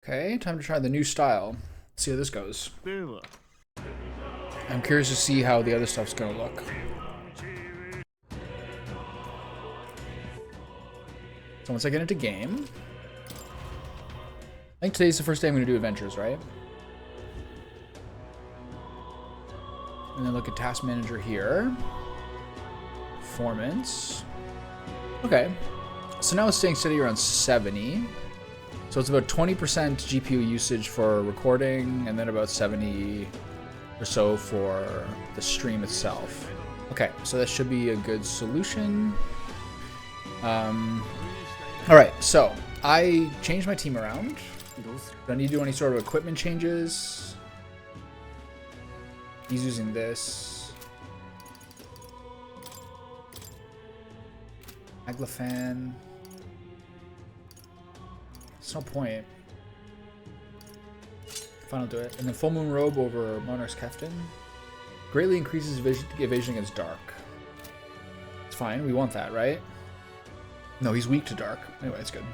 Okay, time to try the new style. Let's see how this goes. I'm curious to see how the other stuff's gonna look. So once I get into game, I think today's the first day I'm gonna do adventures, right? And then look at task manager here. Performance. Okay. So now it's staying steady around 70. So it's about 20% GPU usage for recording, and then about 70 or so for the stream itself. Okay, so that should be a good solution. Alright, so I changed my team around. Do I need to do any sort of equipment changes? He's using this. Aglafan. There's no point. Fine, I'll do it. And then Full Moon Robe over Monarch's Keftin. Greatly increases evasion against dark. It's fine. We want that, right? No, he's weak to dark. Anyway, it's good.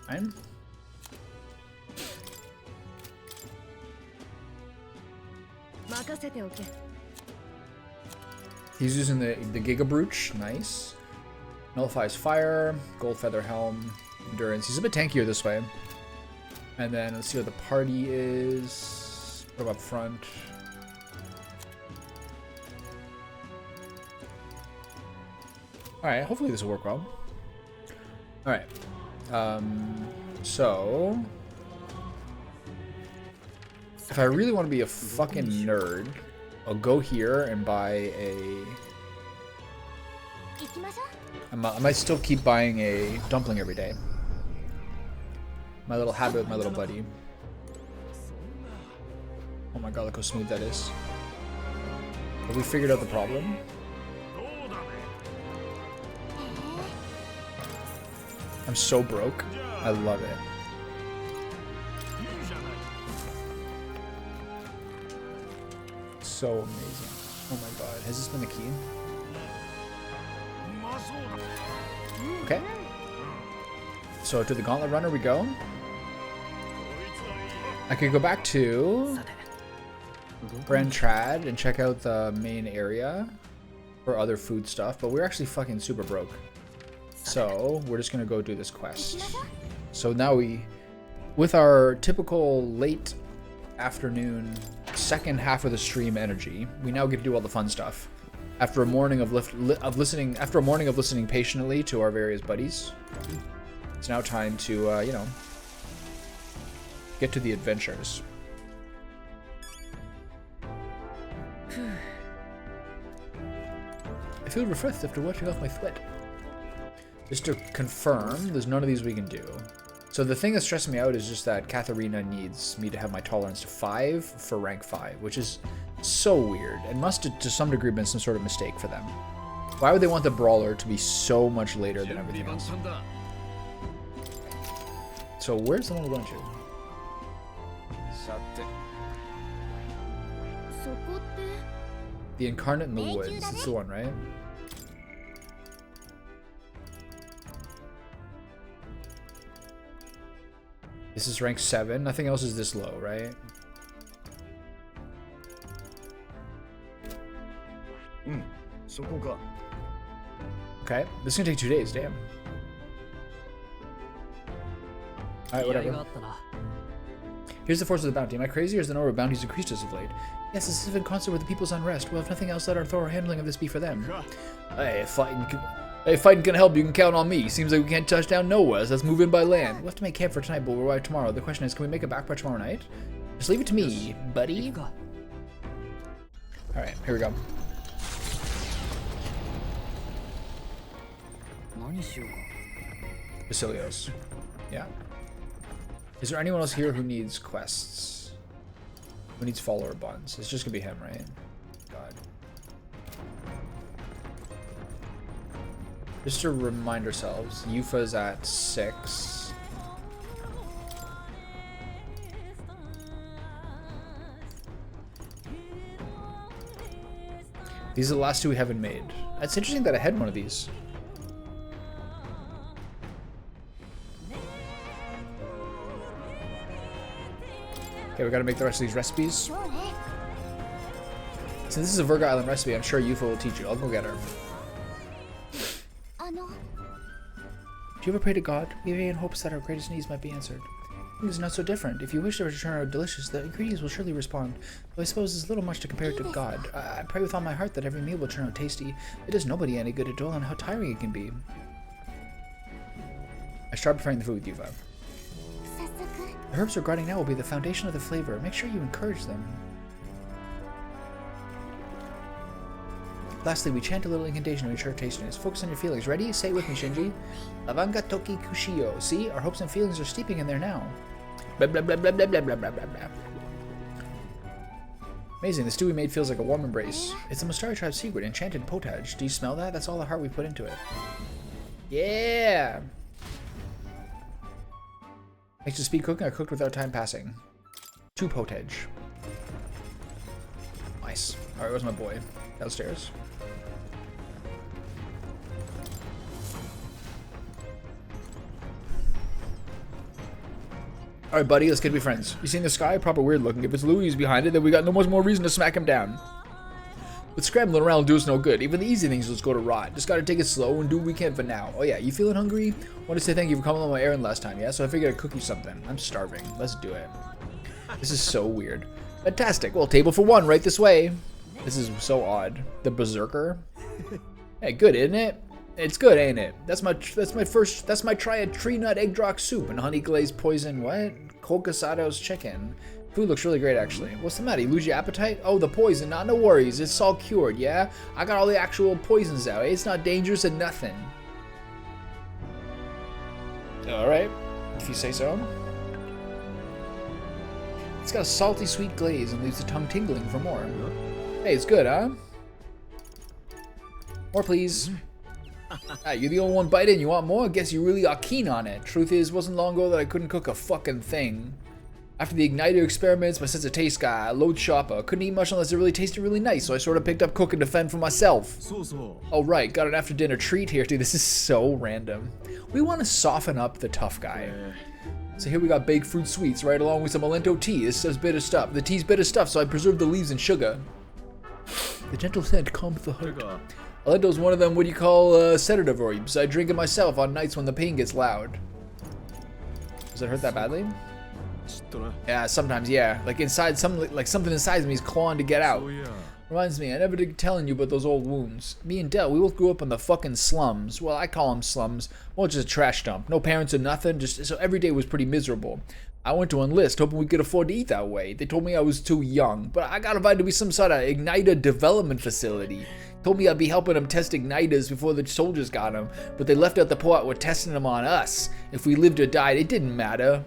Fine. He's using the Giga Brooch. Nice. Nullifies fire. Gold Feather Helm. Endurance. He's a bit tankier this way. And then let's see what the party is. Put him up front. Alright, hopefully this will work well. Alright. So if I really want to be a fucking nerd, I'll go here and buy a... I might still keep buying a dumpling every day. My little habit with my little buddy. Oh my god, look how smooth that is. Have we figured out the problem? I'm so broke. I love it. So amazing. Oh my god. Has this been the key? Okay. So to the Gauntlet Runner we go. I could go back to Brand Trad and check out the main area for other food stuff, but we're actually fucking super broke. So we're just gonna go do this quest. So now we, with our typical late afternoon, second half of the stream energy, we now get to do all the fun stuff. After a morning of listening patiently to our various buddies, it's now time to you know, get to the adventures. I feel refreshed after washing off my sweat. Just to confirm, there's none of these we can do. So the thing that's stressing me out is just that Katharina needs me to have my tolerance to 5 for rank 5, which is so weird, and must have, to some degree, been some sort of mistake for them. Why would they want the brawler to be so much later than everything else? So where's the one we're going to? The Incarnate in the Woods. That's the one, right? This is rank 7. Nothing else is this low, right? Okay, this is gonna take 2 days, damn. Alright, whatever. Here's the force of the bounty. Am I crazy, or has the number of bounties increased as of late? Yes, this is in concert with the people's unrest. Well, if nothing else, let our thorough handling of this be for them. Hey, fighting can help. You can count on me. Seems like we can't touch down nowhere, so let's move in by land. We'll have to make camp for tonight, but we'll arrive tomorrow. The question is, can we make it back by tomorrow night? Just leave it to me, buddy. Alright, here we go. Basilios. Yeah. Is there anyone else here who needs quests? Who needs follower buns? It's just gonna be him, right? God. Just to remind ourselves, Yufa's at 6. These are the last two we haven't made. It's interesting that I had one of these. Okay, we gotta make the rest of these recipes. Since this is a Virgo Island recipe, I'm sure Yufa will teach you. I'll go get her. Do you ever pray to God? Maybe in hopes that our greatest needs might be answered. Things are not so different. If you wish to turn out delicious, the ingredients will surely respond. Though I suppose it's a little much to compare it to God. I pray with all my heart that every meal will turn out tasty. It does nobody any good to dwell on how tiring it can be. I start preparing the food with Yufa. The herbs we're grinding now will be the foundation of the flavor. Make sure you encourage them. Lastly, we chant a little incantation to ensure tastiness. Focus on your feelings. Ready? Say it with me, Shinji. Lavanga toki kushio. See? Our hopes and feelings are steeping in there now. Blah, blah, blah, blah, blah, blah, blah, blah, blah. Amazing. The stew we made feels like a warm embrace. It's the Mustari tribe's secret, enchanted potage. Do you smell that? That's all the heart we put into it. Yeah! Thanks to speed cooking, I cooked without time passing. 2 potage. Nice. Alright, where's my boy? Downstairs. Alright, buddy, let's get to be friends. You seen the sky? Proper weird looking. If it's Louis behind it, then we got no much more reason to smack him down. But scrambling around will do us no good. Even the easy things will just go to rot. Just gotta take it slow and do what we can for now. Oh yeah, you feeling hungry? Want to say thank you for coming on my errand last time, yeah? So I figured I'd cook you something. I'm starving. Let's do it. This is so weird. Fantastic. Well, table for one right this way. This is so odd. The Berserker. Hey, good, isn't it? It's good, ain't it? That's my triad tree nut egg drock soup and honey glazed poison what? Kokasado's chicken. Food looks really great actually. What's the matter? You lose your appetite? Oh, the poison. No worries. It's all cured, yeah? I got all the actual poisons out. It's not dangerous and nothing. Alright. If you say so. It's got a salty sweet glaze and leaves the tongue tingling for more. Hey, it's good, huh? More, please. You're the only one biting. You want more? I guess you really are keen on it. Truth is, it wasn't long ago that I couldn't cook a fucking thing. After the igniter experiments, my sense of taste got a load sharper. Couldn't eat much unless it really tasted really nice, so I sort of picked up cooking to fend for myself. Oh right, got an after dinner treat here, dude. This is so random. We want to soften up the tough guy. So here we got baked fruit sweets right along with some Alento tea. This says bitter stuff. The tea's bitter stuff, so I preserved the leaves and sugar. The gentle scent calms the heart. Alento's one of them, what do you call, sedative herbs. I drink it myself on nights when the pain gets loud. Does it hurt that badly? Yeah, sometimes, yeah. Like inside, something inside me is clawing to get out. Reminds me, I never did telling you about those old wounds. Me and Del, we both grew up in the fucking slums. Well, I call them slums. Well, just a trash dump. No parents or nothing, just so every day was pretty miserable. I went to enlist, hoping we could afford to eat that way. They told me I was too young, but I got invited to be some sort of igniter development facility. Told me I'd be helping them test igniters before the soldiers got them, but they left out the part where testing them on us. If we lived or died, it didn't matter.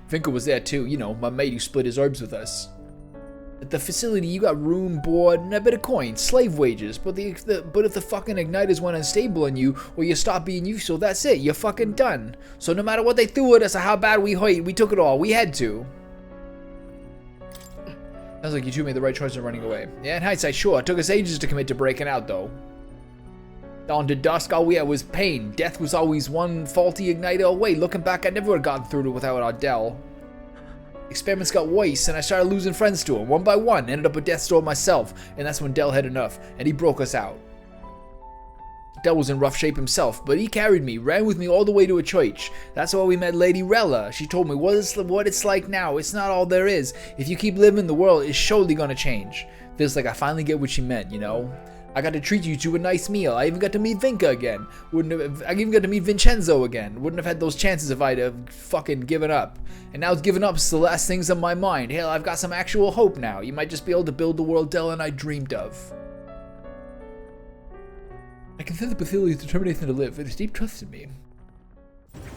Vinka was there too, you know, my mate who split his herbs with us. At the facility, you got room, board, and a bit of coin, slave wages. But if the fucking igniters went unstable on you, or you stopped being useful, that's it. You're fucking done. So no matter what they threw at us or how bad we hurt, we took it all. We had to. Sounds like you two made the right choice in running away. Yeah, in hindsight, sure. It took us ages to commit to breaking out, though. Dawn to dusk, all we had was pain. Death was always one faulty igniter away. Looking back, I never would have gotten through it without Ardell. Experiments got worse, and I started losing friends to him, one by one. Ended up at death's door myself, and that's when Del had enough, and he broke us out. Del was in rough shape himself, but he carried me, ran with me all the way to a church. That's where we met Lady Rella. She told me what it's like now. It's not all there is. If you keep living, the world is surely gonna change. Feels like I finally get what she meant, you know? I got to treat you to a nice meal. I even got to meet Vinka again. I even got to meet Vincenzo again. Wouldn't have had those chances if I'd have fucking given up. And now giving up's the last things on my mind. Hell, I've got some actual hope now. You might just be able to build the world Del and I dreamed of. I can feel the Bethelia's determination to live. There's deep trust in me.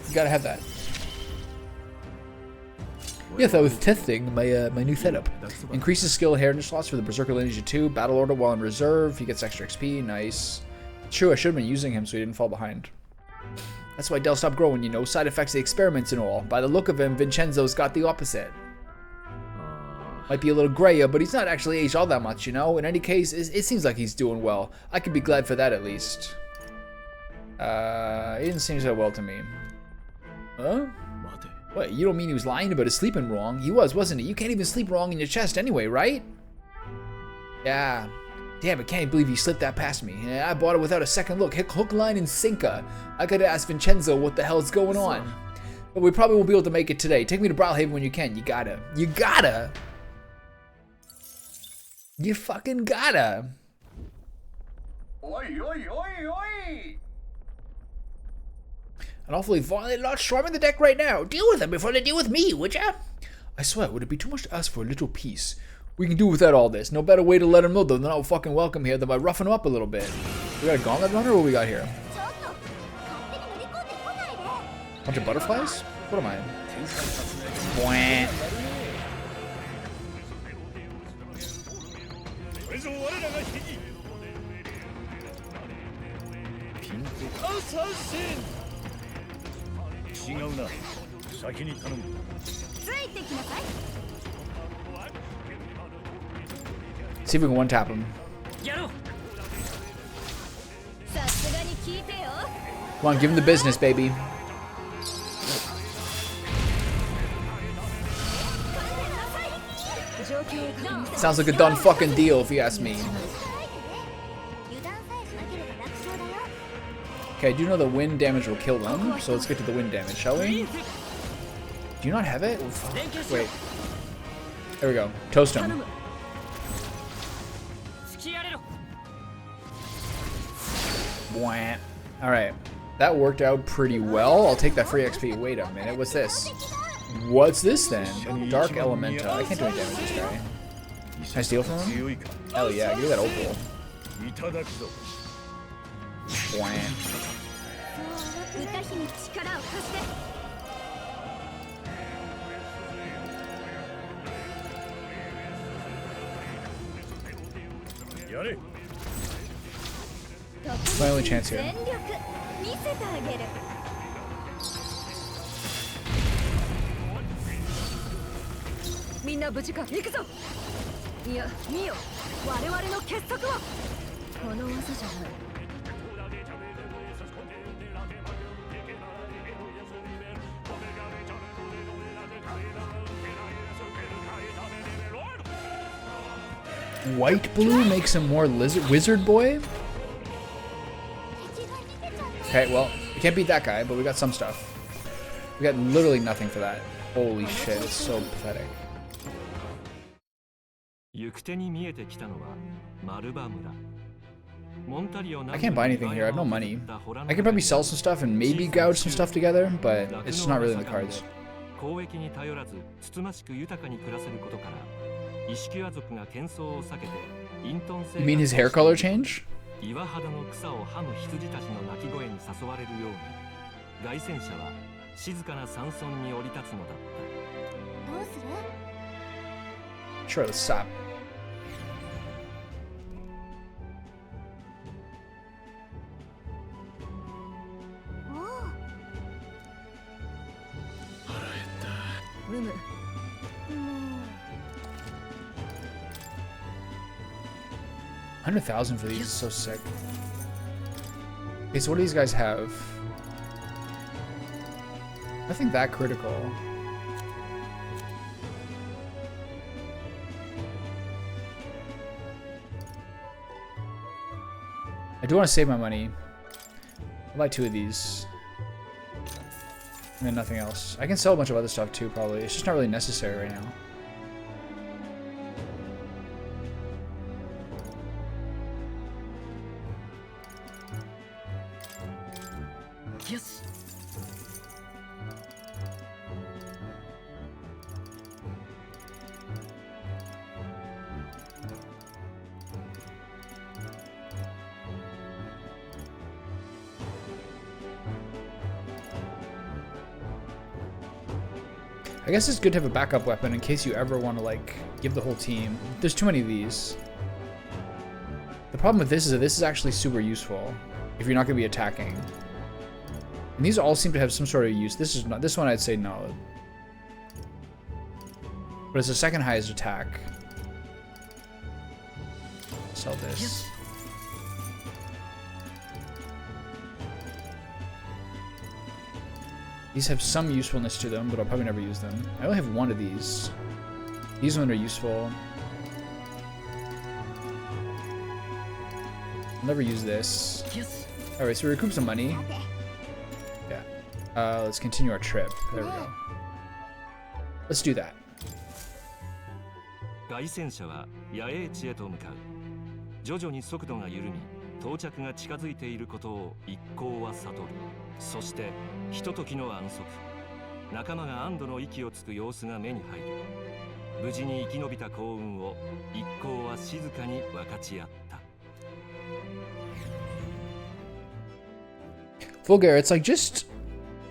You gotta have that. Yes, I was testing my new setup. Increases skill inheritance slots for the Berserker Lineage 2. Battle order while in reserve. He gets extra XP. Nice. True, I should have been using him so he didn't fall behind. That's why Del stopped growing, you know. Side effects of the experiments and all. By the look of him, Vincenzo's got the opposite. Might be a little grayer, but he's not actually aged all that much, you know? In any case, it seems like he's doing well. I could be glad for that at least. He didn't seem so well to me. Huh? What, you don't mean he was lying about his sleeping wrong? He was, wasn't he? You can't even sleep wrong in your chest anyway, right? Yeah. Damn, I can't believe you slipped that past me. Yeah, I bought it without a second look. Hook, line, and sinker. I gotta ask Vincenzo what the hell's going on. But we probably won't be able to make it today. Take me to Brawlhaven when you can. You gotta. You gotta! You fucking gotta! Oi, oi, oi, oi! An awfully violent lot swarming the deck right now. Deal with them before they deal with me, would ya? I swear, would it be too much to ask for a little peace? We can do without all this. No better way to let them know they're not fucking welcome here than by roughing them up a little bit. We got a gauntlet runner, or what we got here? Bunch of butterflies? What am I? Bwah. See if we can one-tap him. Come on, give him the business, baby. Sounds like a done fucking deal, if you ask me. Okay, I do know the wind damage will kill them, so let's get to the wind damage, shall we? Do you not have it? Wait. There we go. Toast him. Alright. That worked out pretty well. I'll take that free XP. Wait a minute. What's this? What's this then? A Dark Elemental. I can't do any damage to this guy. Can I steal from him? Hell yeah. Give me that opal. My only chance here. White blue makes him more wizard boy? Okay, well, we can't beat that guy, but we got some stuff. We got literally nothing for that. Holy shit, it's so pathetic. I can't buy anything here, I have no money. I can probably sell some stuff and maybe gouge some stuff together, but it's just not really in the cards. You mean his hair color change? Sure, let's stop. $100,000 for these is so sick. Okay, so what do these guys have? Nothing that critical. I do want to save my money. I'll buy 2 of these. And then nothing else. I can sell a bunch of other stuff too, probably. It's just not really necessary right now. Yes. I guess it's good to have a backup weapon in case you ever want to, like, give the whole team. There's too many of these. The problem with this is that this is actually super useful if you're not going to be attacking. And these all seem to have some sort of use. This is not. This one I'd say no. But it's the second highest attack. Sell this. These have some usefulness to them, but I'll probably never use them. I only have one of these. These ones are useful. I'll never use this. Alright, so we recoup some money. Yeah. Let's continue our trip. There we go. Let's do that. 凱旋車は野営地へと向かう。徐々に速度が緩み、到着が近づいていることを一行は悟る。そしてひとときの安息。仲間が安堵の息をつく様子が目に入る。無事に生き延びた幸運を一行は静かに分かち合った。Vulgar, it's like just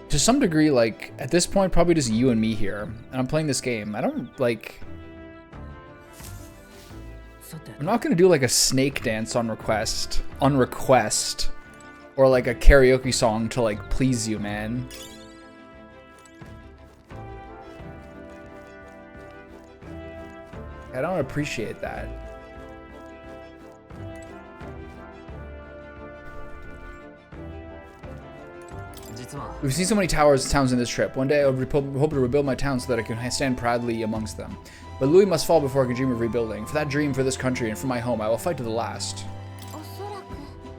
to some degree, like at this point, probably just you and me here, and I'm playing this game. I don't like. I'm not gonna do like a snake dance on request, or like a karaoke song to like please you, man. I don't appreciate that. We've seen so many towns in this trip. One day I hope to rebuild my town so that I can stand proudly amongst them. But Louis must fall before I can dream of rebuilding. For that dream, for this country, and for my home, I will fight to the last.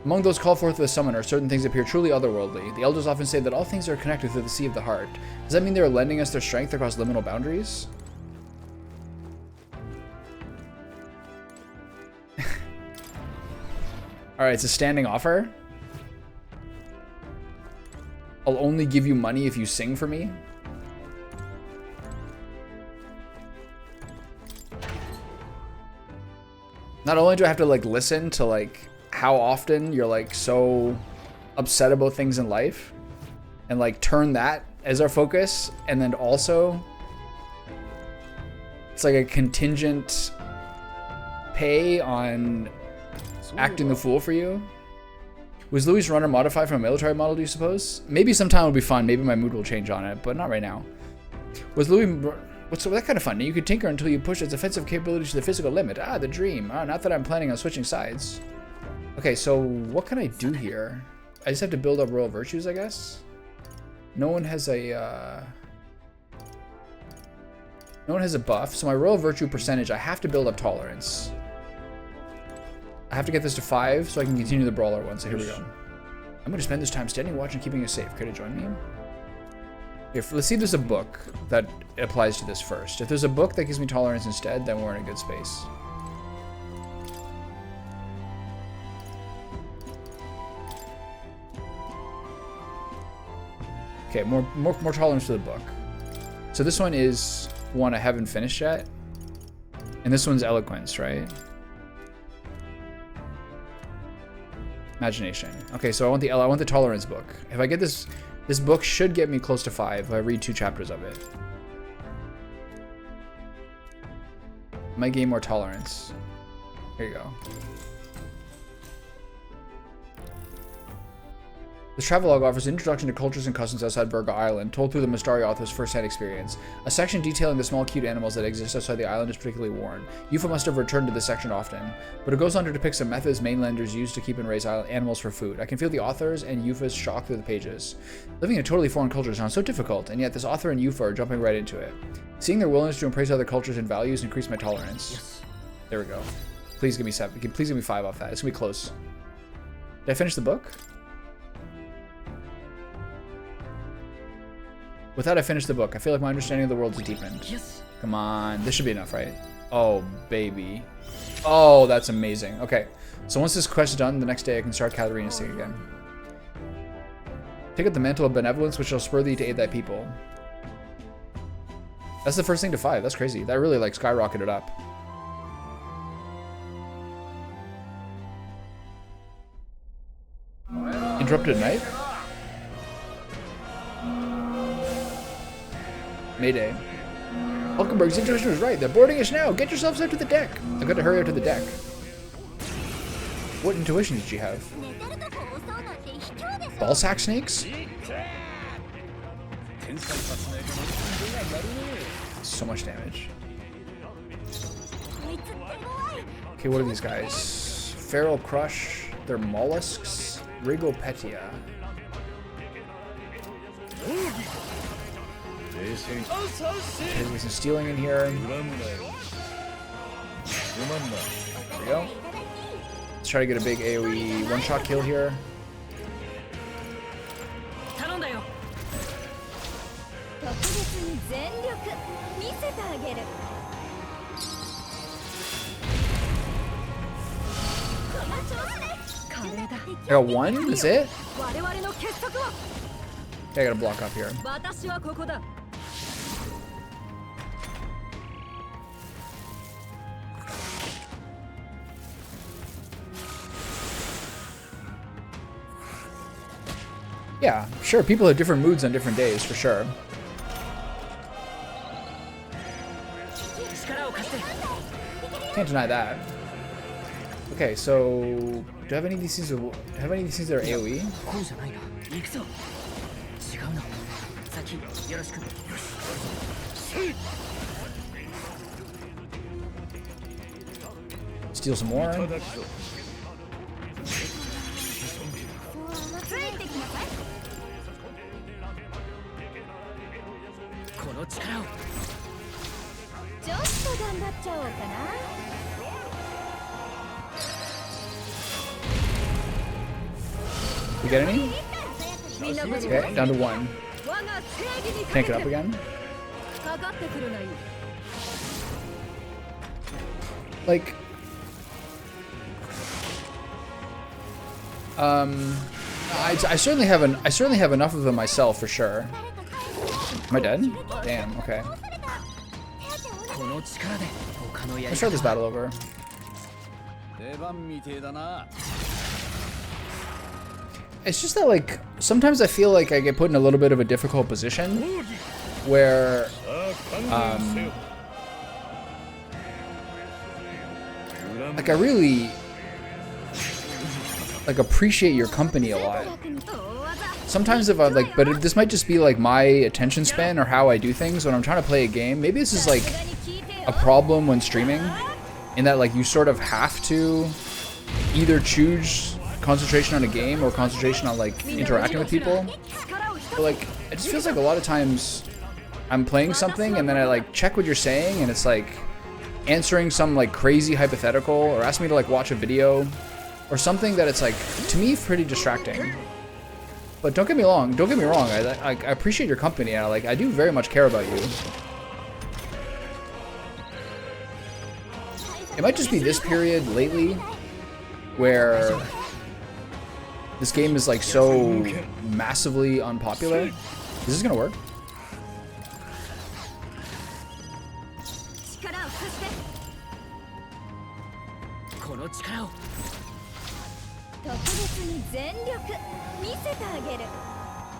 Among those called forth with the summoner, certain things appear truly otherworldly. The elders often say that all things are connected through the sea of the heart. Does that mean they are lending us their strength across liminal boundaries? Alright, it's a standing offer. I'll only give you money if you sing for me. Not only do I have to like listen to like how often you're like so upset about things in life and like turn that as our focus, and then also it's like a contingent pay on acting the fool for you. Was Louis' runner modified from a military model, do you suppose? Maybe sometime it'll be fun. Maybe my mood will change on it, but not right now. Was Louis... What's that kind of fun? You can tinker until you push its offensive capabilities to the physical limit. Ah, the dream. Ah, not that I'm planning on switching sides. Okay, so what can I do here? I just have to build up royal virtues, I guess? No one has a... No one has a buff, so my royal virtue percentage, I have to build up tolerance. I have to get this to 5 so I can continue the brawler one. So here we go. I'm going to spend this time standing watch and keeping us safe. Care to join me? Here, let's see if there's a book that applies to this first. If there's a book that gives me tolerance instead, then we're in a good space. Okay, more tolerance for the book. So this one is one I haven't finished yet. And this one's eloquence, right? Imagination. Okay, so I want the tolerance book. If I get this book should get me close to 5 if I read 2 chapters of it. Might gain more tolerance. Here you go. This travelogue offers an introduction to cultures and customs outside Virgo Island, told through the Mistari author's first-hand experience. A section detailing the small cute animals that exist outside the island is particularly worn. Yufa must have returned to this section often, but it goes on to depict some methods mainlanders use to keep and raise animals for food. I can feel the authors and Yufa's shock through the pages. Living in a totally foreign culture sounds so difficult, and yet this author and Yufa are jumping right into it. Seeing their willingness to embrace other cultures and values increase my tolerance. Yes. There we go. Please give me 7. Please give me 5 off that. It's gonna be close. Did I finish the book? Without I finish the book, I feel like my understanding of the world is deepened. Yes. Come on. This should be enough, right? Oh, baby. Oh, that's amazing. Okay. So once this quest is done, the next day I can start Katharina's thing again. Take up the mantle of benevolence, which shall spur thee to aid thy people. That's the first thing to 5. That's crazy. That really, like, skyrocketed up. Interrupted at night? Mayday. Hulkenberg's intuition was right. They're boarding us now. Get yourselves out to the deck. I've got to hurry out to the deck. What intuition did she have? Ballsack snakes? So much damage. Okay, what are these guys? Feral Crush. They're mollusks. Rigopetia. Okay, there's some stealing in here. There we go. Let's try to get a big AoE one-shot kill here. I got one? That's it? Okay, I gotta block up here. Yeah, sure, people have different moods on different days, for sure. Can't deny that. Okay, so do I have any of these things? That are AoE? Steal some more. You get any? Okay, down to one. Can't get up again. Like, I certainly have enough of them myself for sure. Am I dead? Damn. Okay. Let's start this battle over. It's just that, like, sometimes I feel like I get put in a little bit of a difficult position where, like, I really, like, appreciate your company a lot. Sometimes if I, like, but this might just be, like, my attention span or how I do things when I'm trying to play a game. Maybe this is, like, a problem when streaming, in that, like, you sort of have to either choose concentration on a game or concentration on, like, interacting with people. But, like, it just feels like a lot of times I'm playing something and then I, like, check what you're saying and it's like answering some, like, crazy hypothetical or asking me to, like, watch a video or something that it's, like, to me pretty distracting. But don't get me wrong, I appreciate your company and I do very much care about you. It might just be this period lately where this game is, like, so massively unpopular. Is this gonna work?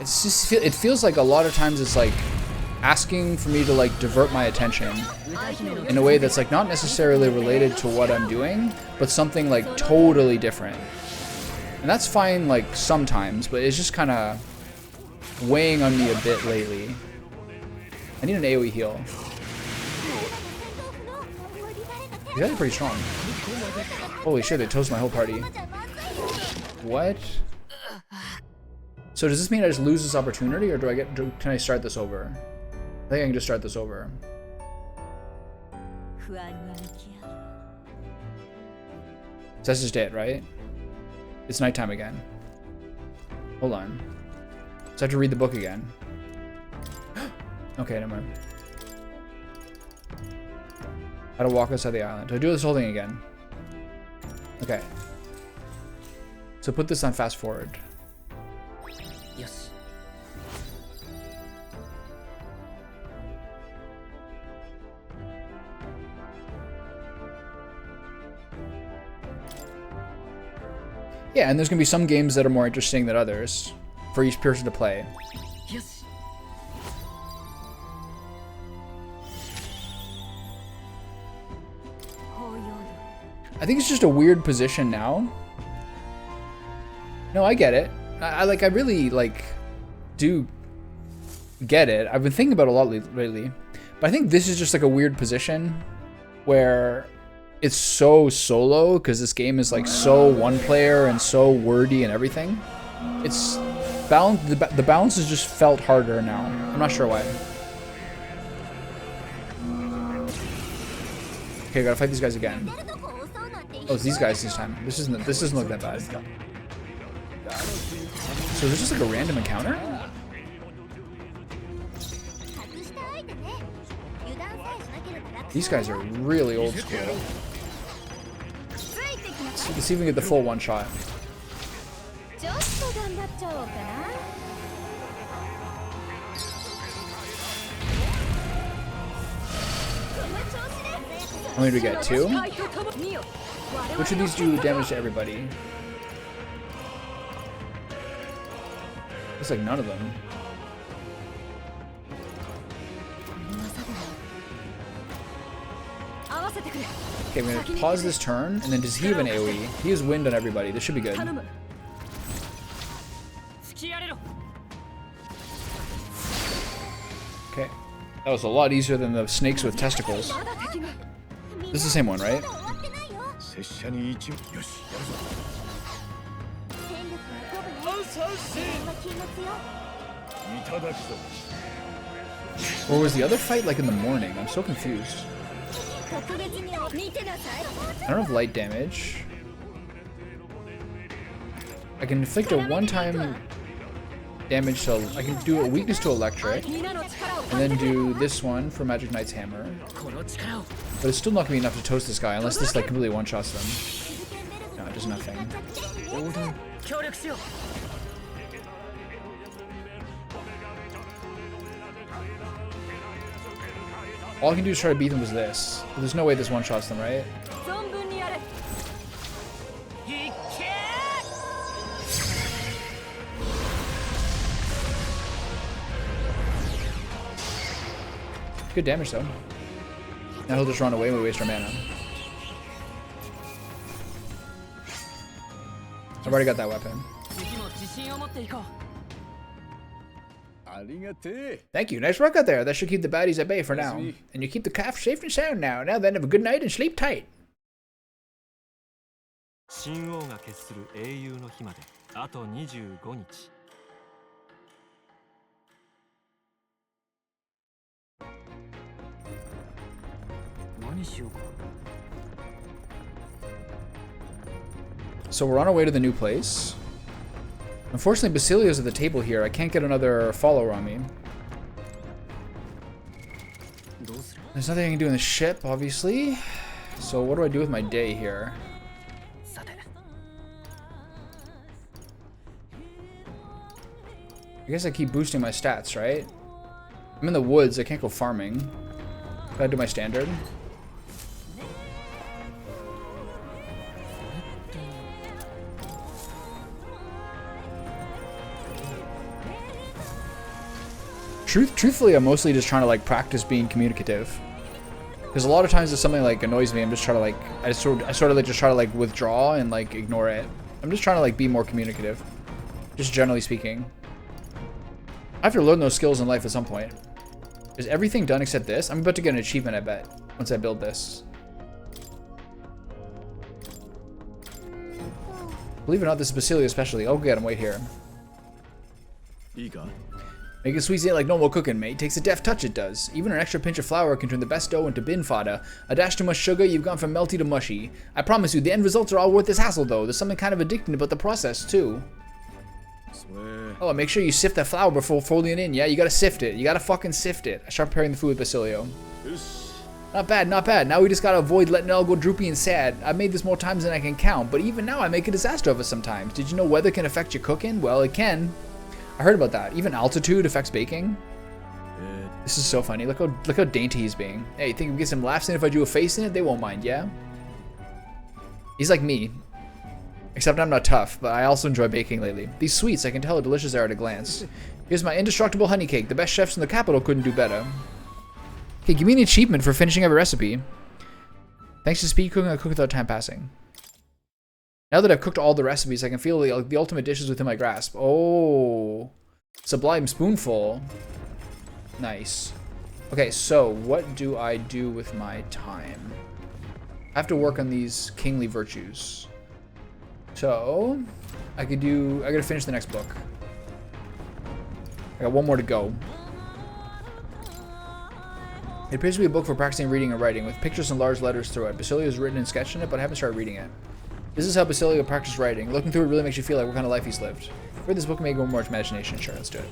It's just, it feels like a lot of times it's like asking for me to, like, divert my attention in a way that's, like, not necessarily related to what I'm doing, but something, like, totally different. And that's fine, like, sometimes, but it's just kind of weighing on me a bit lately. I need an AoE heal. He's actually pretty strong. Holy shit, they toast my whole party. What? So does this mean I just lose this opportunity, or can I start this over? I think I can just start this over. So that's just it, right? It's nighttime again. Hold on. So I have to read the book again. Okay, never mind. How to walk outside the island. Do I do this whole thing again? Okay. So put this on fast forward. Yes. Yeah, and there's gonna be some games that are more interesting than others for each person to play. Yes. I think it's just a weird position now. No, I get it. I really, like, do get it. I've been thinking about it a lot lately. But I think this is just, like, a weird position where it's so solo because this game is like so one player and so wordy and everything. It's balance. The balance has just felt harder now. I'm not sure why. Okay, gotta fight these guys again. Oh, it's these guys this time. This doesn't look that bad. So there's just like a random encounter? These guys are really old school. Let's see if we can get the full one shot. How many do we get? 2? Which of these do damage to everybody? Looks like none of them. Okay, I'm gonna pause this turn, and then does he have an AoE? He has wind on everybody. This should be good. Okay. That was a lot easier than the snakes with testicles. This is the same one, right? Or was the other fight like in the morning? I'm so confused. I don't have light damage. I can inflict a one-time damage to... I can do a weakness to electric. And then do this one for Magic Knight's hammer. But it's still not going to be enough to toast this guy unless this like completely one-shots them. No, it does nothing. All I can do is try to beat them with this. But there's no way this one-shots them, right? Good damage, though. Now he'll just run away when we waste our mana. I've already got that weapon. Thank you. Nice work out there. That should keep the baddies at bay for now. And you keep the calf safe and sound now. Now then, have a good night and sleep tight. 神王が決する英雄の日まであと25日。何しようか。 So we're on our way to the new place. Unfortunately, Basilio's at the table here. I can't get another follower on me. There's nothing I can do in the ship, obviously. So what do I do with my day here? I guess I keep boosting my stats, right? I'm in the woods. I can't go farming. Gotta do my standard. Truthfully, I'm mostly just trying to like practice being communicative. Because a lot of times if something like annoys me, I'm just trying to like I sort of like just try to like withdraw and like ignore it. I'm just trying to like be more communicative. Just generally speaking. I have to learn those skills in life at some point. Is everything done except this? I'm about to get an achievement, I bet, once I build this. Believe it or not, this is Basilio especially. I'll get him, wait here. Make it sweet like normal cooking, mate. Takes a deft touch, it does. Even an extra pinch of flour can turn the best dough into bin fodder. A dash too much sugar, you've gone from melty to mushy. I promise you, the end results are all worth this hassle, though. There's something kind of addicting about the process, too. Oh, make sure you sift that flour before folding it in, yeah? You gotta sift it. You gotta fucking sift it. I start preparing the food with Basilio. Not bad, not bad. Now we just gotta avoid letting it all go droopy and sad. I've made this more times than I can count, but even now I make a disaster of it sometimes. Did you know weather can affect your cooking? Well, it can. I heard about that. Even altitude affects baking. This is so funny. Look how dainty he's being. Hey, you think we get some laughs in if I do a face in it? They won't mind, yeah? He's like me. Except I'm not tough, but I also enjoy baking lately. These sweets, I can tell how delicious they are at a glance. Here's my indestructible honey cake. The best chefs in the capital couldn't do better. Okay, give me an achievement for finishing every recipe. Thanks to speed cooking, I cook without time passing. Now that I've cooked all the recipes, I can feel the ultimate dishes within my grasp. Oh, sublime spoonful. Nice. Okay, so what do I do with my time? I have to work on these kingly virtues. So, I gotta finish the next book. I got one more to go. It appears to be a book for practicing reading and writing, with pictures and large letters through it. Basilio has written and sketched in it, but I haven't started reading it. This is how Basilio practiced writing. Looking through it really makes you feel like what kind of life he's lived. For this book may go more imagination. Sure, let's do it.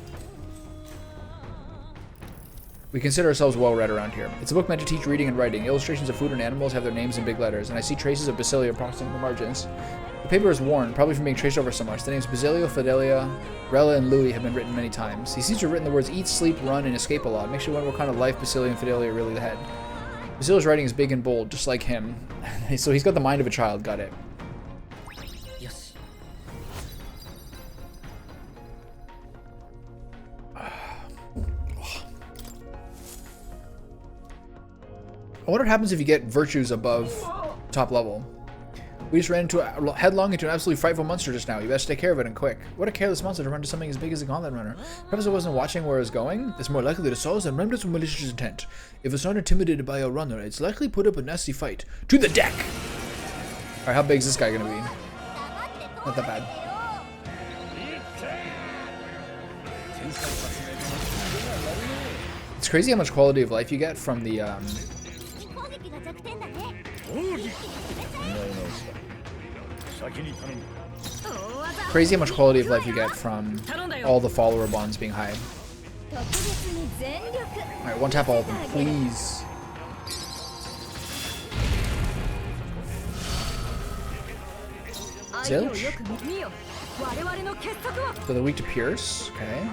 We consider ourselves well-read around here. It's a book meant to teach reading and writing. Illustrations of food and animals have their names in big letters, and I see traces of Basilio processing the margins. The paper is worn, probably from being traced over so much. The names Basilio, Fidelia, Rella, and Louis have been written many times. He seems to have written the words eat, sleep, run, and escape a lot. Makes you wonder what kind of life Basilio and Fidelia really had. Basilio's writing is big and bold, just like him. So he's got the mind of a child, got it. Yes. I wonder what happens if you get virtues above top level. We just ran headlong into an absolutely frightful monster just now. You best take care of it and quick. What a careless monster to run to something as big as a gauntlet runner. Perhaps I wasn't watching where I was going. It's more likely that it saw us and remembers with malicious intent. If it's not intimidated by a runner, it's likely put up a nasty fight. To the deck! Alright, how big is this guy gonna be? Not that bad. It's crazy how much quality of life you get from the crazy how much quality of life you get from all the follower bonds being high. Alright, one tap all of them, please. Zilch? So they're weak to Pierce, okay.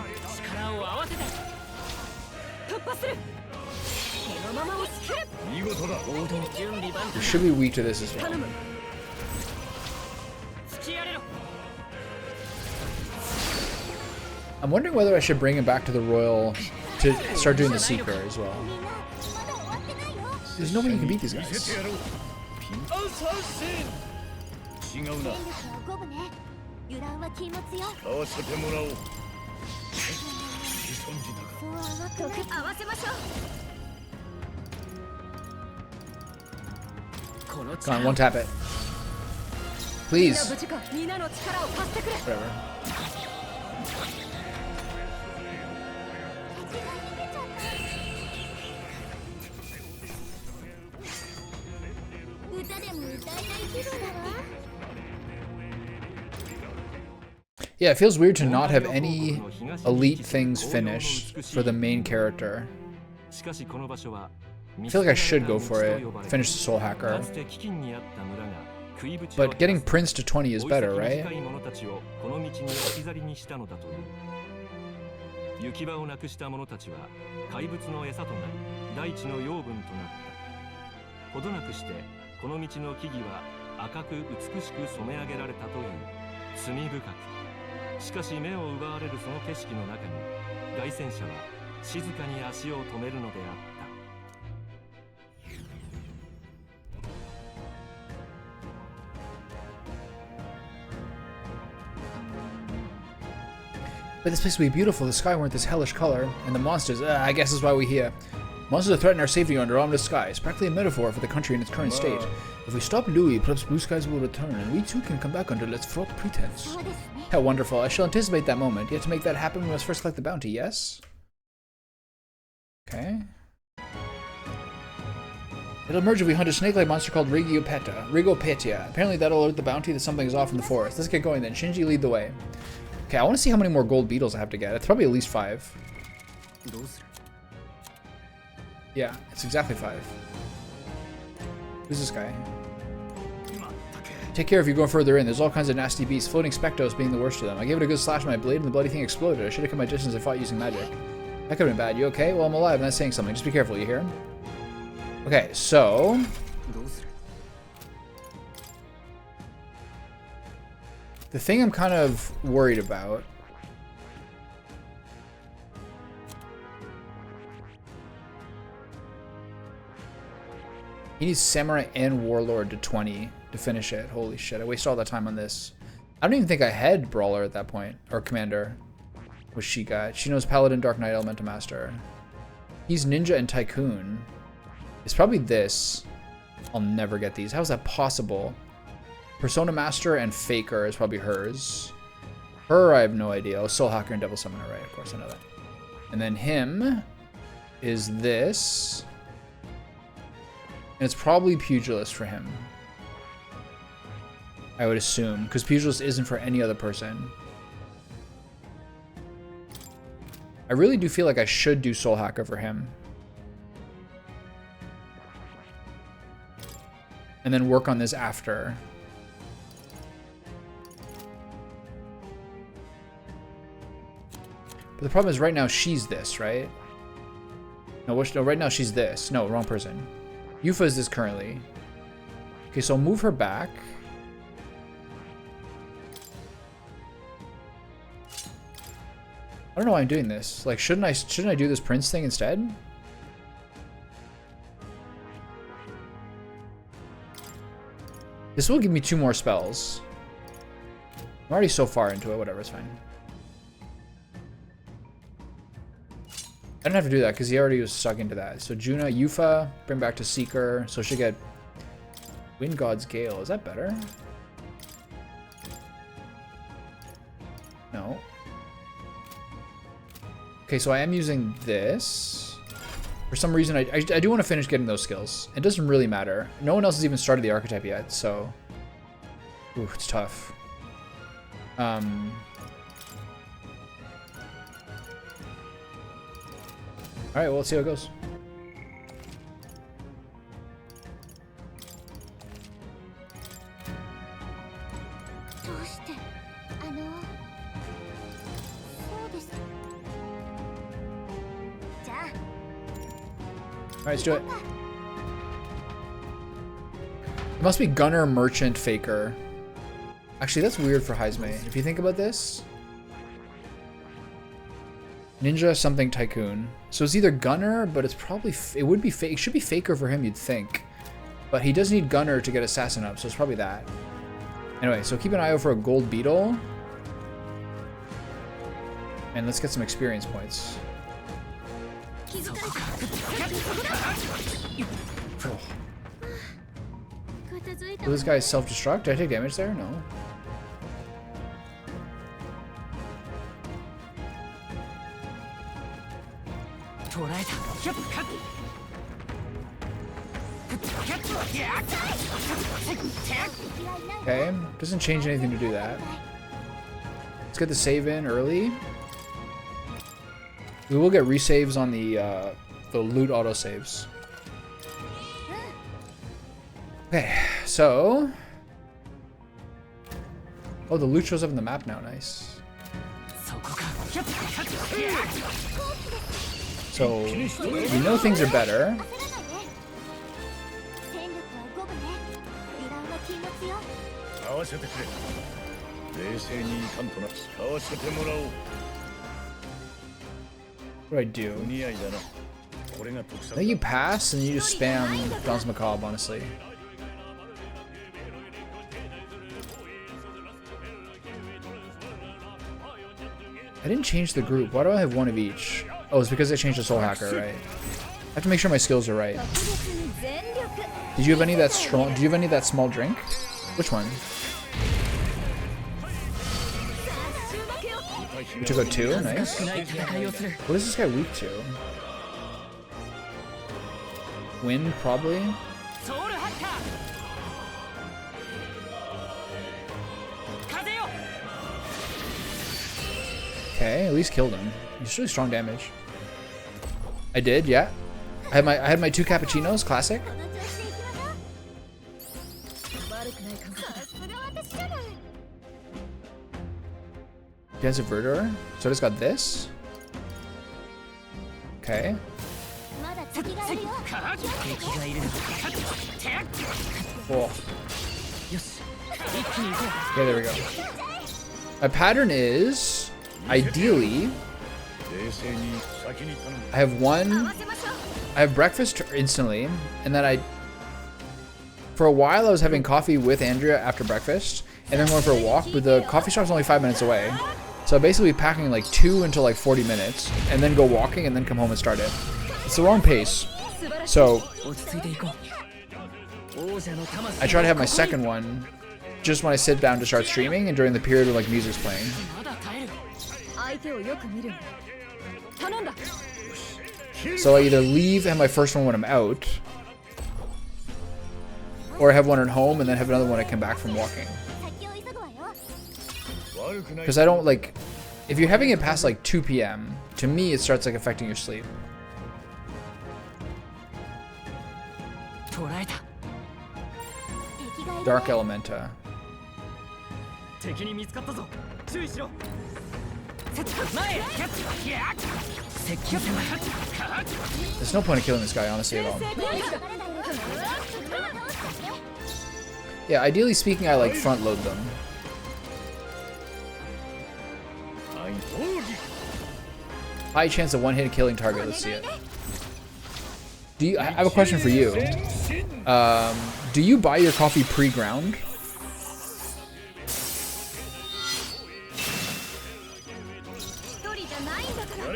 You should be weak to this as well. I'm wondering whether I should bring him back to the Royal to start doing the Seeker as well. There's no way you can beat these guys. Come on, one tap it. Please. Whatever. Yeah, it feels weird to not have any elite things finished for the main character. I feel like I should go for it, finish the Soul Hacker. But getting Prince to 20 is better, right? 行き場をなくした者たちは怪物の餌となり大地の養分となったほどなくしてこの道の木々は赤く美しく染め上げられたという罪深くしかし目を奪われるその景色の中に凱旋者は静かに足を止めるのであった But this place would be beautiful. The sky weren't this hellish color, and the monsters, I guess is why we're here. Monsters threaten our safety under ominous skies, practically a metaphor for the country in its current state. If we stop Louis, perhaps blue skies will return, and we too can come back under less fraught pretense. How wonderful. I shall anticipate that moment. Yet to make that happen, we must first collect the bounty, yes? Okay. It'll emerge if we hunt a snake-like monster called Rigopetia. Apparently that'll alert the bounty that something is off in the forest. Let's get going then. Shinji, lead the way. Okay, I want to see how many more gold beetles I have to get. It's probably at least 5. Yeah, it's exactly 5. Who's this guy? Take care if you're going further in. There's all kinds of nasty beasts, floating spectros being the worst of them. I gave it a good slash with my blade and the bloody thing exploded. I should have kept my distance and fought using magic. That could have been bad. You okay? Well, I'm alive and that's saying something. Just be careful, you hear? Okay, so... the thing I'm kind of worried about he needs Samurai and Warlord to 20 to finish it. Holy shit, I wasted all that time on this. I don't even think I had Brawler at that point, or Commander. What she got? She knows Paladin, Dark Knight, Elemental Master. He's Ninja and Tycoon. It's probably this. I'll never get these. How is that possible? Persona Master and Faker is probably hers. Her, I have no idea. Oh, Soul Hacker and Devil Summoner, right? Of course, I know that. And then him is this. And it's probably Pugilist for him. I would assume. Because Pugilist isn't for any other person. I really do feel like I should do Soul Hacker for him. And then work on this after. But the problem is right now she's this, right? No, right now she's this. No, wrong person. Yufa is this currently. Okay, so I'll move her back. I don't know why I'm doing this. Like, shouldn't I do this Prince thing instead? This will give me 2 more spells. I'm already so far into it. Whatever, it's fine. I don't have to do that because he already was stuck into that. So Juna, Yufa, bring back to Seeker. So she'll get Wind God's Gale. Is that better? No. Okay, so I am using this. For some reason, I do want to finish getting those skills. It doesn't really matter. No one else has even started the archetype yet, so... Ooh, it's tough. Alright, well, let's see how it goes. Alright, let's do it. It must be Gunner, Merchant, Faker. Actually, that's weird for Heizme. If you think about this... Ninja something Tycoon. So it's either Gunner, but it's probably... It should be Faker for him, you'd think. But he does need Gunner to get Assassin up, so it's probably that. Anyway, so keep an eye out for a Gold Beetle. And let's get some experience points. Oh. Will this guy self-destruct? Did I take damage there? No. Okay, doesn't change anything to do that. Let's get the save in early. We will get resaves on the loot autosaves. Okay, so... Oh, the loot shows up in the map now, nice. So, we know things are better. What do I do? I think you pass and you just spam Danse Macabre, honestly. I didn't change the group. Why do I have one of each? Oh, it's because I changed the Soul Hacker, right? I have to make sure my skills are right. Did you have any of that strong? Did you have any of that small drink? Which one? We took out 2. Nice. What is this guy weak to? Wind, probably. Okay, at least killed him. He's really strong damage. I did, yeah. I had my 2 cappuccinos, classic. He has a Verdure. So I just got this. Okay. Cool. Okay, there we go. My pattern is, ideally, I have breakfast instantly, and then for a while I was having coffee with Andrea after breakfast, and then going for a walk, but the coffee shop's only 5 minutes away. So I basically be packing like 2 until like 40 minutes, and then go walking, and then come home and start it. It's the wrong pace. So, I try to have my second one just when I sit down to start streaming and during the period when like music's playing. So I either leave and have my first one when I'm out, or I have one at home and then have another when I come back from walking. Because I don't like, if you're having it past like 2 p.m., to me it starts like affecting your sleep. Dark Elementa. There's no point in killing this guy, honestly, at all. Yeah, ideally speaking, I like front load them. High chance of one hit killing target. Let's see it. I have a question for you. Do you buy your coffee pre-ground?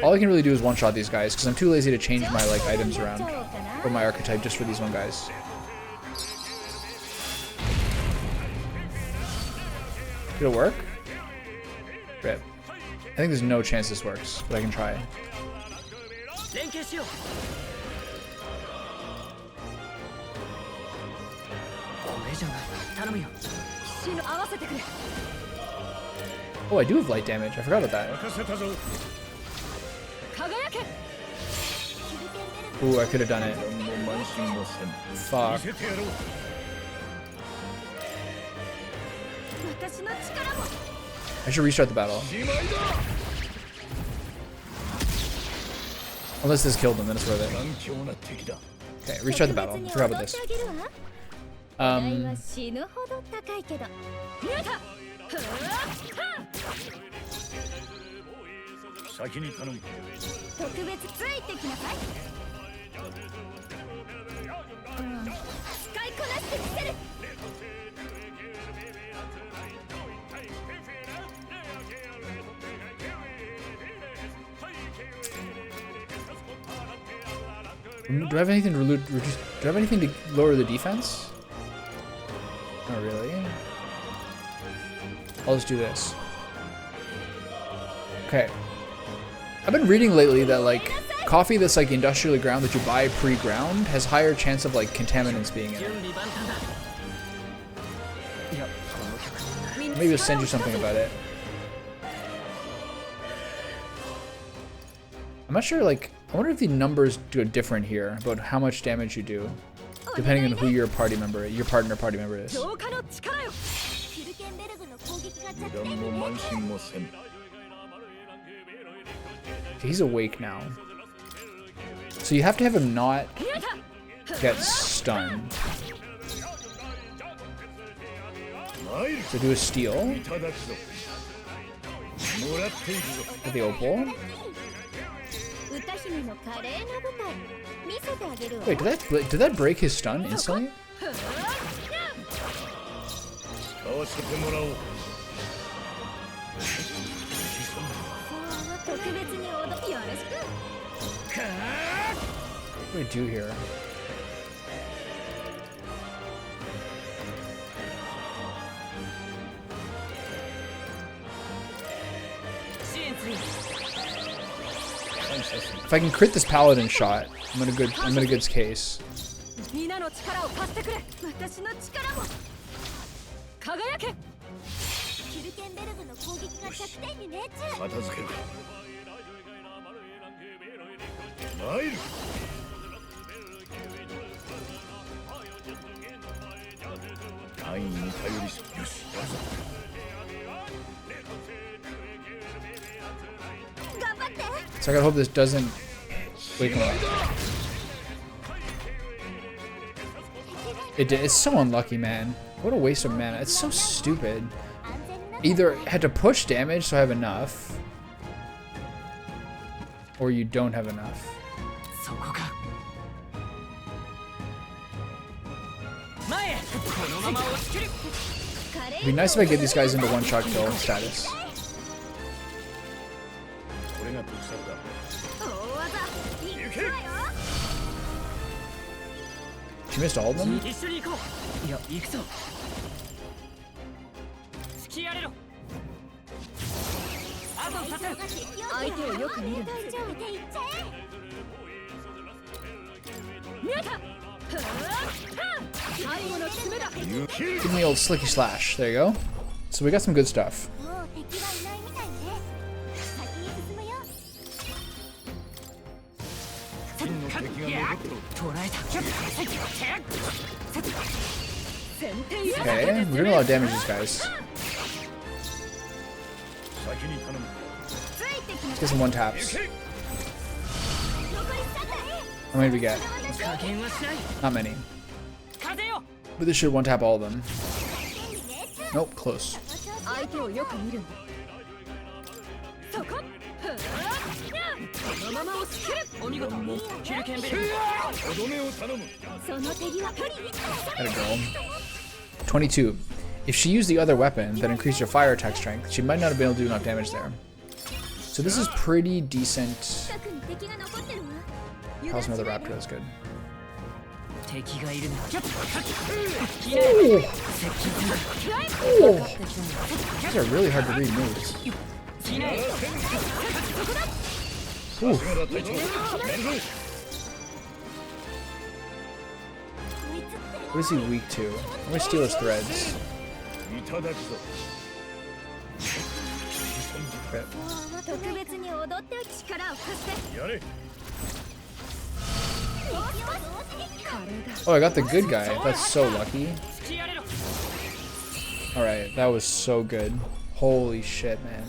All I can really do is one-shot these guys because I'm too lazy to change my like items around or my archetype just for these one guys. Did it work? Rip. I think there's no chance this works, but I can try. Oh, I do have light damage. I forgot about that. Ooh, I could have done it. Fuck. I should restart the battle. Unless this killed them, then it's worth it. Okay, restart the battle. Forgot about this. Do I have anything to reduce? Do I have anything to lower the defense? Not really. I'll just do this. Okay. I've been reading lately that like coffee that's like industrially ground that you buy pre-ground has higher chance of like contaminants being in it. Maybe I'll send you something about it. I'm not sure, like, I wonder if the numbers do different here about how much damage you do, depending on who your party member, your partner party member is. He's awake now. So you have to have him not get stunned. So do a steal. With the opal. Wait, did that break his stun instantly? What do I do here? If I can crit this paladin shot, I'm in a good case. So I gotta hope this doesn't wake him up. It's so unlucky, man. What a waste of mana. It's so stupid. Either had to push damage so I have enough, or you don't have enough. It'd be nice if I get these guys into one-shot kill status. She missed all of them? 一緒に行こう。いや、行くぞ。付き合れろ。あと2つ。相手をよく見るんだ。見えた。最後の爪だ。 Give me the old slicky slash. There you go. So we got some good stuff. Okay, we're doing a lot of damage to these guys. Let's get some one taps. How many do we get? Not many. But this should one tap all of them. Nope, close. Gotta go. 22. If she used the other weapon that increased your fire attack strength, she might not have been able to do enough damage there. So this is pretty decent. How's another raptor? That's good. Oh. These are really hard to read moves. Ooh. What is he weak to? I'm gonna steal his threads. Okay. Oh, I got the good guy. That's so lucky. Alright, that was so good. Holy shit, man.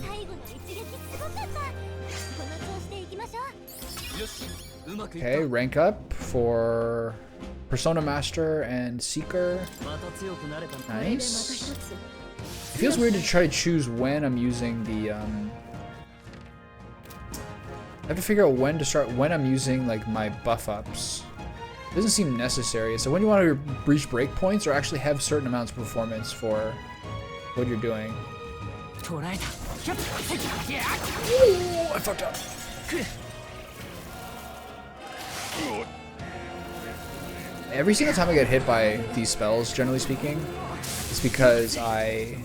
Okay, rank up for Persona Master and Seeker. Nice. It feels weird to try to choose when I'm using the I have to figure out when to start, when I'm using like my buff ups. It doesn't seem necessary. So when you want to reach breakpoints or actually have certain amounts of performance for what you're doing. Ooh, I fucked up. Every single time I get hit by these spells, generally speaking, it's because I'm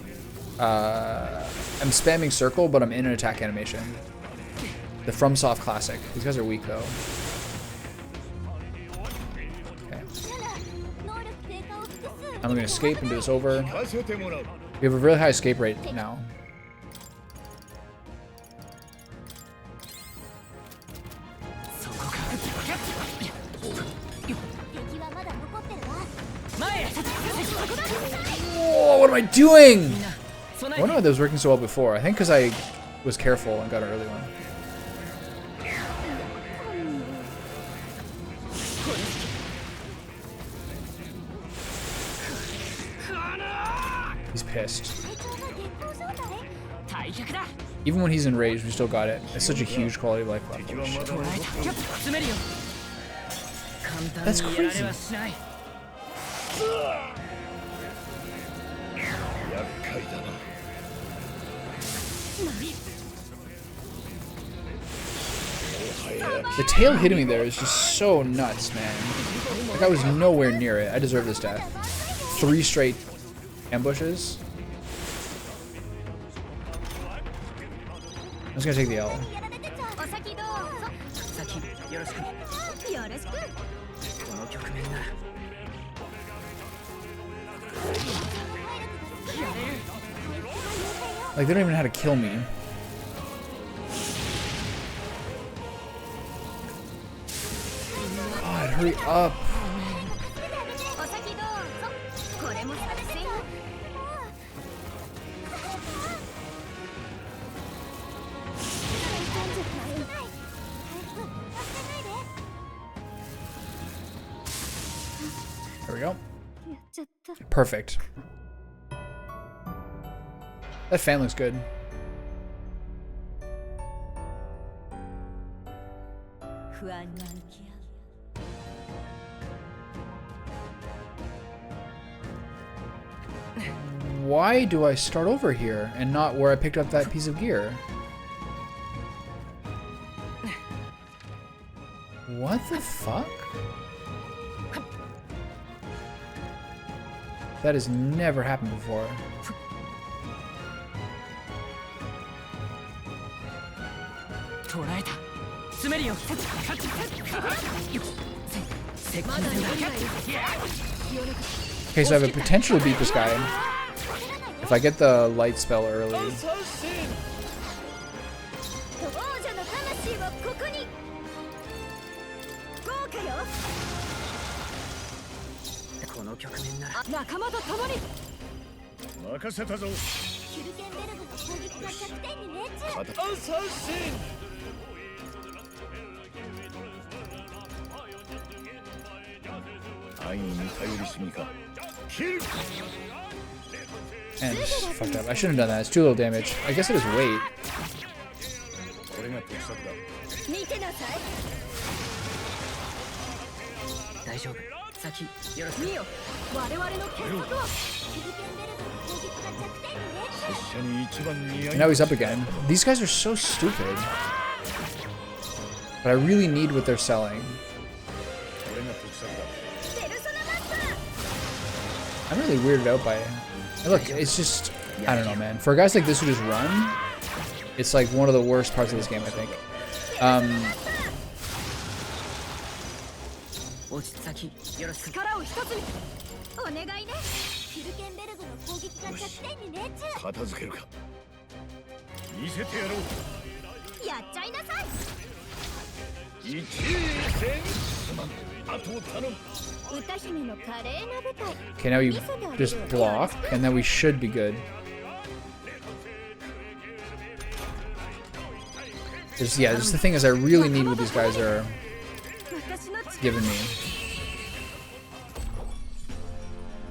spamming circle, but I'm in an attack animation. The FromSoft classic. These guys are weak though. Okay. I'm gonna escape and do this over. We have a really high escape rate now. Oh, what am I doing? I wonder why that was working so well before. I think because I was careful and got an early one. He's pissed. Even when he's enraged, we still got it. It's such a huge quality of life level. That's crazy. The tail hitting me there is just so nuts, man. Like I was nowhere near it. I deserve this death. 3 straight ambushes. I'm just gonna take the L. Like they don't even know how to kill me. God, hurry up. There we go. Perfect. That fan looks good. Why do I start over here and not where I picked up that piece of gear? What the fuck? That has never happened before. Okay, so I have a potential to beat this guy if I get the light spell early. And fucked up. I shouldn't have done that. It's too little damage. I guess it is weight. And now he's up again. These guys are so stupid. But I really need what they're selling. I'm really weirded out by it. And look, it's just, I don't know, man. For guys like this who just run, it's like one of the worst parts of this game, I think. Okay, now you just block, and then we should be good. Just the thing is, I really need what these guys are giving me.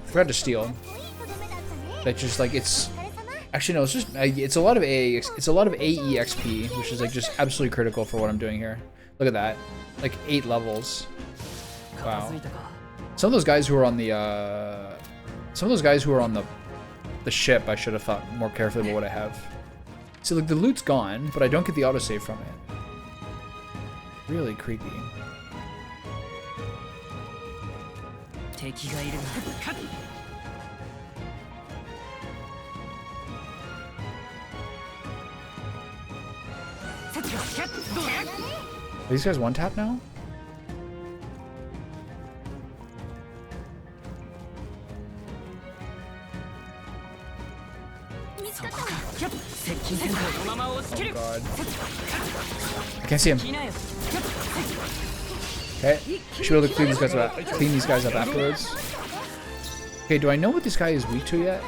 Forgot to steal. That just like it's actually no, it's just it's a lot of AE XP, which is like just absolutely critical for what I'm doing here. Look at that, like 8 levels. Wow. Some of those guys who are on the the ship, I should have thought more carefully about what I have. So like the loot's gone, but I don't get the autosave from it. Really creepy. Are these guys one tap now? Oh god. I can't see him. Okay. Should be able to clean these guys up afterwards. Okay, do I know what this guy is weak to yet?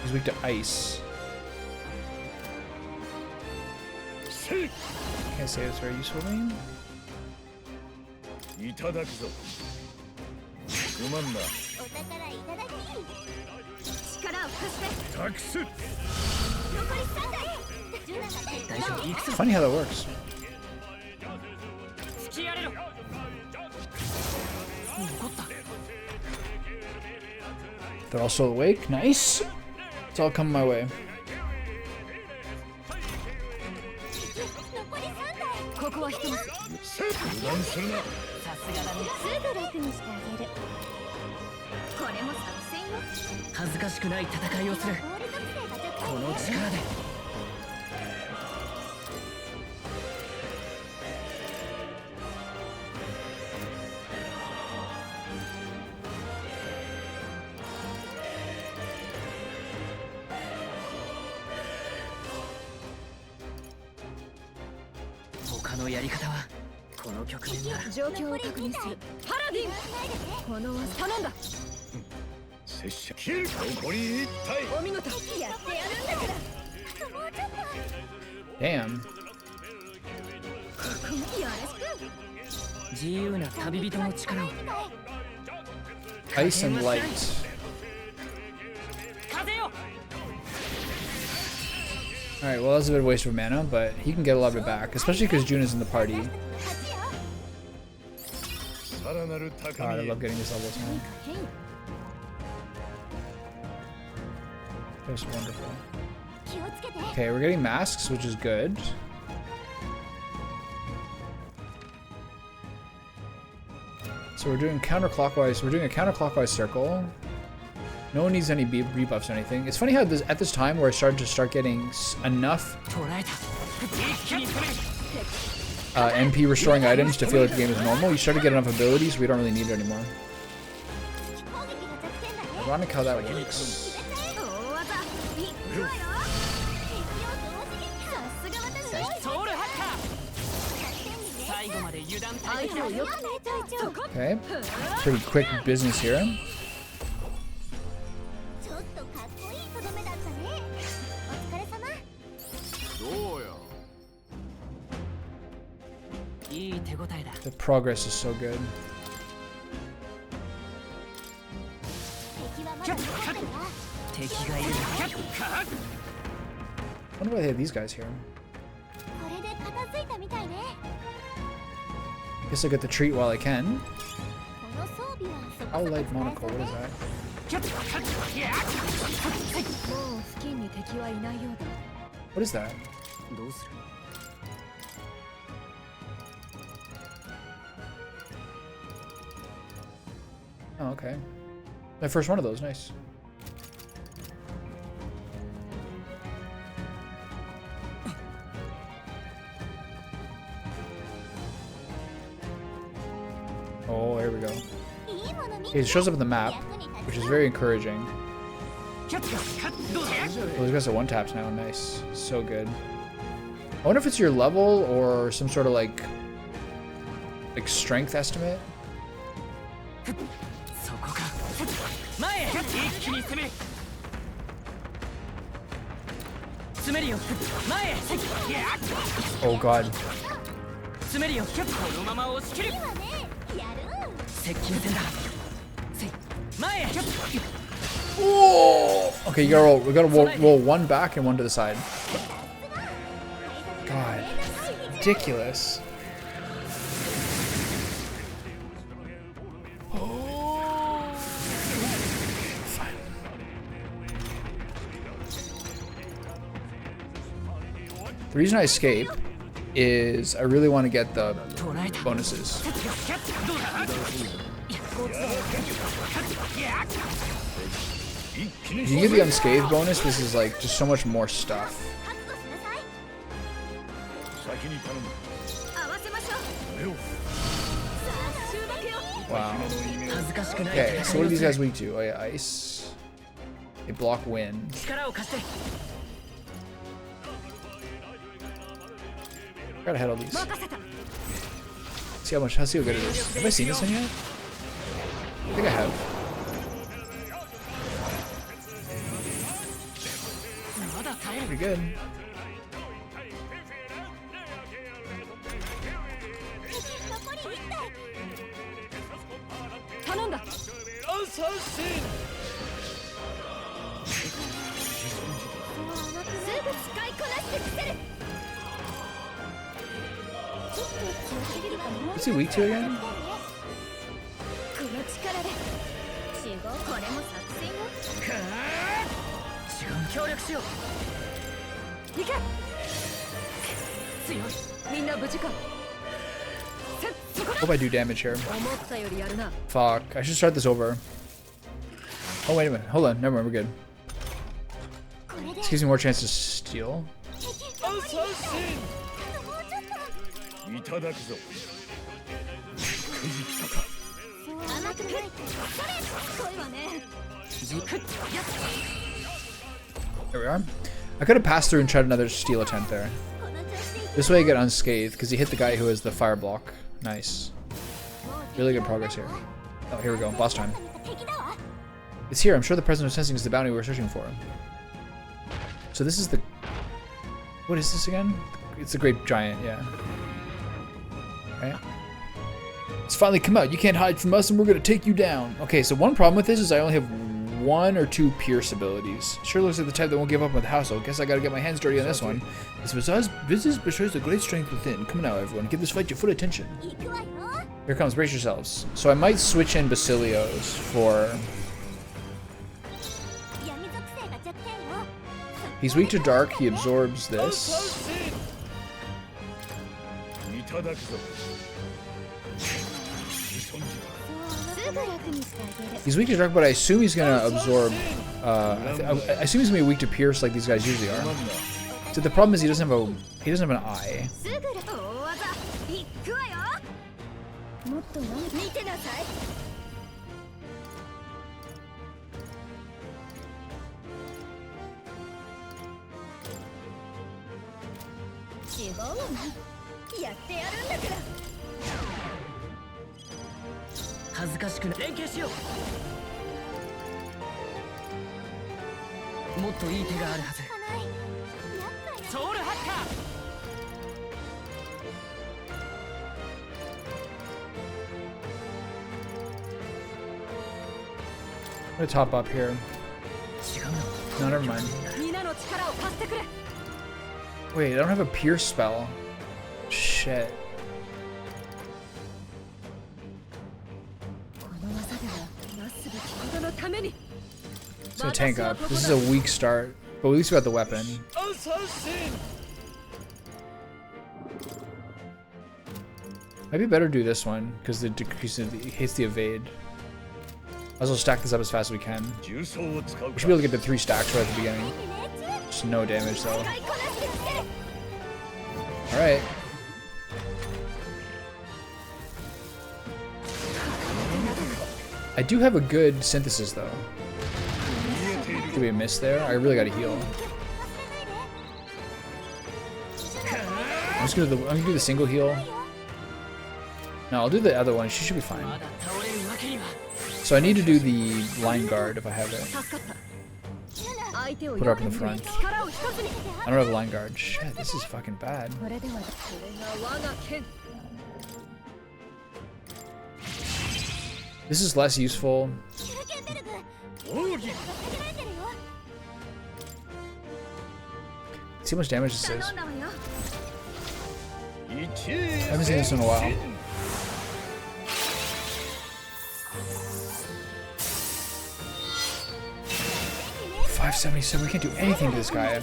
He's weak to ice. Can't say it's very useful to me. It's funny how that works. They're all still awake. Nice. It's all coming my way. Damn. Ice and light. Alright, well that was a bit of a waste of mana, but he can get a lot of it back, especially because June is in the party. God, I love getting these levels, man. Just wonderful. Okay, we're getting masks, which is good. So we're doing counterclockwise. We're doing a counterclockwise circle. No one needs any rebuffs or anything. It's funny how at this time where I started to start getting enough MP restoring items to feel like the game is normal, you start to get enough abilities we don't really need it anymore. Ironic how that works. Okay, pretty quick business here. The progress is so good. I wonder why they have these guys here. I guess I get the treat while I can. I'll light monocle, what is that? What is that? Oh, okay. My first one of those, nice. Oh, here we go. Okay, it shows up in the map, which is very encouraging. Oh, these guys are one taps now, nice. So good. I wonder if it's your level or some sort of like strength estimate. Oh god. Whoa! Okay, you gotta roll. We gotta roll one back and one to the side. God, ridiculous. Fine. The reason I escape is I really want to get the bonuses. If you get the unscathed bonus, this is like just so much more stuff. Wow. Okay, so what are these guys weak to? Oh yeah, ice. They block wind. Gotta head all these. See how good it is. Have I seen this one yet? I think I have. Pretty good. What's he weak to again? Hope I do damage here. Fuck, I should start this over. Oh wait a minute, hold on, never mind, we're good. This gives me more chance to steal. There we are. I could have passed through and tried another steal attempt there. This way I get unscathed because he hit the guy who has the fire block. Nice. Really good progress here. Oh, here we go. Boss time. It's here. I'm sure the President of Sensing is the bounty we're searching for. So this is the... What is this again? It's the Great Giant, yeah. Okay. It's finally come out. You can't hide from us and we're going to take you down. Okay, so one problem with this is I only have 1 or 2 Pierce abilities. Sure looks like the type that won't give up on the house, so I guess I gotta get my hands dirty on this one. This business betrays a great strength within. Come now, everyone. Give this fight your full attention. Here comes. Brace yourselves. So I might switch in Basilios for... He's weak to dark. He absorbs this. He's weak to dark, but I assume he's gonna absorb. I assume he's gonna be weak to pierce like these guys usually are. So the problem is he doesn't have an eye. I'm gonna top up here. No, never mind. Wait, I don't have a pierce spell. Shit. It's gonna tank up. This is a weak start, but at least we got the weapon. Might be better to do this one because the decrease hits the evade. Might as well stack this up as fast as we can. We should be able to get the 3 stacks right at the beginning. Just no damage though. Alright. I do have a good synthesis though. Could be a miss there. I really gotta heal. I'm gonna do the single heal. No, I'll do the other one. She should be fine. So I need to do the line guard if I have it. Put her up in the front. I don't have a line guard. Shit, this is fucking bad. This is less useful. See how much damage this is. I haven't seen this in a while. 577. We can't do anything to this guy.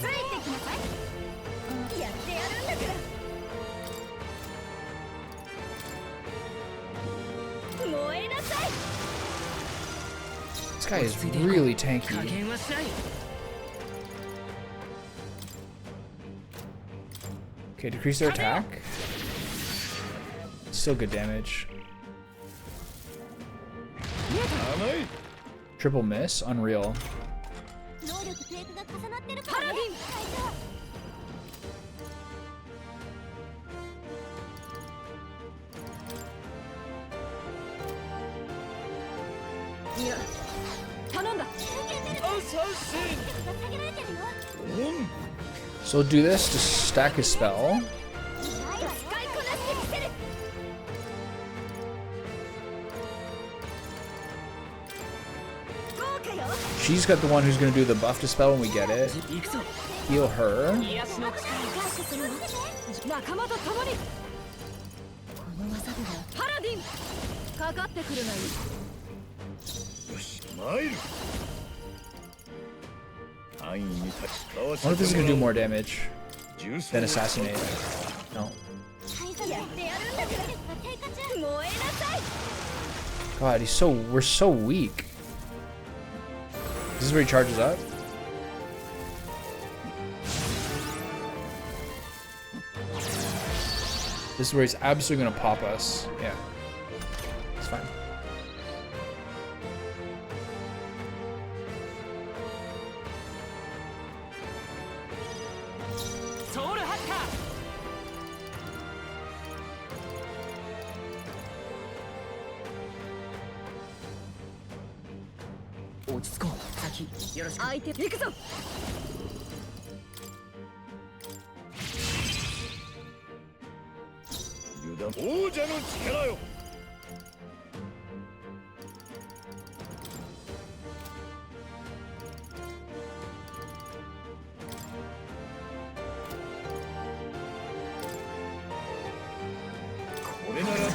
This guy is really tanky. Okay, decrease their attack. Still good damage. Triple miss, unreal. So we'll do this to stack his spell. She's got the one who's going to do the buff to spell when we get it. Heal her. I wonder if this is going to do more damage than Assassinate. No. God, we're so weak. This is where he charges up. This is where he's absolutely gonna pop us. Yeah. It's fine.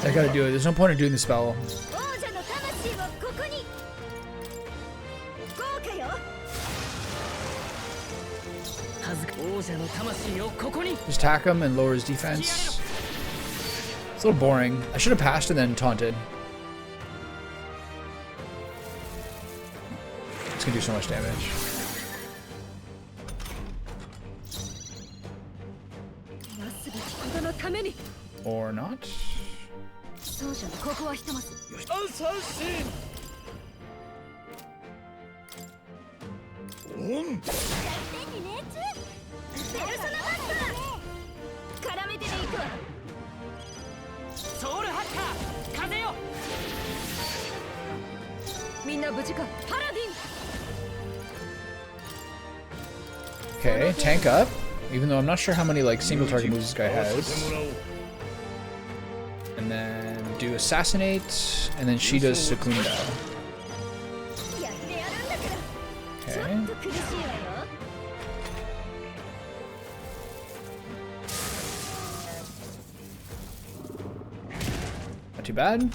I gotta do it. There's no point in doing the spell. Just attack him and lower his defense. It's a little boring. I should have passed and then taunted. gonna do so much damage. Or not. Okay, tank up. Even though I'm not sure how many like single target moves this guy has. And then do assassinate, and then she does Secunda. Okay. Not too bad.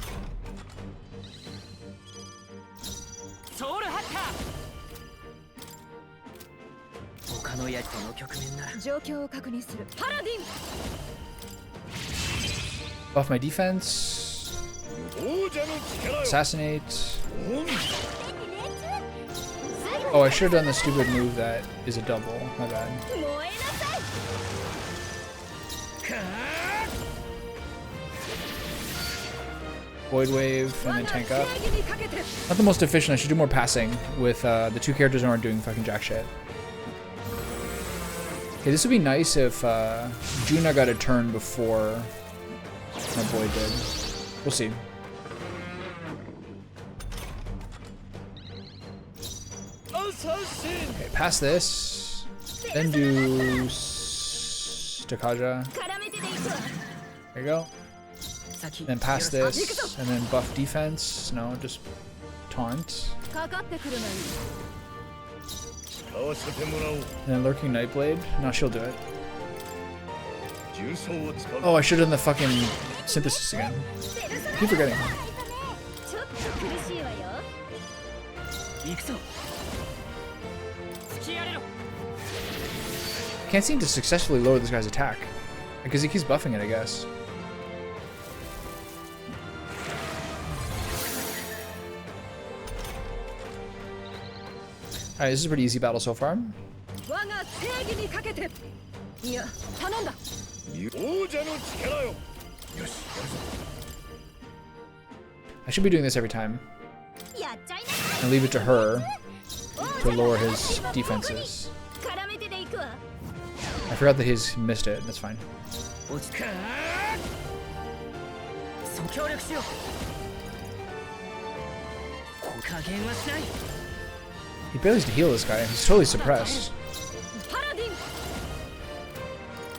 Buff my defense. Assassinate. Oh, I should have done the stupid move that is a double. My bad. Void Wave and then tank up. Not the most efficient. I should do more passing with the two characters who aren't doing fucking jack shit. Okay, this would be nice if Juna got a turn before my boy did. We'll see. Okay, pass this. Then do Stakaja. There you go. Then pass this, and then buff defense. No, just taunt. And then Lurking Nightblade. No, she'll do it. Oh, I should have done the fucking synthesis again. I keep forgetting. Can't seem to successfully lower this guy's attack. Because he keeps buffing it, I guess. Alright, this is a pretty easy battle so far. I should be doing this every time. And leave it to her to lower his defenses. I forgot that he's missed it. That's fine. He barely has to heal this guy. He's totally suppressed.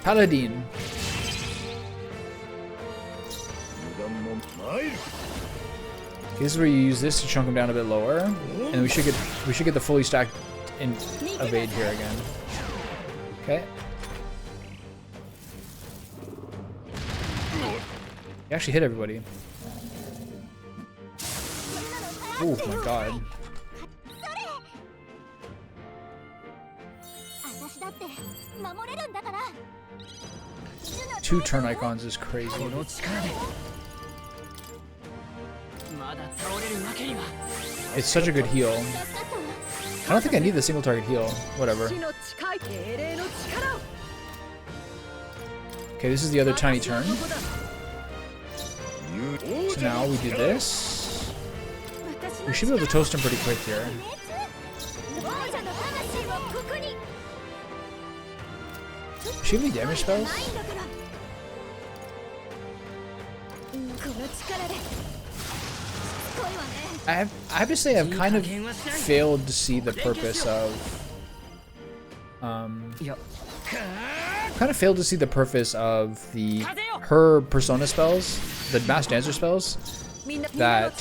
Paladin. Okay, this is where you use this to chunk him down a bit lower, and we should get the fully stacked in evade here again. Okay. He actually hit everybody. Oh my god. 2 turn icons is crazy. It's such a good heal. I don't think I need the single target heal. Whatever. Okay, this is the other tiny turn. So now we do this. We should be able to toast him pretty quick here. Does she have any damage spells? I have to say I've kind of failed to see the purpose of her persona spells, the mass dancer spells that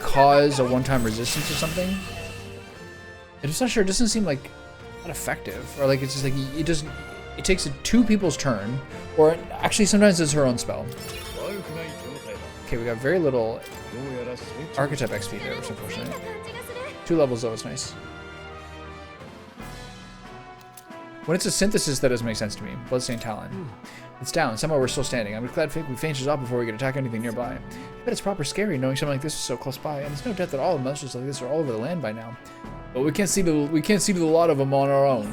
cause a one-time resistance or something. I'm just not sure. It doesn't seem like not effective, or like it's just like it doesn't. It takes 2 people's turn, or actually sometimes it's her own spell. Okay, we got very little archetype XP there, which is unfortunate. 2 levels though, it's nice. When it's a synthesis, that doesn't make sense to me. Bloodstained Talon. It's down. Somehow we're still standing. I'm glad we finished off before we could attack anything nearby. But it's proper scary knowing something like this is so close by. And there's no doubt that all monsters like this are all over the land by now. But we can't see the lot of them on our own.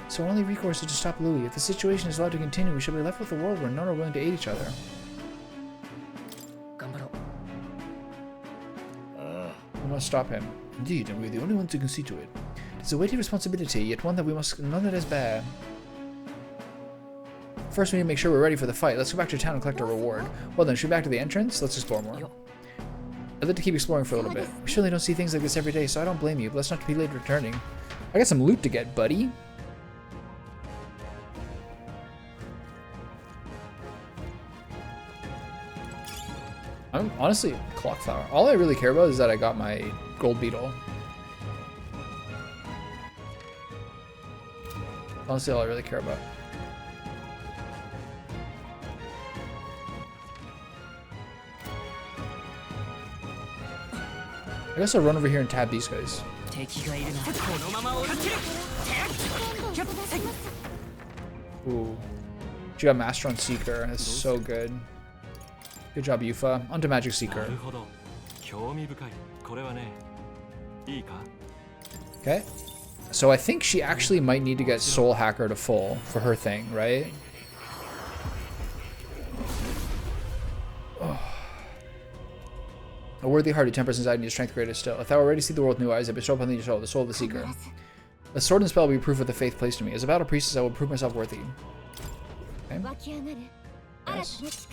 So our only recourse is to stop Louis. If the situation is allowed to continue, we shall be left with a world where none are willing to aid each other. We must stop him. Indeed, and we're the only ones who can see to it. It's a weighty responsibility, yet one that we must none that is bear. First, we need to make sure we're ready for the fight. Let's go back to town and collect our reward. Well then, should we back to the entrance? Let's explore more. I'd like to keep exploring for a little bit. We surely don't see things like this every day, so I don't blame you, but let's not be late returning. I got some loot to get, buddy. I'm honestly clock flower. All I really care about is that I got my gold beetle. Honestly, all I really care about. I guess I'll run over here and tab these guys. Ooh. She got Master on Seeker. That's so good. Good job, Yufa. Onto Magic Seeker. Okay. So I think she actually might need to get Soul Hacker to full for her thing, right? Oh. A worthy heart who tempers anxiety and strength greater still. If thou already see the world with new eyes, I bestow upon thee the soul of the Seeker. The sword and spell will be proof of the faith placed in me. As a battle priestess, I will prove myself worthy. Okay. Yes.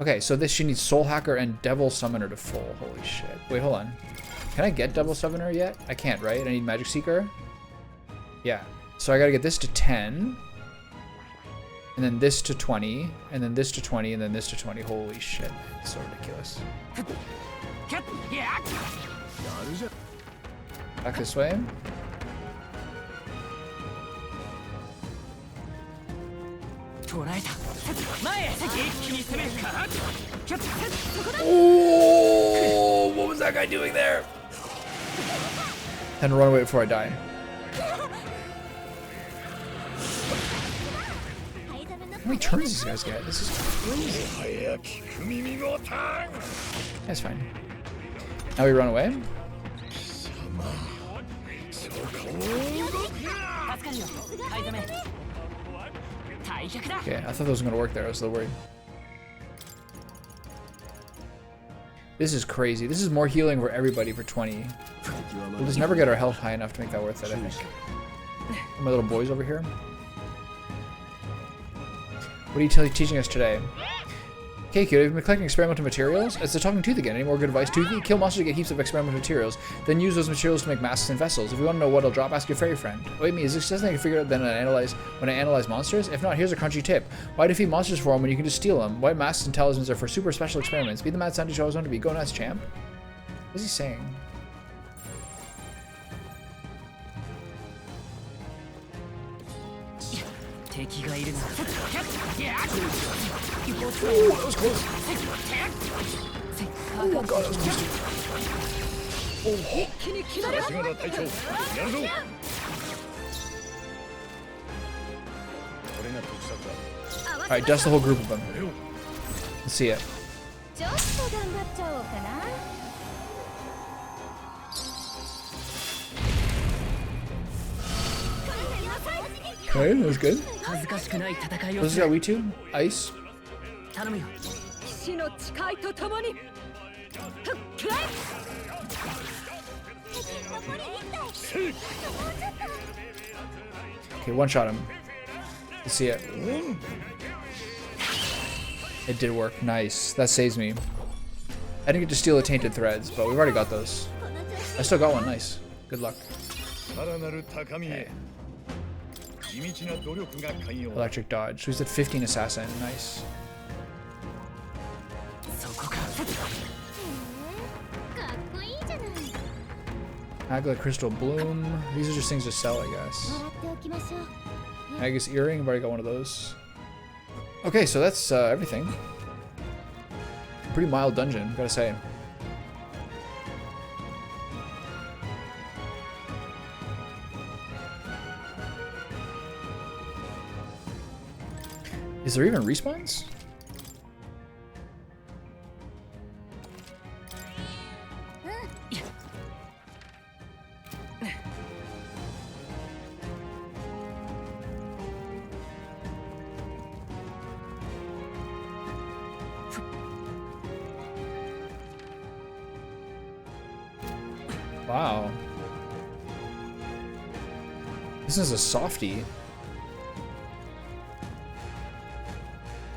Okay, so this she needs Soul Hacker and Devil Summoner to full. Holy shit. Wait, hold on. Can I get Devil Summoner yet? I can't, right? I need Magic Seeker? Yeah. So I gotta get this to 10. And then this to 20. And then this to 20. And then this to 20. Holy shit. It's so ridiculous. Back this way. Oh, what was that guy doing there? And run away before I die. How many turns these guys get? This is crazy. That's fine. Now we run away. Okay, I thought that was gonna work there. I was a little worried. This is crazy. This is more healing for everybody for 20. We'll just never get our health high enough to make that worth it, I think. My little boys over here. What are you teaching us today? Okay, kid, have you been collecting experimental materials? It's the talking tooth again. Any more good advice, Toothy? Kill monsters to get heaps of experimental materials. Then use those materials to make masks and vessels. If you want to know what it'll drop, ask your fairy friend. Wait, is this something I can figure out then when I analyze monsters? If not, here's a crunchy tip. Why defeat monsters for them when you can just steal them? White masks and talismans are for super special experiments. Be the mad scientist you always want to be. Go nuts, champ. What is he saying? Ooh, that was close. Oh my god, that was close. Alright, dust the whole group of them. Let's see it. Okay, that was good. This is how we two. Ice. Okay, one shot him. Let's see it. It did work. Nice. That saves me. I didn't get to steal the tainted threads, but we've already got those. I still got one. Nice. Good luck. Okay. Electric dodge. So he's at 15 assassin. Nice. Agla Crystal Bloom. These are just things to sell, I guess. Agus Earring. I've already got one of those. Okay, so that's everything. Pretty mild dungeon, gotta say. Is there even respawns? Wow. This is a softie.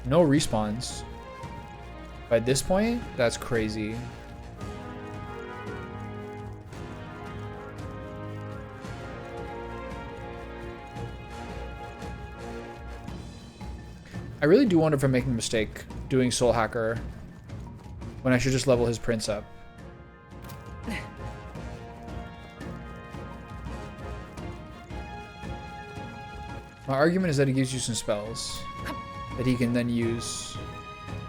No respawns. By this point, that's crazy. I really do wonder if I'm making a mistake doing Soul Hacker when I should just level his prince up. My argument is that he gives you some spells that he can then use.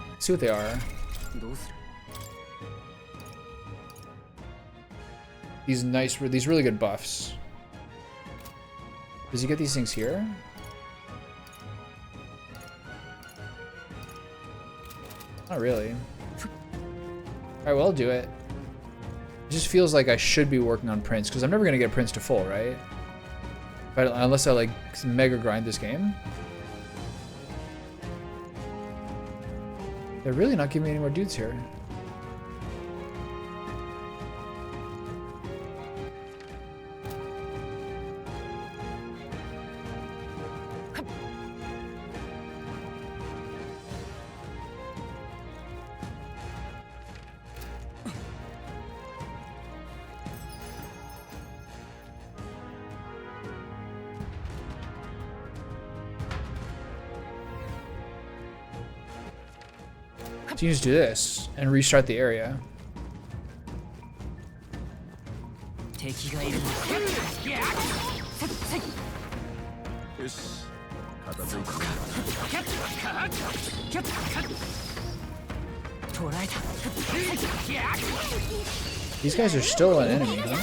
Let's see what they are. These really good buffs. Does he get these things here? Not really. Alright, well, I'll do it. It just feels like I should be working on Prince, because I'm never going to get Prince to full, right? But unless I, like, mega grind this game. They're really not giving me any more dudes here. So you just do this and restart the area. These guys are still an enemy, huh?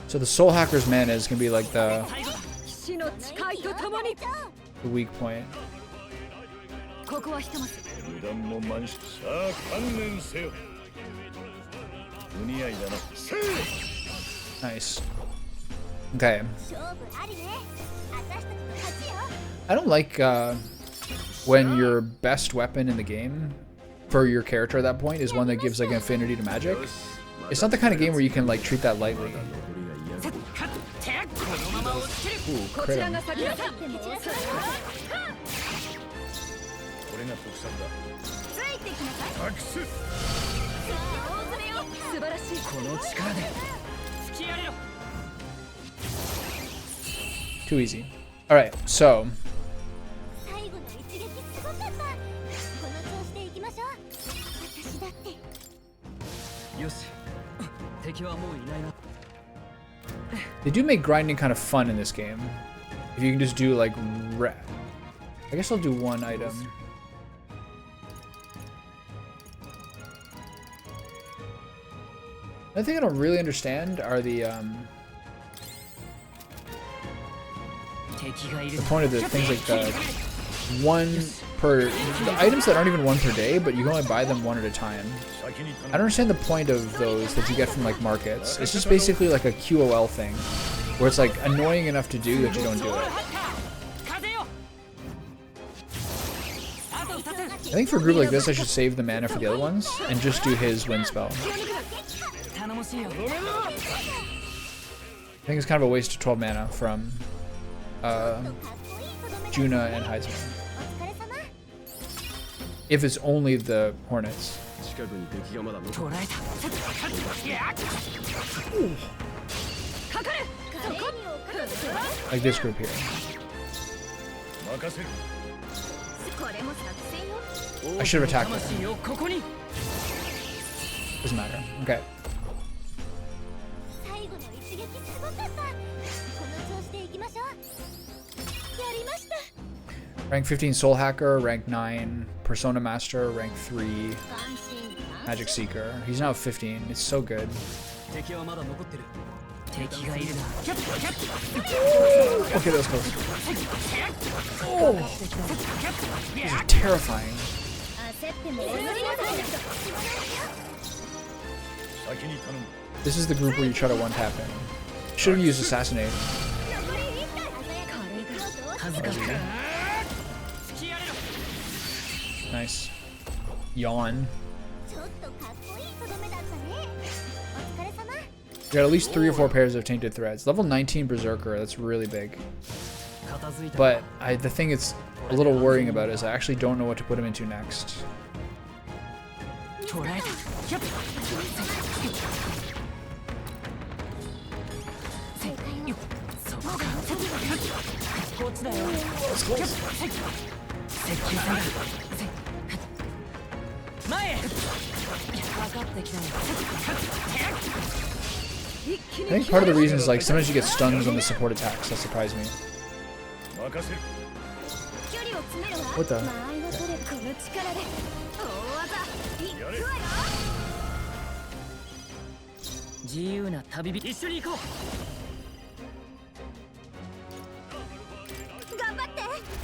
So the Soul Hacker's mana is gonna be like the weak point. Nice. Okay. I don't like when your best weapon in the game for your character at that point is one that gives like infinity to magic. It's not the kind of game where you can like treat that lightly. Ooh, crit him. Too easy. All right, so they do make grinding kind of fun in this game. If you can just do like I guess I'll do one item. Another thing I don't really understand are the point of the things like the the items that aren't even one per day, but you can only buy them one at a time. I don't understand the point of those that you get from like markets. It's just basically like a QOL thing, where it's like annoying enough to do that you don't do it. I think for a group like this, I should save the mana for the other ones and just do his wind spell. I think it's kind of a waste of 12 mana from Juna and Heisman. If it's only the Hornets. Ooh. Like this group here. I should have attacked them. Doesn't matter. Okay. Rank 15 Soul Hacker, rank 9 Persona Master, rank 3 Magic Seeker. He's now 15. It's so good. Okay, that was close. Oh! These are terrifying. This is the group where you try to one-tap him. Should have used Assassinate. Nice. Yawn. You got at least 3 or 4 pairs of Tainted Threads. Level 19 Berserker, that's really big. But the thing it's a little worrying about is I actually don't know what to put him into next. I think part of the reason is like sometimes you get stuns on the support attacks. That surprised me. What the?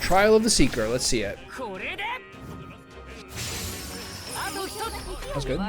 Trial of the Seeker. Let's see it. That's good.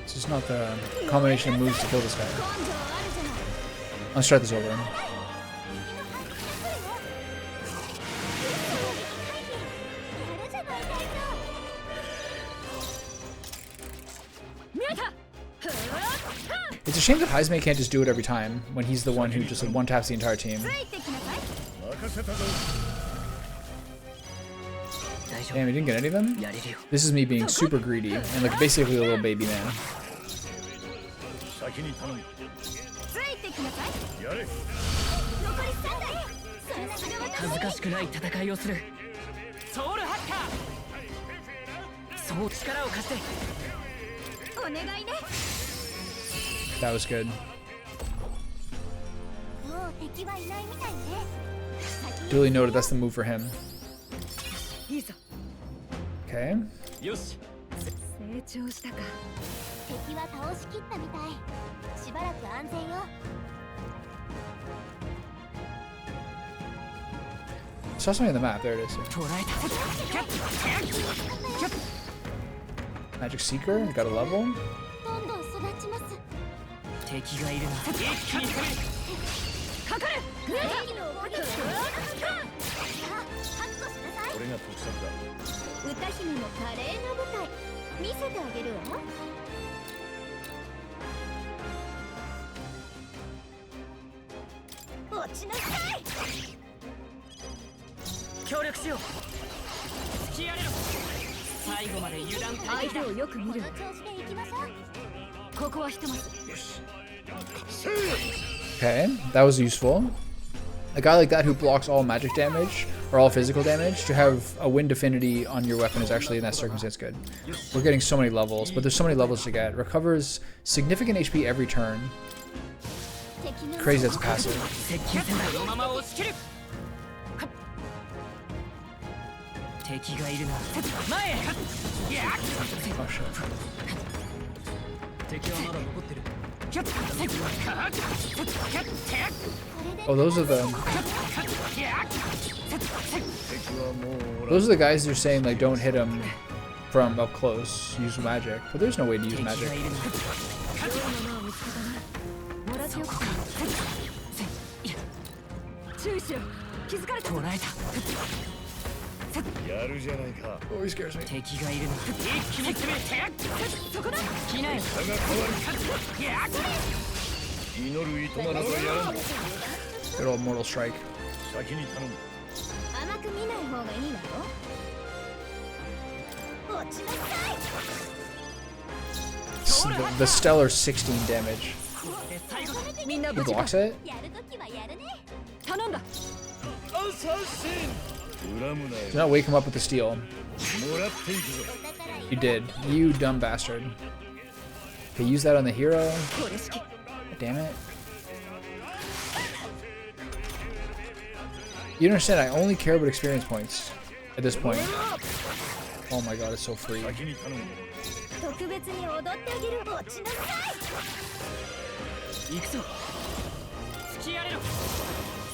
It's just not the combination of moves to kill this guy. Let's start this over. It's a shame that Heisman can't just do it every time when he's the one who just like, one-taps the entire team. Damn, he didn't get any of them? This is me being super greedy and like basically a little baby man. That was good. Duly noted, that's the move for him. Okay. Saw something on the map. There it is. Magic Seeker, got a level. Okay, that was useful. A guy like that who blocks all magic damage or all physical damage, to have a wind affinity on your weapon is actually in that circumstance good. We're getting so many levels, but there's so many levels to get. Recovers significant HP every turn. Crazy, that's a passive. Oh shit. Oh, those are the guys you're saying like don't hit him from up close, use magic, but there's no way to use magic. Oh, he scares me. Good old Mortal Strike. the stellar 16 damage. He blocks it? 頼んだ Do not wake him up with the steel. You did. You dumb bastard. Okay, use that on the hero. Damn it. You don't understand, I only care about experience points at this point. Oh my god, it's so free.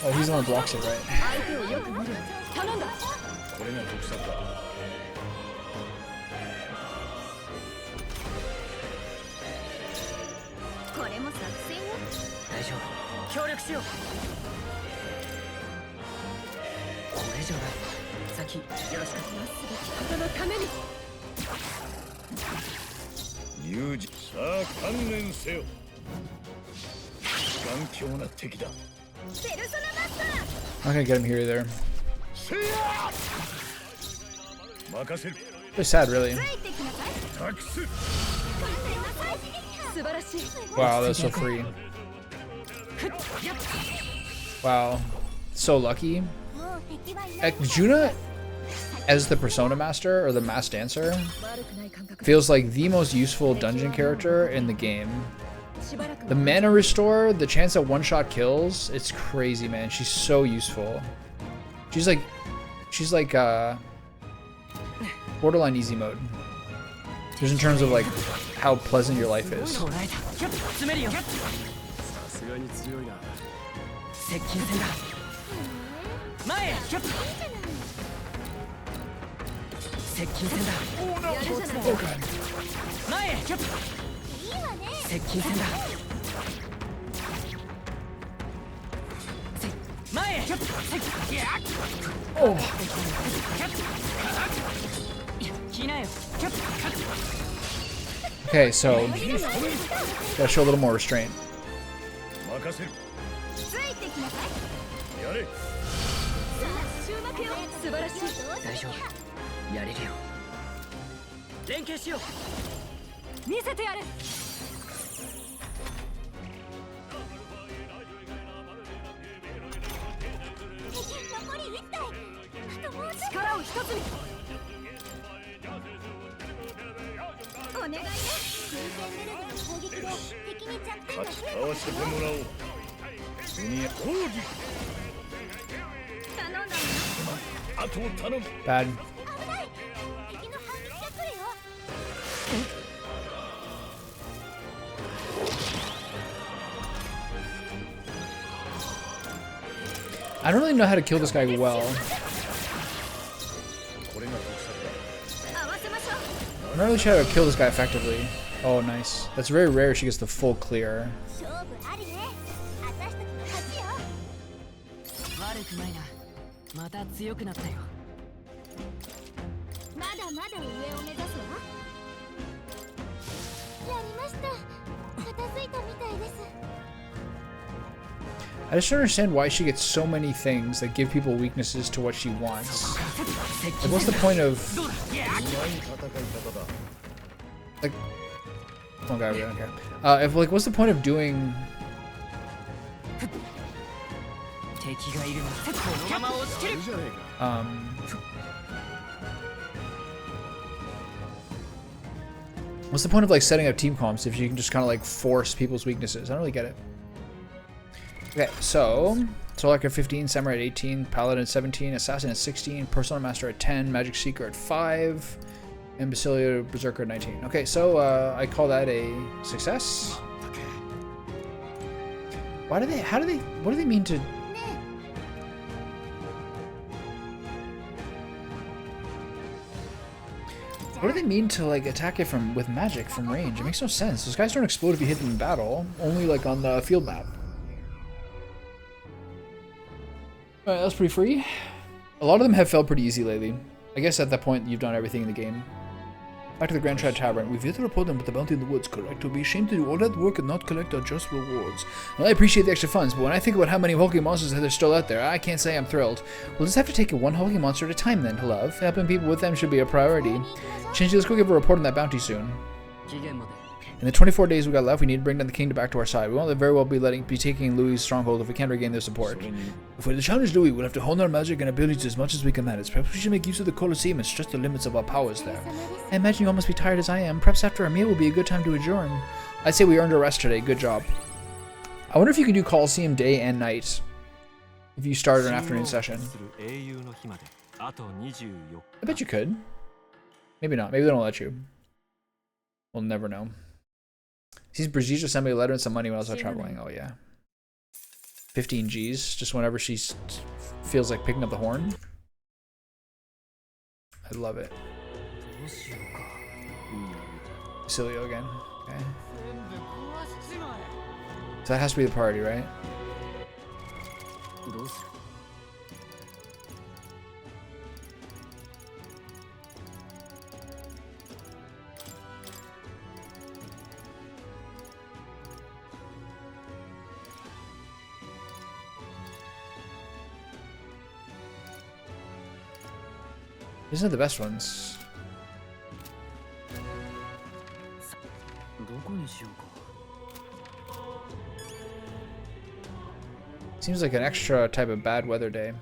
Oh, he's the one who blocks it, right? 頼んだ これも作戦よ大丈夫協力しようこれじゃない先よろしくまっすぐ聞くことのために有事さあ観念せよ頑強な敵だ I'm not gonna get him here either. せや任せる It's sad, really. 託す 素晴らしい Wow, that's so free. Wow. So lucky. Juna, as the Persona Master, or the Mass Dancer, 悪くない感覚 feels like the most useful dungeon character in the game. しばらく The mana restore, the chance at one-shot kills, it's crazy, man. She's so useful. She's like borderline easy mode. Just in terms of like how pleasant your life is. 捉えた詰めるよさすがに強いな接近戦だ前へ接近戦だやるじゃない前へ接近戦だ前へOh. 来なよ Okay, so gotta show a little more restraint. 任せるついてきなさいやれさあ終幕よ素晴らしい大丈夫やれるよ連携しよう見せてやる残り1体あともうちょっと力を一つにお願いね風船ベルトの攻撃で敵に弱点が勝ち増え合わせてもらおう国へ抗議頼んだのよあとを頼む Bad. 危ない敵の反撃が来るよ I don't really know how to kill this guy well. これが特策だ合わせましょう I'm not really sure how to kill this guy effectively. Oh, nice. That's very rare she gets the full clear. 勝負ありね私たちの勝ちよ悪くないなまた強くなったよまだまだ上を目指すわやりました片付いたみたいです I just don't understand why she gets so many things that give people weaknesses to what she wants. Like, what's the point of... Like... Oh god, I don't care. If, like, what's the point of doing... 敵がいるなこのまま押し切る What's the point of, like, setting up team comps if you can just kind of, like, force people's weaknesses? I don't really get it. Okay, so... Solar at 15, Samurai at 18, Paladin at 17, Assassin at 16, Persona Master at 10, Magic Seeker at 5, and Basilia Berserker at 19. Okay, so I call that a success. Why do they... How do they... What do they mean to... What do they mean to, like, attack it from with magic from range? It makes no sense. Those guys don't explode if you hit them in battle, only, like, on the field map. Alright, that was pretty free. A lot of them have felt pretty easy lately. I guess at that point, you've done everything in the game. Back to the Grand Trad Tavern. We've yet to report them with the bounty in the woods, correct? It would be a shame to do all that work and not collect our just rewards. Well, I appreciate the extra funds, but when I think about how many hulking monsters that are still out there, I can't say I'm thrilled. We'll just have to take it one hulking monster at a time then, love. Helping people with them should be a priority. Shinji, let's go give a report on that bounty soon. In the 24 days we got left, we need to bring down the kingdom back to our side. We won't very well be taking Louis' stronghold if we can't regain their support. If we're to challenge Louis, we'll have to hone our magic and abilities as much as we can manage. Perhaps we should make use of the Colosseum and stretch the limits of our powers there. I imagine you all must be tired as I am. Perhaps after our meal will be a good time to adjourn. I'd say we earned a rest today. Good job. I wonder if you can do Colosseum day and night if you start an afternoon session. I bet you could. Maybe not. Maybe they don't let you. We'll never know. Sees Brigitte just send me a letter and some money when I was out traveling. Oh yeah. 15 G's. Just whenever she feels like picking up the horn. I love it. Cilio again. Okay. So that has to be the party, right? These are the best ones. Seems like an extra type of bad weather day.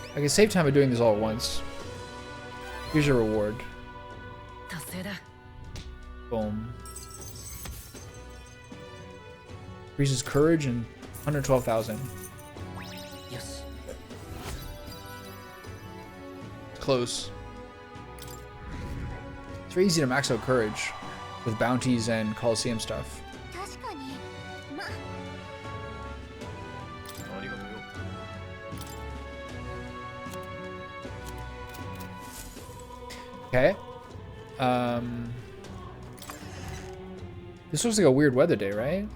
I can save time by doing this all at once. Here's your reward. Boom. Increases courage and 112,000. Yes. Close. It's very easy to max out courage with bounties and Colosseum stuff. Okay. This looks like a weird weather day, right?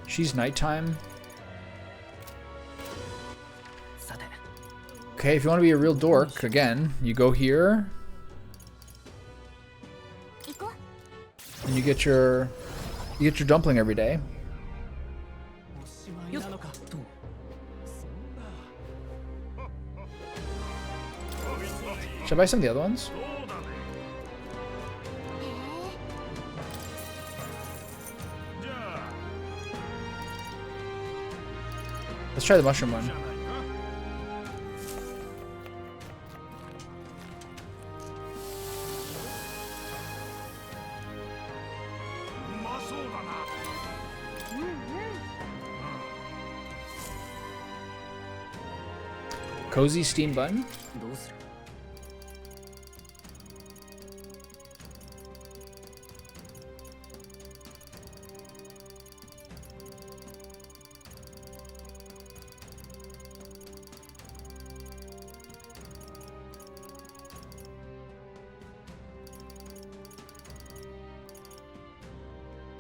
She's nighttime. Okay, if you want to be a real dork, again, you go here. And you get your dumpling every day. Should I buy some of the other ones? Let's try the mushroom one. Cozy steam bun.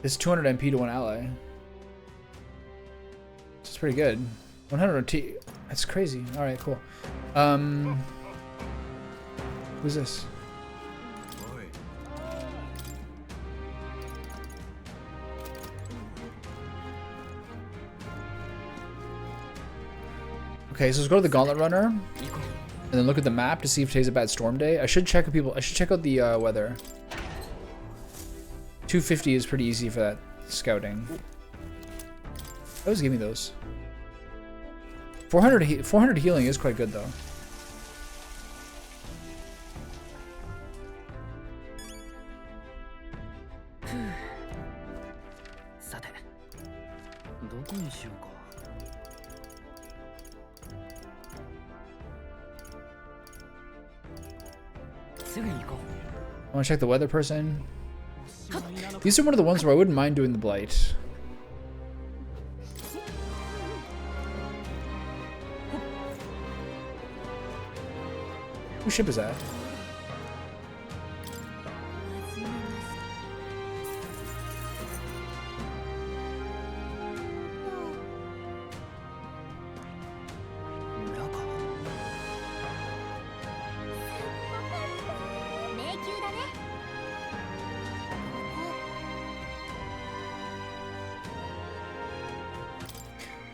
It's 200 MP to one ally. It's pretty good. 100 T. That's crazy. All right, cool. Who's this? Okay, so let's go to the Gauntlet Runner, and then look at the map to see if today's a bad storm day. I should check out the weather. 250 is pretty easy for that scouting. Always give me those. 400 healing is quite good though. I want to check the weather person. These are one of the ones where I wouldn't mind doing the blight. Whose ship is that?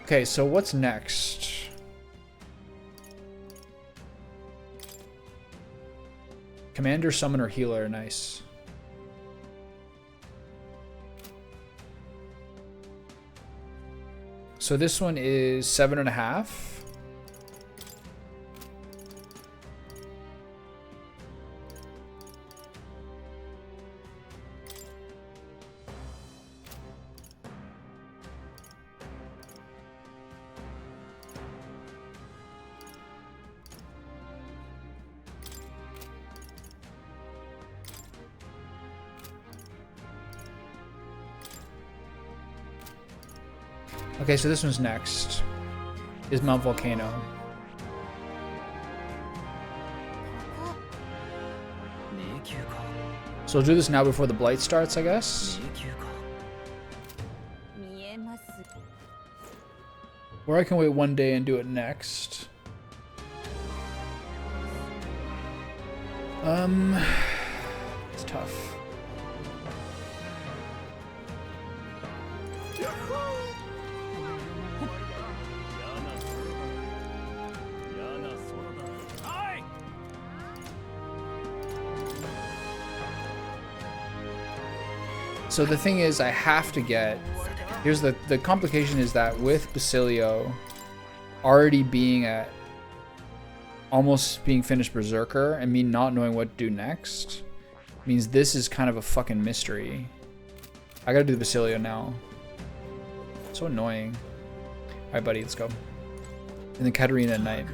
Okay, so what's next? Commander, Summoner, Healer. Nice. So this one is 7.5. Okay, so this one's next. Is Mount Volcano. So we'll do this now before the blight starts, I guess. Or I can wait one day and do it next. It's tough. So the thing is, I have to get... Here's the complication is that with Basilio already being at... almost being finished Berserker and me not knowing what to do next means this is kind of a fucking mystery. I gotta do the Basilio now. So annoying. Alright, buddy, let's go. And then Katarina at night.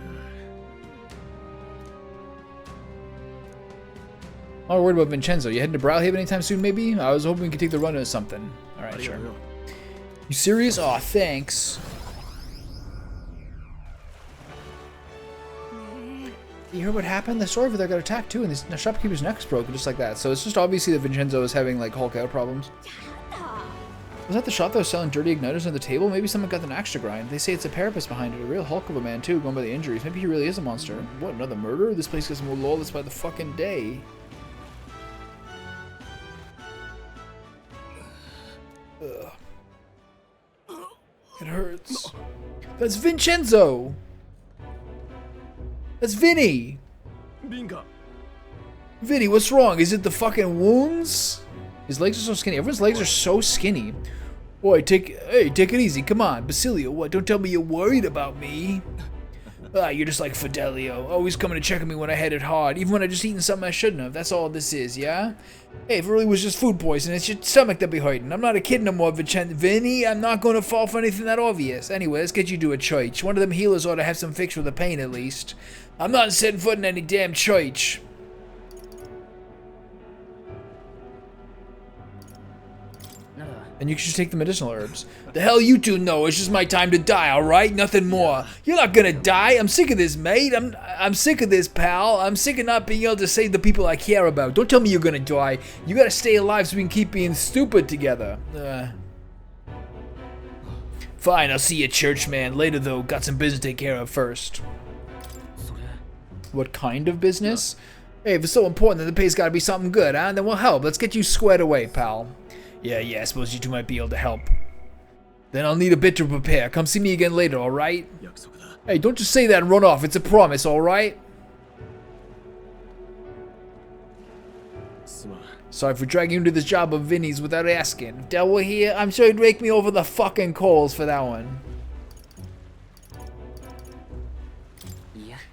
I'm not worried about Vincenzo. You heading to Browhaven anytime soon, maybe? I was hoping we could take the run into something. Alright, sure. You serious? Aw, thanks. You heard what happened? The store over there got attacked too, and the shopkeeper's neck's broken just like that. So it's just obviously that Vincenzo is having like Hulk out problems. Was that the shop that was selling dirty igniters on the table? Maybe someone got an axe to grind. They say it's a Parapus behind it. A real Hulk of a man too, going by the injuries. Maybe he really is a monster. What, another murder? This place gets more lawless by the fucking day. Ugh. It hurts. That's Vincenzo! That's Vinny! Vinny, what's wrong? Is it the fucking wounds? His legs are so skinny. Everyone's legs are so skinny. Boy, take it easy. Come on, Basilio. What? Don't tell me you're worried about me. You're just like Fidelio. Always coming to check on me when I had it hard, even when I just eaten something I shouldn't have. That's all this is, yeah? Hey, if it really was just food poisoning, it's your stomach that be hurting. I'm not a kid no more, Vinny. I'm not going to fall for anything that obvious. Anyway, let's get you to a church. One of them healers ought to have some fix for the pain, at least. I'm not setting foot in any damn church. And you can just take the medicinal herbs. The hell you two know? It's just my time to die, alright? Nothing more. You're not gonna die. I'm sick of this, mate. I'm sick of this, pal. I'm sick of not being able to save the people I care about. Don't tell me you're gonna die. You gotta stay alive so we can keep being stupid together. Fine, I'll see you, churchman. Later, though. Got some business to take care of first. What kind of business? Hey, if it's so important, then the pay's gotta be something good, huh? Then we'll help. Let's get you squared away, pal. Yeah, I suppose you two might be able to help. Then I'll need a bit to prepare. Come see me again later, alright? Hey, don't just say that and run off. It's a promise, alright? Sorry for dragging you into this job of Vinny's without asking. If Del were here, I'm sure he'd rake me over the fucking coals for that one.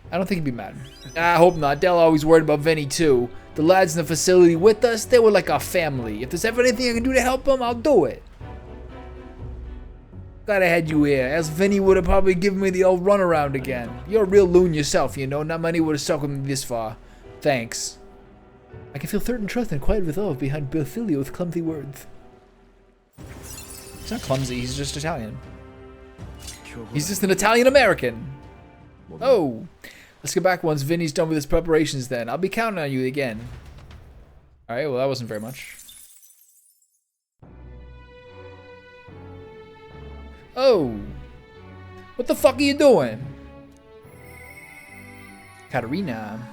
I don't think he'd be mad. I hope not. Del always worried about Vinny too. The lads in the facility with us, they were like our family. If there's ever anything I can do to help them, I'll do it. Glad I had you here, else Vinny would have probably given me the old runaround again. You're a real loon yourself, you know. Not many would have stuck with me this far. Thanks. I can feel certain trust and quiet resolve behind Basilio's clumsy words. He's not clumsy, he's just Italian. He's just an Italian-American. Oh. Let's get back once Vinny's done with his preparations then. I'll be counting on you again. Alright, well that wasn't very much. Oh. What the fuck are you doing? Katarina.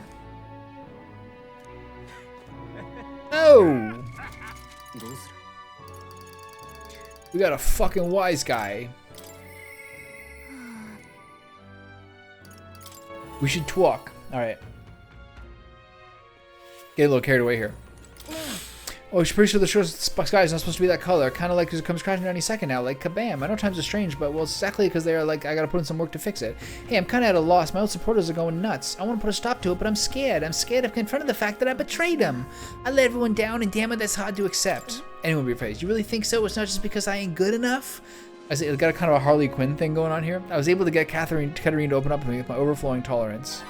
Oh. We got a fucking wise guy. We should talk. Alright. Get a little carried away here. Oh, you're pretty sure the sky is not supposed to be that color. Kind of like it comes crashing any second now. Like, kabam. I know times are strange, but well, it's exactly because they are like, I gotta put in some work to fix it. Hey, I'm kind of at a loss. My old supporters are going nuts. I want to put a stop to it, but I'm scared. I'm scared of confronting the fact that I betrayed them. I let everyone down, and damn it, that's hard to accept. Anyone be praised. You really think so? It's not just because I ain't good enough? I say, it's got a kind of a Harley Quinn thing going on here. I was able to get Katarina to open up to me with my overflowing tolerance.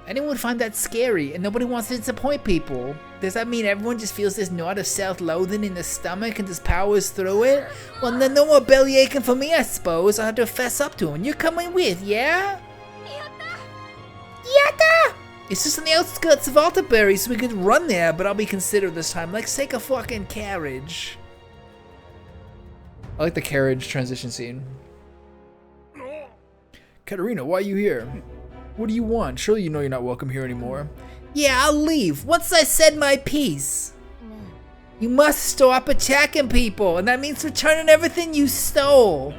Anyone would find that scary, and nobody wants to disappoint people. Does that mean everyone just feels this knot of self-loathing in the stomach and just powers through it? Well, then no more belly aching for me, I suppose. I'll have to fess up to him. You're coming with, yeah? Yatta! It's just on the outskirts of Altabury, so we could run there, but I'll be considerate this time. Like, take a fucking carriage. I like the carriage transition scene. Katarina, why are you here? What do you want? Surely you know you're not welcome here anymore. Yeah, I'll leave. Once I said my piece. You must stop attacking people, and that means returning everything you stole.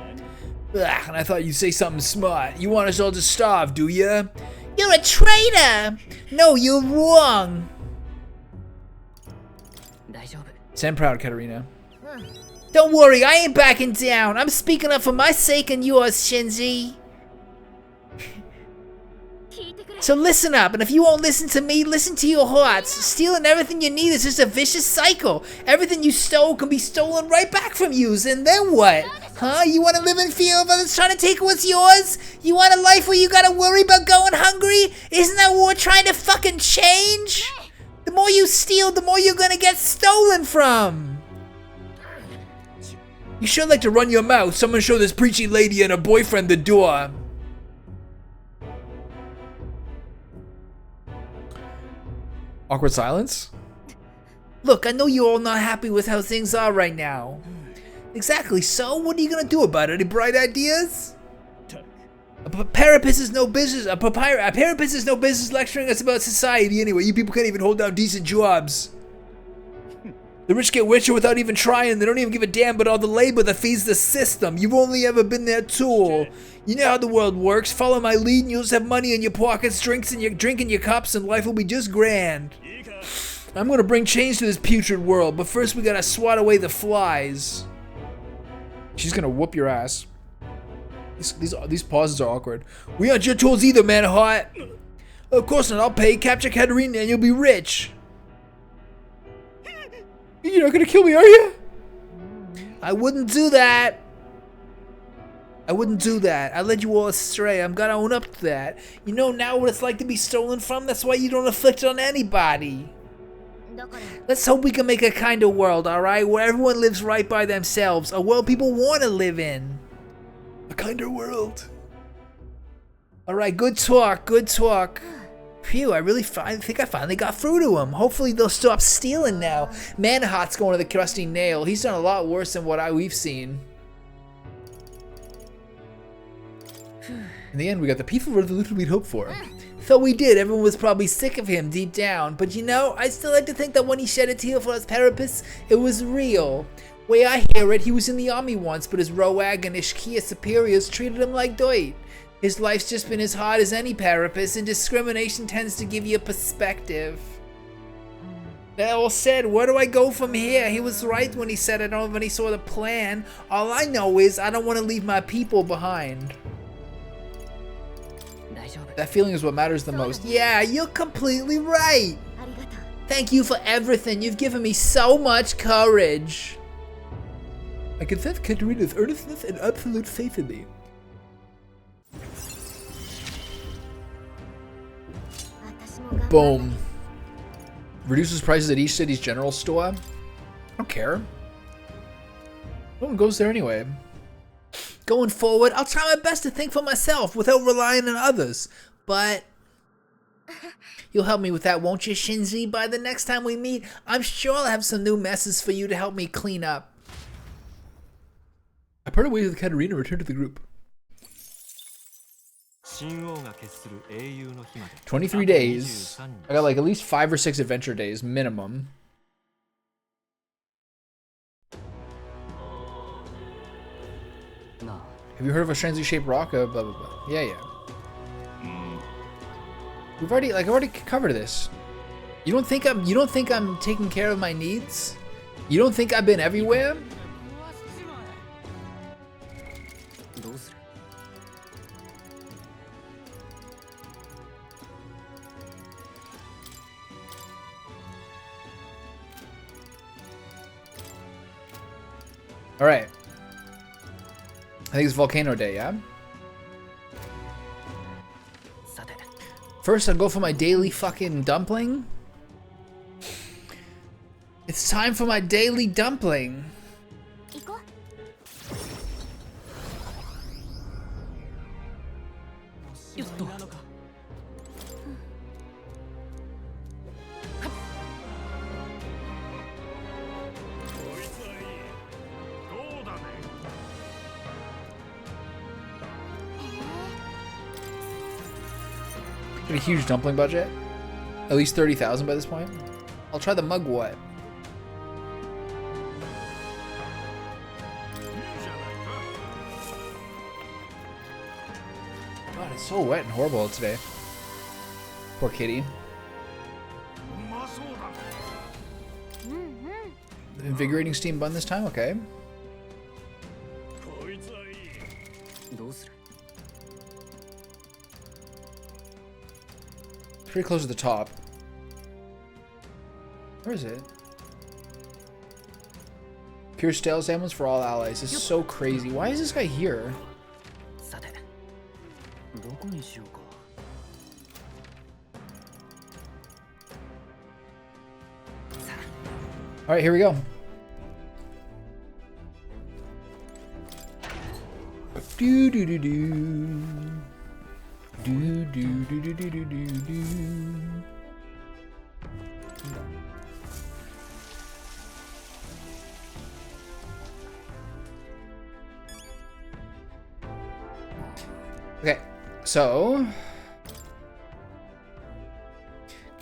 Ugh, and I thought you'd say something smart. You want us all to starve, do ya? You're a traitor! No, you're wrong. Stand proud, Katarina. Don't worry, I ain't backing down. I'm speaking up for my sake and yours, Shinji. So listen up, and if you won't listen to me, listen to your hearts. Stealing everything you need is just a vicious cycle. Everything you stole can be stolen right back from you, and then what? Huh? You want to live in fear of others trying to take what's yours? You want a life where you gotta worry about going hungry? Isn't that what we're trying to fucking change? The more you steal, the more you're gonna get stolen from. You sure like to run your mouth. Someone show this preachy lady and her boyfriend the door. Awkward silence? Look, I know you're all not happy with how things are right now. Exactly, so what are you gonna do about it? Any bright ideas? A parapus is no business. A parapus is no business lecturing us about society anyway. You people can't even hold down decent jobs. The rich get richer without even trying. They don't even give a damn about all the labor that feeds the system. You've only ever been their tool. You know how the world works. Follow my lead and you'll just have money in your pockets, drinks in your cups, and life will be just grand. I'm gonna bring change to this putrid world, but first we gotta swat away the flies. She's gonna whoop your ass. These pauses are awkward. We aren't your tools either, man hot. Of course not. I'll pay. Capture Katarina and you'll be rich. You're not gonna kill me, are you? I wouldn't do that. I wouldn't do that. I led you all astray. I'm gonna own up to that. You know now what it's like to be stolen from? That's why you don't inflict it on anybody. Let's hope we can make a kinder world, alright? Where everyone lives right by themselves. A world people want to live in. A kinder world. Alright, good talk, good talk. Phew, I really think I finally got through to him. Hopefully they'll stop stealing now. Manhot's going to the crusty nail. He's done a lot worse than what we've seen. In the end, we got the peaceful resolution we'd hoped for. So we did. Everyone was probably sick of him deep down. But you know, I still like to think that when he shed a tear for his parapus, it was real. Way I hear it, he was in the army once, but his Roag and Ishkia superiors treated him like dirt. His life's just been as hard as any parapus, and discrimination tends to give you a perspective. That all said, where do I go from here? He was right when he said I don't have any sort of plan. All I know is I don't want to leave my people behind. That feeling is what matters the most. Yeah, you're completely right. Thank you for everything. You've given me so much courage. I can sense Katarina's earnestness and absolute faith in me. Boom. Reduces prices at each city's general store. I don't care. No one goes there anyway. Going forward, I'll try my best to think for myself without relying on others. But you'll help me with that, won't you, Shinji? By the next time we meet, I'm sure I'll have some new messes for you to help me clean up. I parted ways with Katarina and returned to the group. 23 days. I got like at least 5 or 6 adventure days minimum. Have you heard of a strangely shaped rock? Blah, blah, blah. Yeah. We've already I've already covered this. You don't think I'm taking care of my needs? You don't think I've been everywhere? All right. I think it's Volcano Day, yeah? First, I'll go for my daily fucking dumpling. It's time for my daily dumpling. Got a huge dumpling budget. At least 30,000 by this point. I'll try the mugwort. God, it's so wet and horrible today. Poor kitty. Invigorating steam bun this time? Okay. Pretty close to the top. Where is it? Pure stale salmons for all allies. This is so crazy. Why is this guy here? Alright, here we go. Do do do do. Do do do do do do do do. Okay, so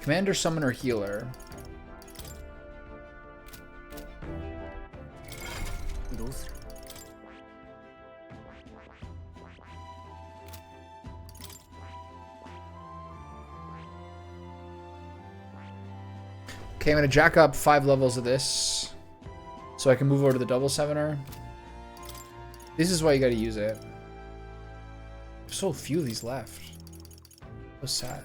Commander, Summoner, Healer. Okay, I'm gonna jack up 5 levels of this so I can move over to the double summoner. This is why you gotta use it. There's so few of these left. So sad.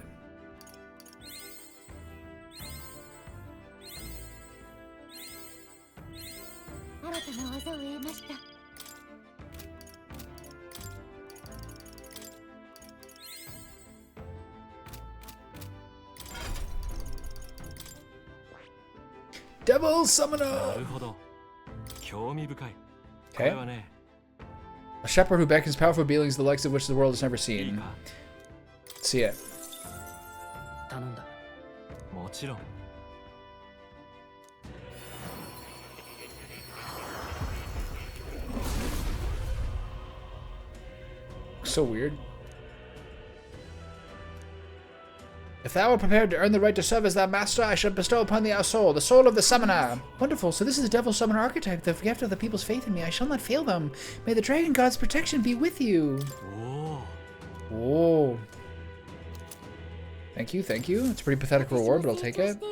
Devil Summoner! Okay. A shepherd who beckons powerful beings the likes of which the world has never seen. Let's see it. So weird. If thou art prepared to earn the right to serve as thy master, I shall bestow upon thee our soul, the soul of the summoner. Wonderful. So this is the devil summoner archetype, the gift of the people's faith in me. I shall not fail them. May the dragon god's protection be with you. Whoa. Thank you, thank you. It's a pretty pathetic reward, but I'll take it.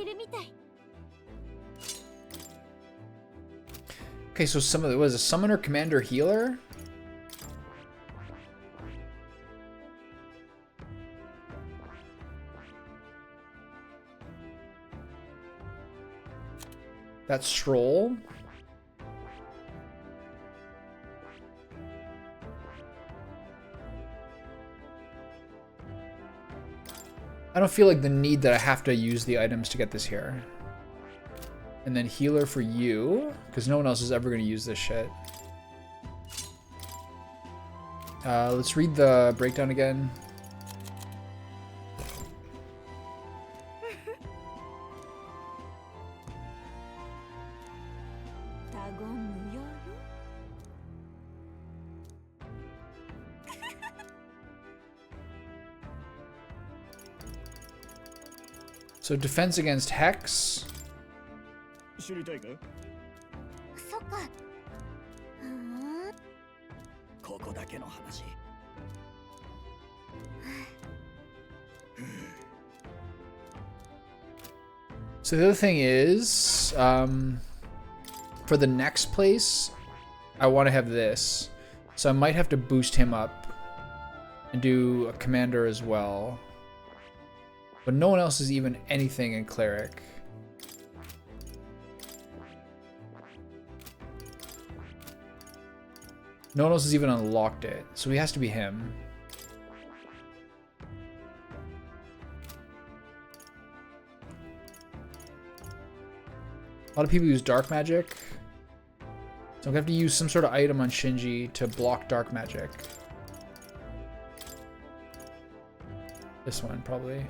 Okay, so some of it was a summoner, commander, healer. That's Stroll. I don't feel like the need that I have to use the items to get this here. And then healer for you, because no one else is ever going to use this shit. Let's read the breakdown again. So defense against Hex. So the other thing is, for the next place, I want to have this. So I might have to boost him up and do a commander as well. But no one else is even anything in cleric. No one else has even unlocked it, so he has to be him. A lot of people use dark magic. So I'm gonna have to use some sort of item on Shinji to block dark magic. This one, probably.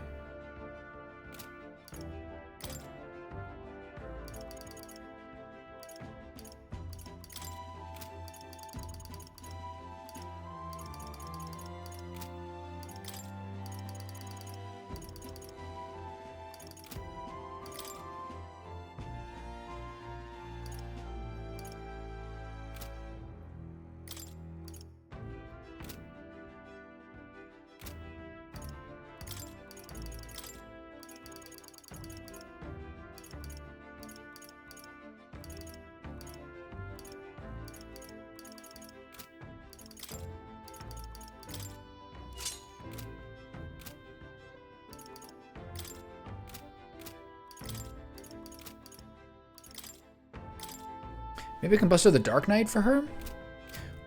Maybe I can bust her the Dark Knight for her?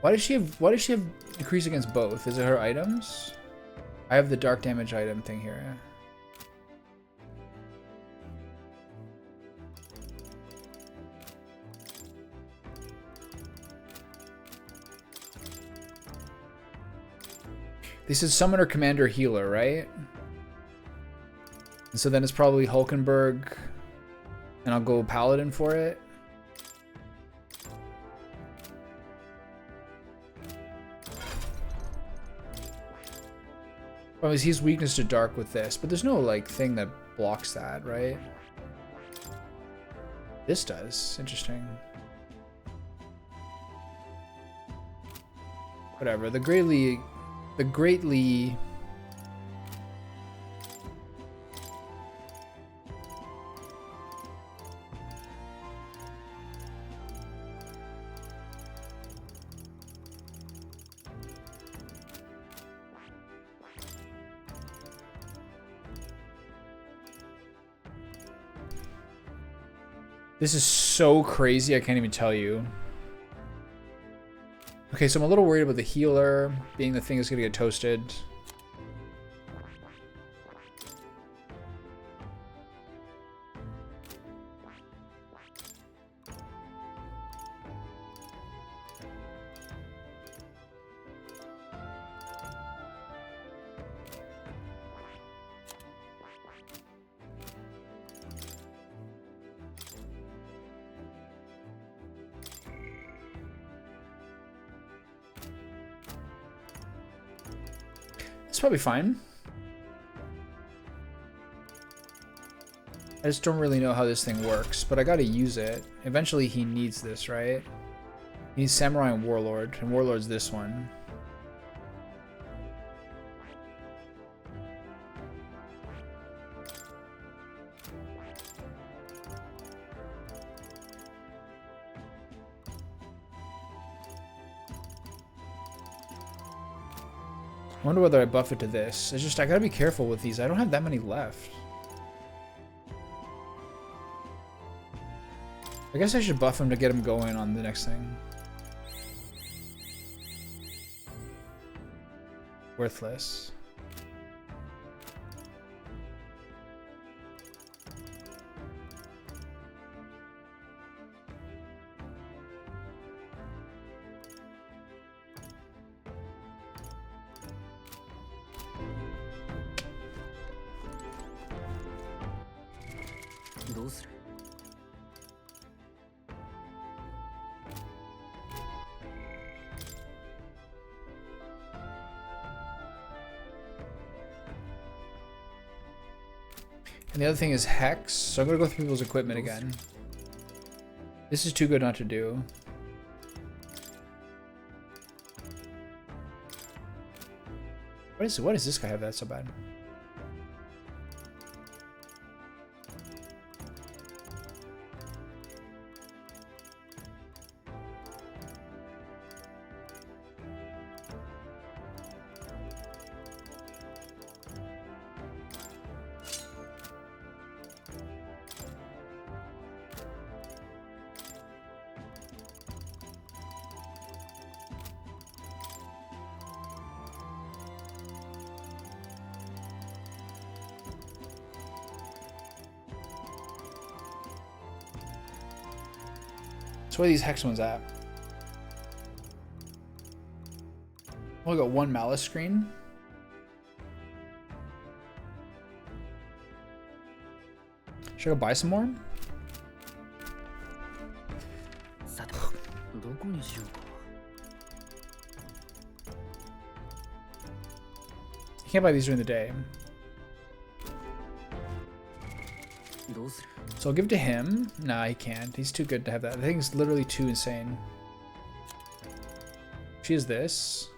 Why does she have decrease against both? Is it her items? I have the dark damage item thing here. This is Summoner, Commander, Healer, right? And so then it's probably Hulkenberg, and I'll go Paladin for it. Well, he's weakness to dark with this, but there's no like thing that blocks that, right? This does. Interesting. Whatever. The greatly This is so crazy, I can't even tell you. Okay, so I'm a little worried about the healer being the thing that's gonna get toasted. It's probably fine. I just don't really know how this thing works, but I gotta use it. Eventually he needs this, right? He needs Samurai and Warlord's this one. I wonder whether I buff it to this. It's just, I gotta be careful with these. I don't have that many left. I guess I should buff him to get him going on the next thing. Worthless. And the other thing is Hex, so I'm gonna go through people's equipment again. This is too good not to do. Why does this guy have that so bad? So where are these hex ones at? Only got one malice screen. Should I go buy some more? You can't buy these during the day. So I'll give it to him. Nah, he can't. He's too good to have that. I think it's literally too insane. She has this.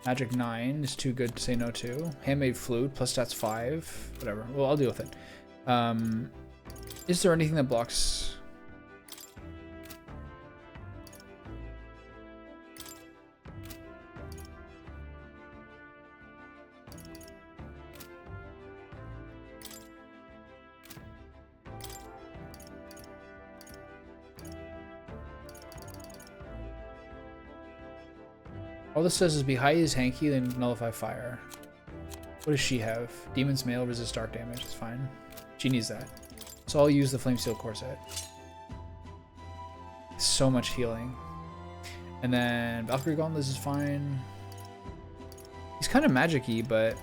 Magic 9 is too good to say no to. Handmade flute plus stats 5. Whatever. Well, I'll deal with it. Is there anything that blocks? All this says is be high as hanky, then nullify fire. What does she have? Demon's Mail, resist dark damage. It's fine. She needs that. So I'll use the Flame Steel Corset. So much healing. And then Valkyrie Gauntlets is fine. He's kind of magic-y, but...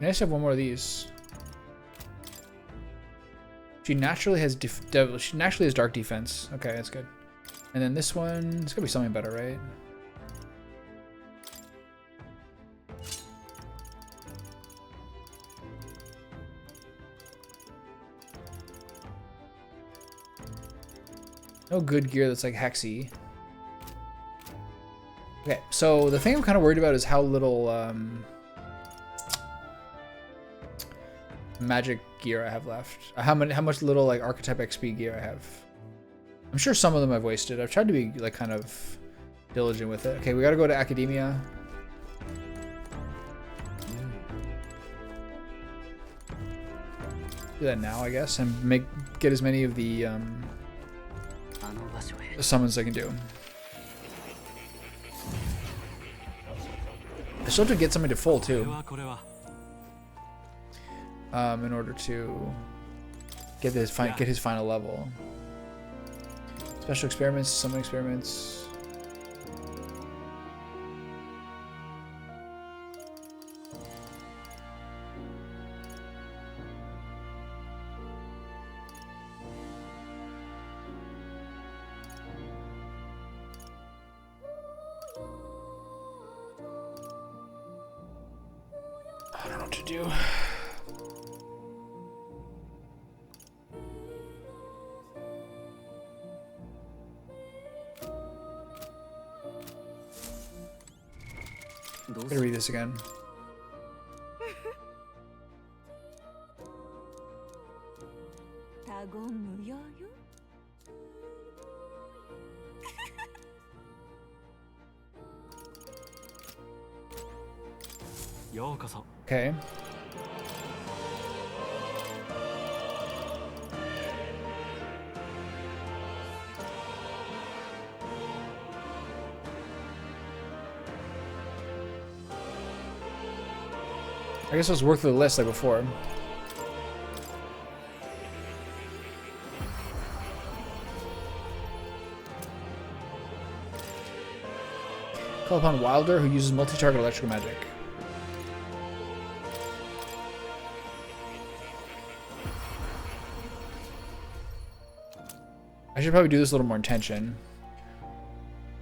I just have one more of these. She naturally has she naturally has dark defense. Okay, that's good. And then this one, it's gonna be something better, right? No good gear that's like hexy. Okay, so the thing I'm kind of worried about is how little magic gear I have left. How much little like archetype XP gear I have. I'm sure some of them I've wasted. I've tried to be like kind of diligent with it. Okay, we gotta go to Academia. Do that now, I guess, and get as many of the summons I can do. I still have to get something to full too. In order to get his final level. Special experiments, summon experiments. I don't know what to do. I'm gonna read this again. Okay. I guess let's work through the list like before. Call upon Wilder, who uses multi-target electrical magic. I should probably do this a little more intention.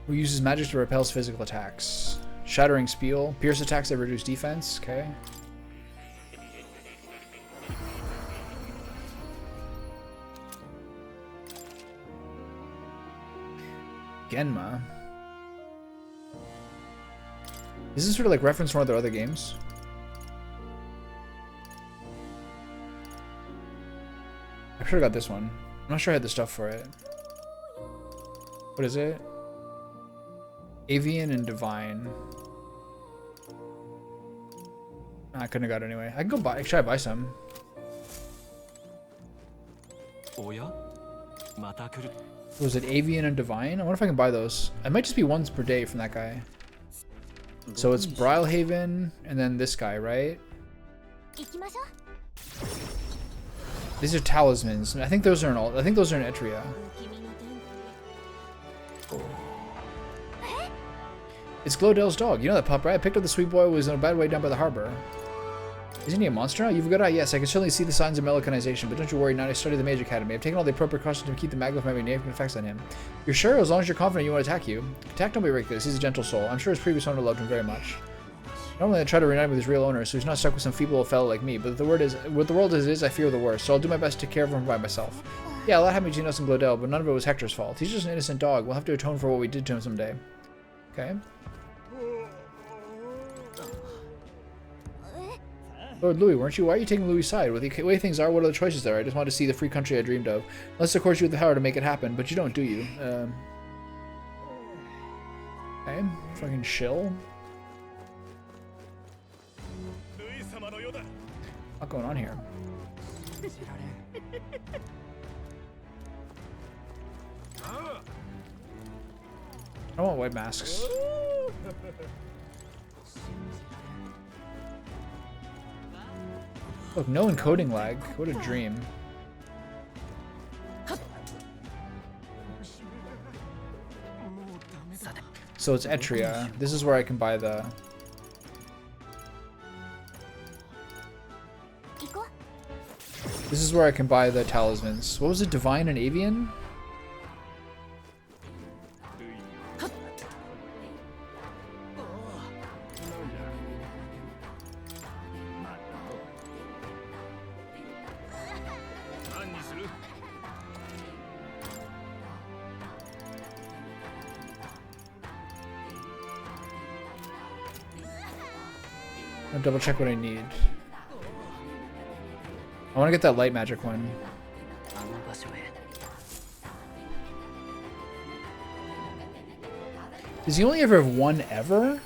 Who uses magic to repel physical attacks. Shattering Spiel. Pierce attacks that reduce defense. Okay. Genma. Is this sort of like reference from one of their other games? I should have got this one. I'm not sure I had the stuff for it. What is it? Avian and Divine. I couldn't have got it anyway. I can go buy. Should I buy some? Was it Avian and Divine? I wonder if I can buy those. It might just be once per day from that guy. So it's Brylehaven and then this guy, right? These are talismans. I think those are in all. I think those are in Etria. It's Glodell's dog. You know that pup, right? I picked up the sweet boy who was in a bad way down by the harbor. Isn't he a monster now? You've got yes, I can certainly see the signs of Melicanization, but don't you worry, now I study the Mage Academy. I've taken all the appropriate precautions to keep the magma from having negative effects on him. You're sure? As long as you're confident you won't attack you. Attack don't be reckless. He's a gentle soul. I'm sure his previous owner loved him very much. Normally I try to reunite with his real owner, so he's not stuck with some feeble old fellow like me, but what the world is I fear the worst, so I'll do my best to take care of him by myself. Yeah, a lot happened between us and Glodell, but none of it was Hector's fault. He's just an innocent dog. We'll have to atone for what we did to him someday. Okay. Lord Louis, weren't you? Why are you taking Louis' side? With the way things are, what other choices there? I just wanted to see the free country I dreamed of. Unless, of course, you have the power to make it happen, but you don't, do you? Okay, fucking shill. What's going on here? I don't want white masks. Look, no encoding lag. What a dream. So it's Etria. This is where I can buy the... This is where I can buy the talismans. What was it? Divine and Avian? I'll double check what I need. I want to get that light magic one. Does he only ever have one ever?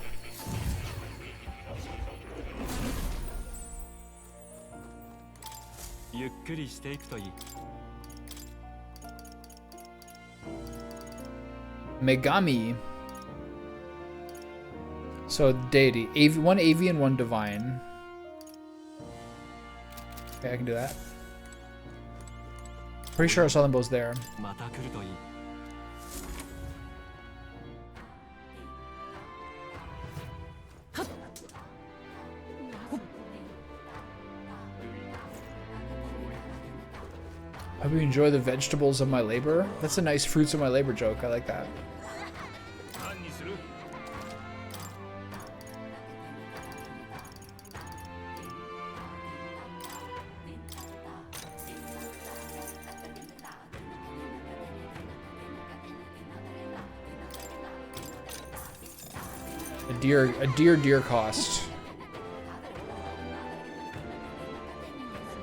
Megami. So deity. One avian, one divine. Okay, I can do that. Pretty sure I saw them both there. I hope you enjoy the vegetables of my labor. That's a nice fruits of my labor joke. I like that. A dear cost.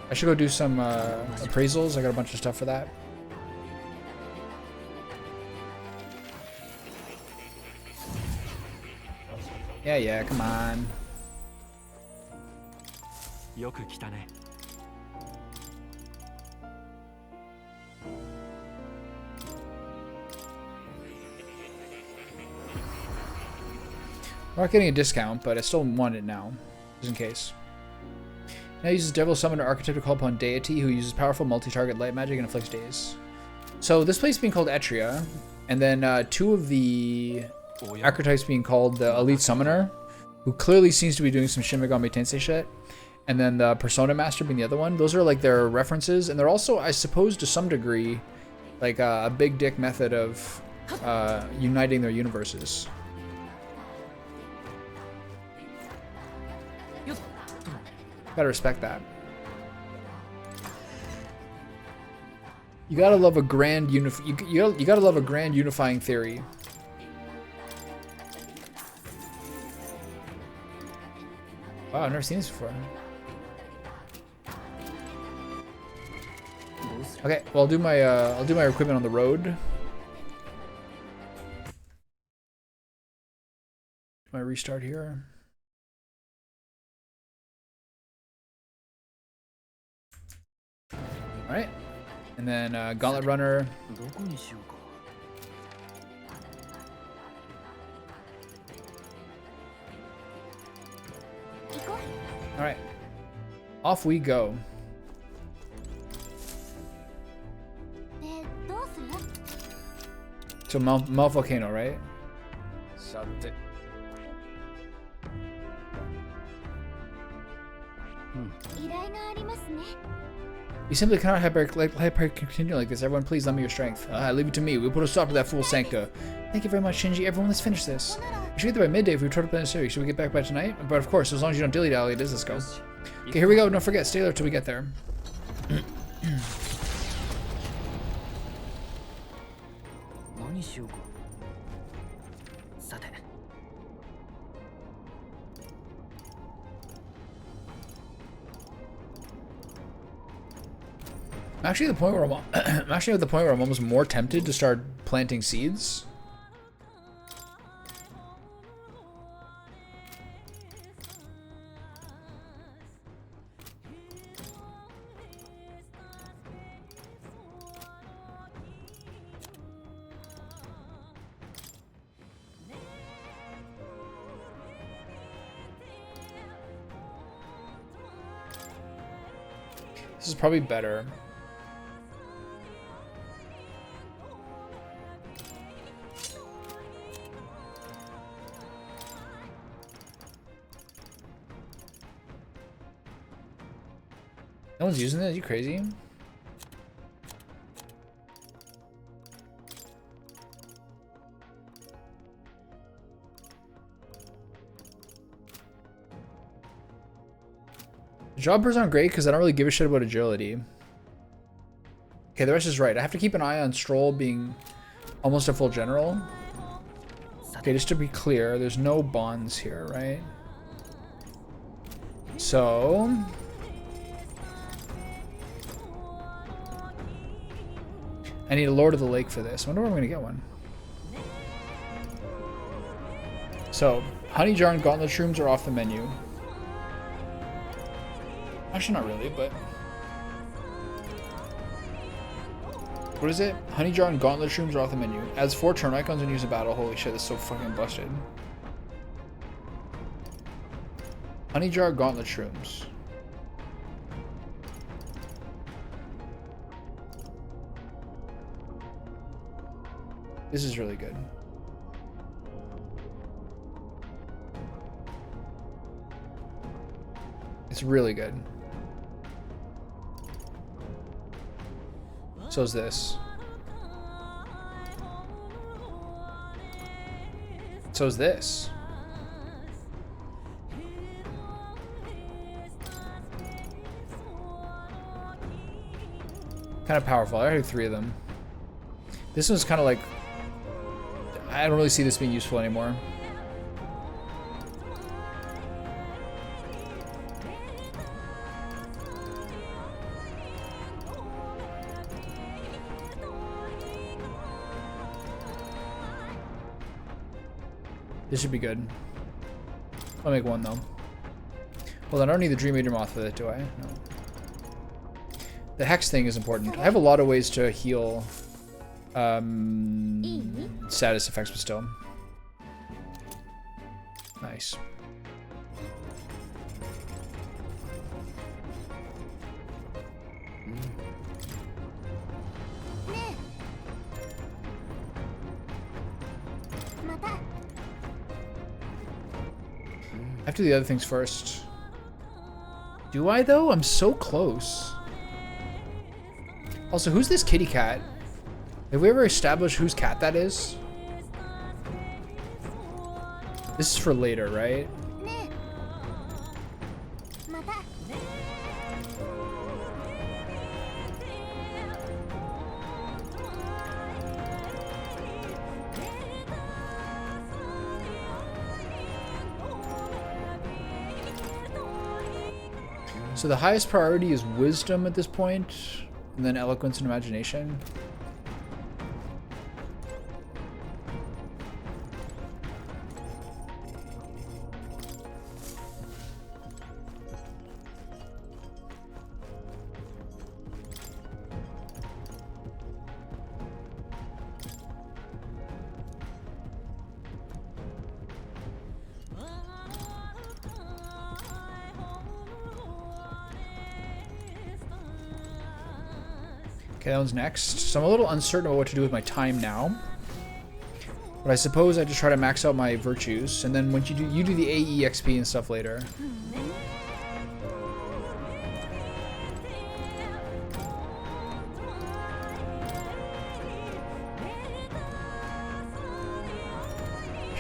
I should go do some appraisals. I got a bunch of stuff for that. Yeah, come on. I'm not getting a discount, but I still want it now, just in case. Now uses Devil Summoner Archetype to call upon Deity, who uses powerful multi-target light magic and inflicts daze. So this place being called Etria, and then two of the archetypes being called the Elite Summoner, who clearly seems to be doing some Shin Megami Tensei shit, and then the Persona Master being the other one. Those are like their references, and they're also, I suppose, to some degree, like a big dick method of uniting their universes. Gotta respect that. You gotta love a grand you gotta love a grand unifying theory. Wow, I've never seen this before. Okay, well I'll do my equipment on the road. My restart here. Alright, and then Gauntlet Runner. All right, off we go. でどうする？ So Mount Volcano, right? さて 依頼がありますね。 You simply cannot hyper continue like this. Everyone, please lend me your strength. Leave it to me. We'll put a stop to that fool Sancta. Thank you very much, Shinji. Everyone, let's finish this. We should get there by midday if we try to plan a series. Should we get back by tonight? But of course, as long as you don't dilly-dally, it is. Let's go. Okay, here we go. Don't forget, stay there till we get there. 何しようか。さて。 I'm actually at the point where I'm actually at the point where I'm almost more tempted to start planting seeds. This is probably better. No one's using it? Are you crazy? Jobbers aren't great because I don't really give a shit about agility. Okay, the rest is right. I have to keep an eye on Stroll being almost a full general. Okay, just to be clear, there's no bonds here, right? So... I need a Lord of the Lake for this. I wonder where I'm going to get one. So, Honey Jar and Gauntlet Shrooms are off the menu. Actually, not really, but... What is it? Honey Jar and Gauntlet Shrooms are off the menu. Adds 4 turn icons and use a battle. Holy shit, that's so fucking busted. Honey Jar, Gauntlet Shrooms. This is really good. It's really good. So is this. So is this. Kind of powerful. I have 3 of them. This one's kind of like... I don't really see this being useful anymore. This should be good. I'll make 1 though. Well, I don't need the Dream Eater Moth for that, do I? No. The Hex thing is important. I have a lot of ways to heal status effects, but still. Nice. I have to do the other things first. Do I though? I'm so close. Also, who's this kitty cat? Have we ever established whose cat that is? This is for later, right? So the highest priority is wisdom at this point, and then eloquence and imagination. Okay, that one's next. So I'm a little uncertain about what to do with my time now. But I suppose I just try to max out my virtues, and then once you do the AE XP and stuff later.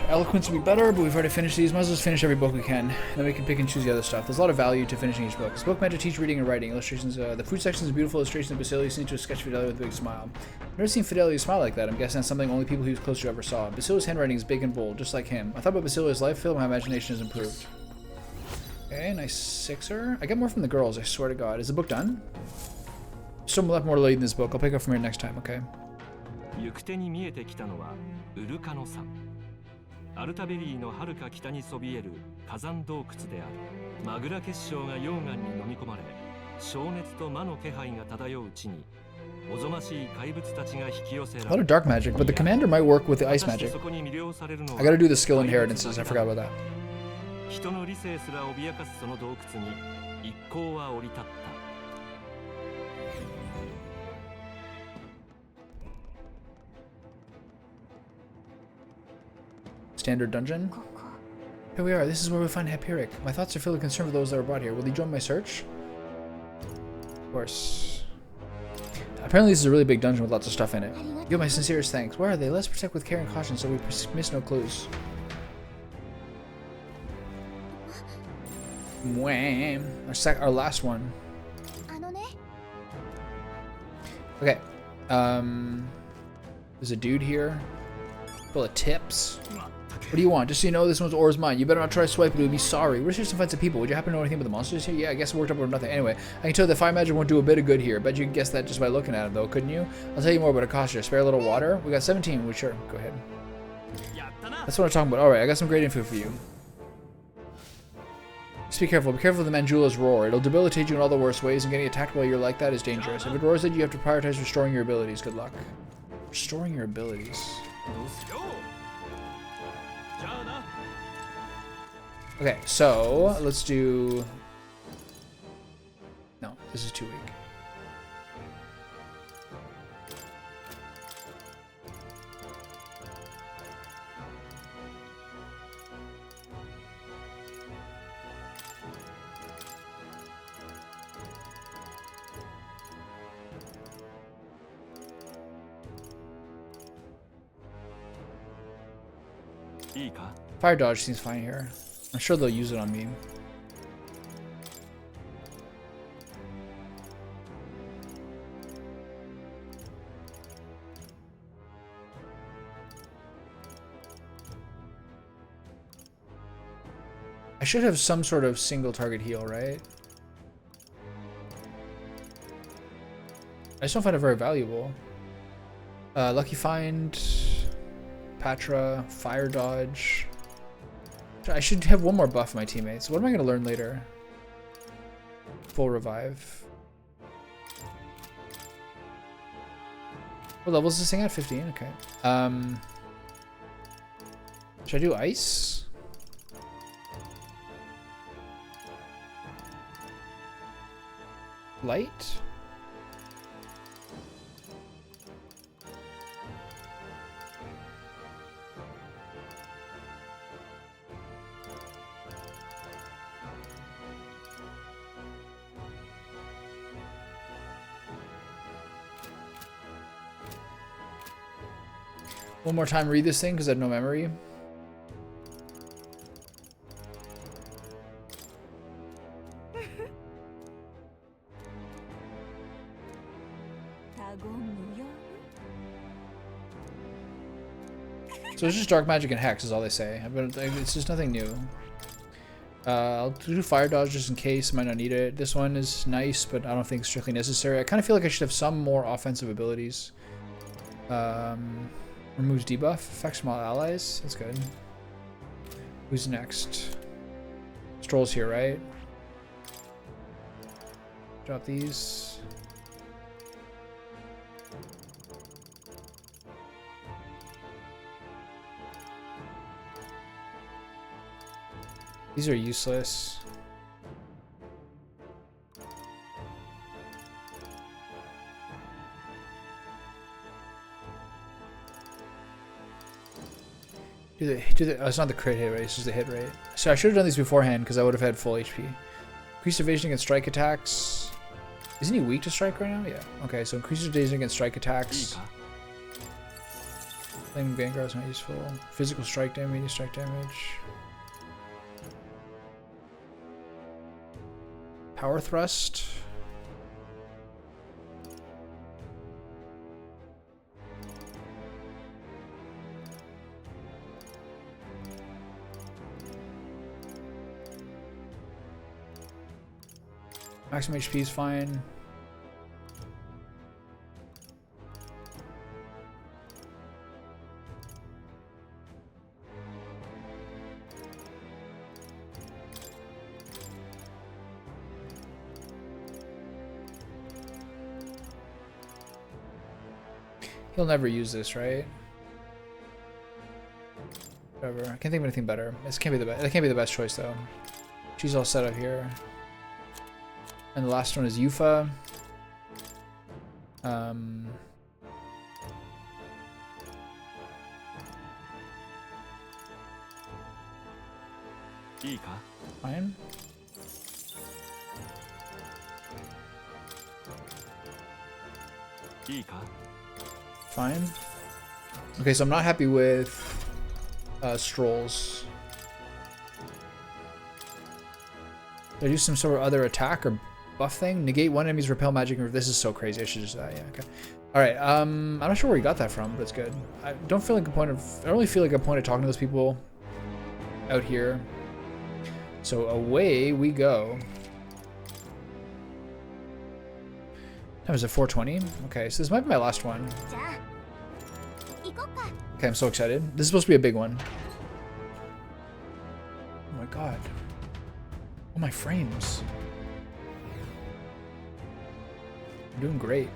Eloquence would be better, but we've already finished these. Might as well just finish every book we can. Then we can pick and choose the other stuff. There's a lot of value to finishing each book. This book meant to teach reading and writing. Illustrations. The food section is beautiful. Illustrations of Basilio seen to a sketch Fidelio with a big smile. I've never seen Fidelio smile like that. I'm guessing that's something only people he was close to ever saw. Basilio's handwriting is big and bold, just like him. I thought about Basilio's life field, my imagination has improved. Okay, nice sixer. I get more from the girls, I swear to God. Is the book done? Still left more to read in this book. I'll pick up from here next time, okay? アルタベリーの遥か北にそびえる火山洞窟であるマグラ結晶が溶岩に飲み込まれ灼熱と魔の気配が漂ううちにおぞましい怪物たちが引き寄せられ A lot of dark magic, but the commander might work with the ice magic. I gotta do the skill inheritances, I forgot about that. 人の理性すら脅かすその洞窟に一行は降り立った Standard dungeon. Here we are. This is where we find Hyperic. My thoughts are filled with concern for those that were brought here. Will he join my search? Of course. Apparently this is a really big dungeon with lots of stuff in it. Give my sincerest thanks. Where are they? Let's protect with care and caution so we miss no clues. Wham! Our last one. Okay. There's a dude here. Full of tips. What do you want? Just so you know, this one's Or's mine. You better not try to swipe it, you'll be sorry. We're just to find some people. Would you happen to know anything about the monsters here? Yeah, I guess it worked out with nothing. Anyway, I can tell that fire magic won't do a bit of good here. Bet you can guess that just by looking at him, though, couldn't you? I'll tell you more, but it costs you. Spare a little water? We got 17. Well, sure, go ahead. That's what I'm talking about. Alright, I got some great info for you. Just be careful. Be careful of the Manjula's roar. It'll debilitate you in all the worst ways, and getting attacked while you're like that is dangerous. If it roars at you, you have to prioritize restoring your abilities. Good luck. Restoring your abilities. Okay, so let's do... No, this is too weak. Fire dodge seems fine here. I'm sure they'll use it on me. I should have some sort of single target heal, right? I just don't find it very valuable. Lucky find, Patra, fire dodge. I should have one more buff for my teammates. What am I going to learn later? Full revive. What level is this thing at? 15? Okay. Should I do ice? Light? One more time, read this thing because I have no memory. So it's just dark magic and hex is all they say. It's just nothing new. I'll do fire dodge just in case. Might not need it. This one is nice, but I don't think it's strictly necessary. I kind of feel like I should have some more offensive abilities. Removes debuff, affects small allies. That's good. Who's next? Stroll's here, right? Drop these. These are useless. Oh, it's not the crit hit rate, it's just the hit rate. So I should have done these beforehand because I would have had full HP. Increased evasion against strike attacks. Isn't he weak to strike right now? Yeah. Okay, so increased evasion against strike attacks. Flaming Vanguard is not useful. Physical strike damage, medium strike damage. Power thrust. Maximum HP is fine. He'll never use this, right? Whatever. I can't think of anything better. This can't be the best. That can't be the best choice though. She's all set up here. And the last one is Yufa. Fine. Fine. Okay, so I'm not happy with Strolls. Did I do some sort of other attack or buff thing? Negate one enemy's repel magic. This is so crazy. I should just yeah, okay. Alright, I'm not sure where you got that from, but it's good. I don't really feel like a point of talking to those people out here. So away we go. That was a 420. Okay, so this might be my last one. Okay, I'm so excited. This is supposed to be a big one. Oh my god. Oh, my frames. I'm doing great.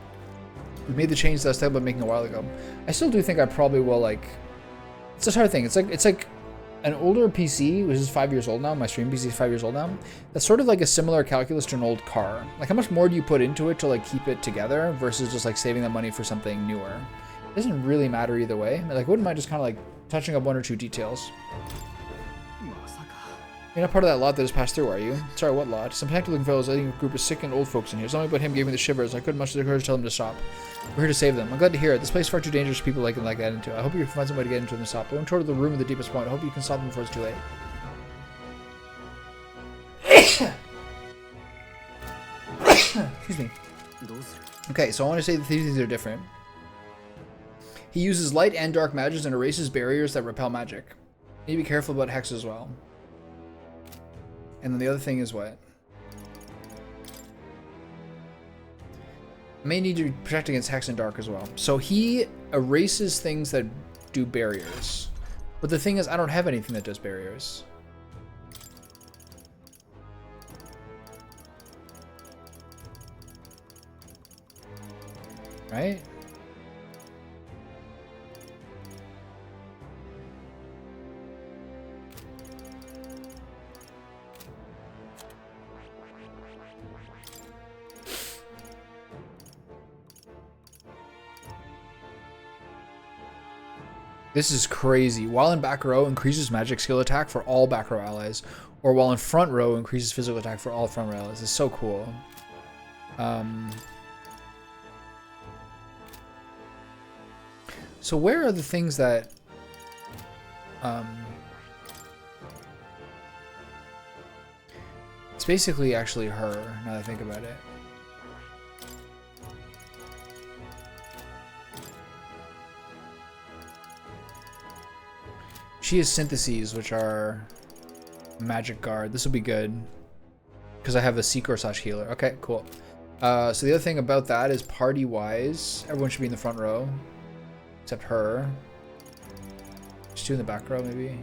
We made the change that I was talking about making a while ago. I still do think I probably will, like... It's a hard thing. It's like an older PC, which is 5 years old now. My stream PC is 5 years old now. That's sort of like a similar calculus to an old car. Like, how much more do you put into it to, like, keep it together versus just, like, saving that money for something newer? It doesn't really matter either way. Like, wouldn't mind just kind of, like, touching up one or two details. You're not part of that lot that just passed through, are you? Sorry, what lot? Some tactical fellows, I think a group of sick and old folks in here. Something about him gave me the shivers. I couldn't much the courage to tell them to stop. We're here to save them. I'm glad to hear it. This place is far too dangerous for people like that into. I hope you can find somebody to get into and stop. Going toward the room of the deepest point. I hope you can stop them before it's too late. Excuse me. Okay, so I want to say that these things are different. He uses light and dark magics and erases barriers that repel magic. You need to be careful about hex as well. And then the other thing is what? May need to protect against hex and dark as well. So he erases things that do barriers. But the thing is, I don't have anything that does barriers. Right? This is crazy. While in back row, increases magic skill attack for all back row allies. Or while in front row, increases physical attack for all front row allies. It's so cool. So where are the things that... It's basically actually her, now that I think about it. She has syntheses, which are magic guard. This will be good because I have a seeker / healer. Okay, cool. So the other thing about that is party-wise, everyone should be in the front row except her. Just two in the back row, maybe.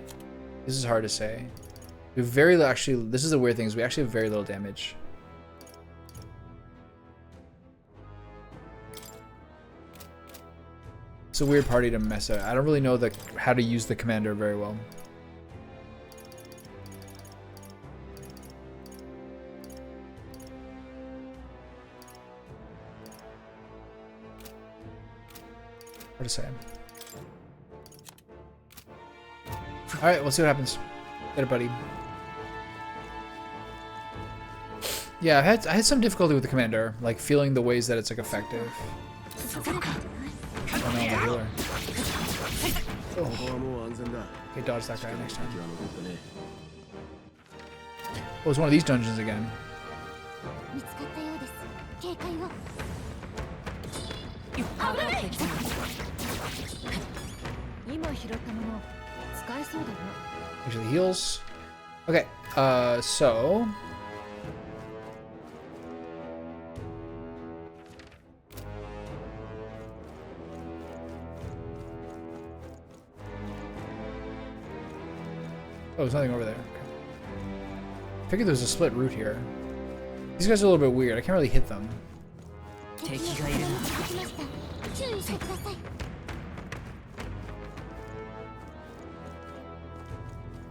This is hard to say. We have very little, actually. This is the weird thing is we actually have very little damage. It's a weird party to mess out. I don't really know how to use the commander very well. Hard to say. Alright, we'll see what happens. Later, buddy. Yeah, I had some difficulty with the commander, like feeling the ways that it's like effective. Oh no, I'm a healer. Oh. Okay, dodge that guy next time. Oh, it's one of these dungeons again. 見つかったようです。警戒を。今拾ったもの使えそうだな。 Usually heals. Okay, so oh, there's nothing over there. Okay. Figured there was a split route here. These guys are a little bit weird. I can't really hit them. 敵がいるな。注意してください。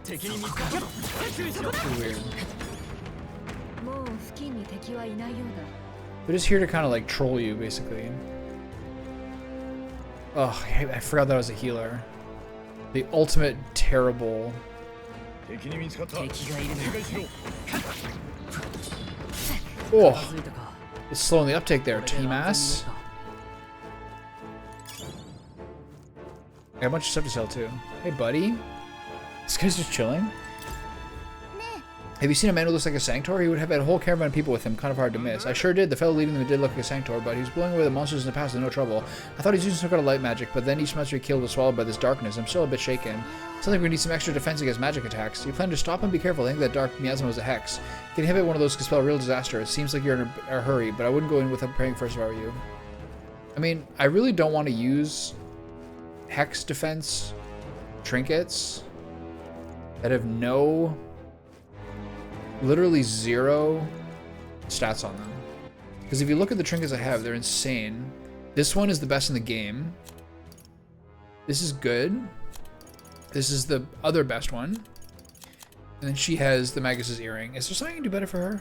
Weird. もう付近に敵はいないようだ。 They're just here to kind of like troll you, basically. Oh, I forgot that I was a healer. The ultimate terrible. 敵に見つかった。警戒しろ。 Oh, it's slowing the uptake there. Team ass. I got a bunch of stuff to sell too. Hey, buddy. This guy's just chilling. Have you seen a man who looks like a Sanctor? He would have had a whole caravan of people with him, kind of hard to miss. I sure did. The fellow leading them did look like a Sanctor, but he was blowing away the monsters in the past with no trouble. I thought he was using some kind of light magic, but then each monster he killed was swallowed by this darkness. I'm still a bit shaken. Sounds like we need some extra defense against magic attacks. You plan to stop him? Be careful. I think that dark miasma was a hex. Getting hit by one of those could spell a real disaster. It seems like you're in a hurry, but I wouldn't go in without praying first if I were you. I mean, I really don't want to use hex defense trinkets that have literally zero stats on them. Because if you look at the trinkets I have, they're insane. This one is the best in the game. This is good. This is the other best one. And then she has the Magus's earring. Is there something I can do better for her?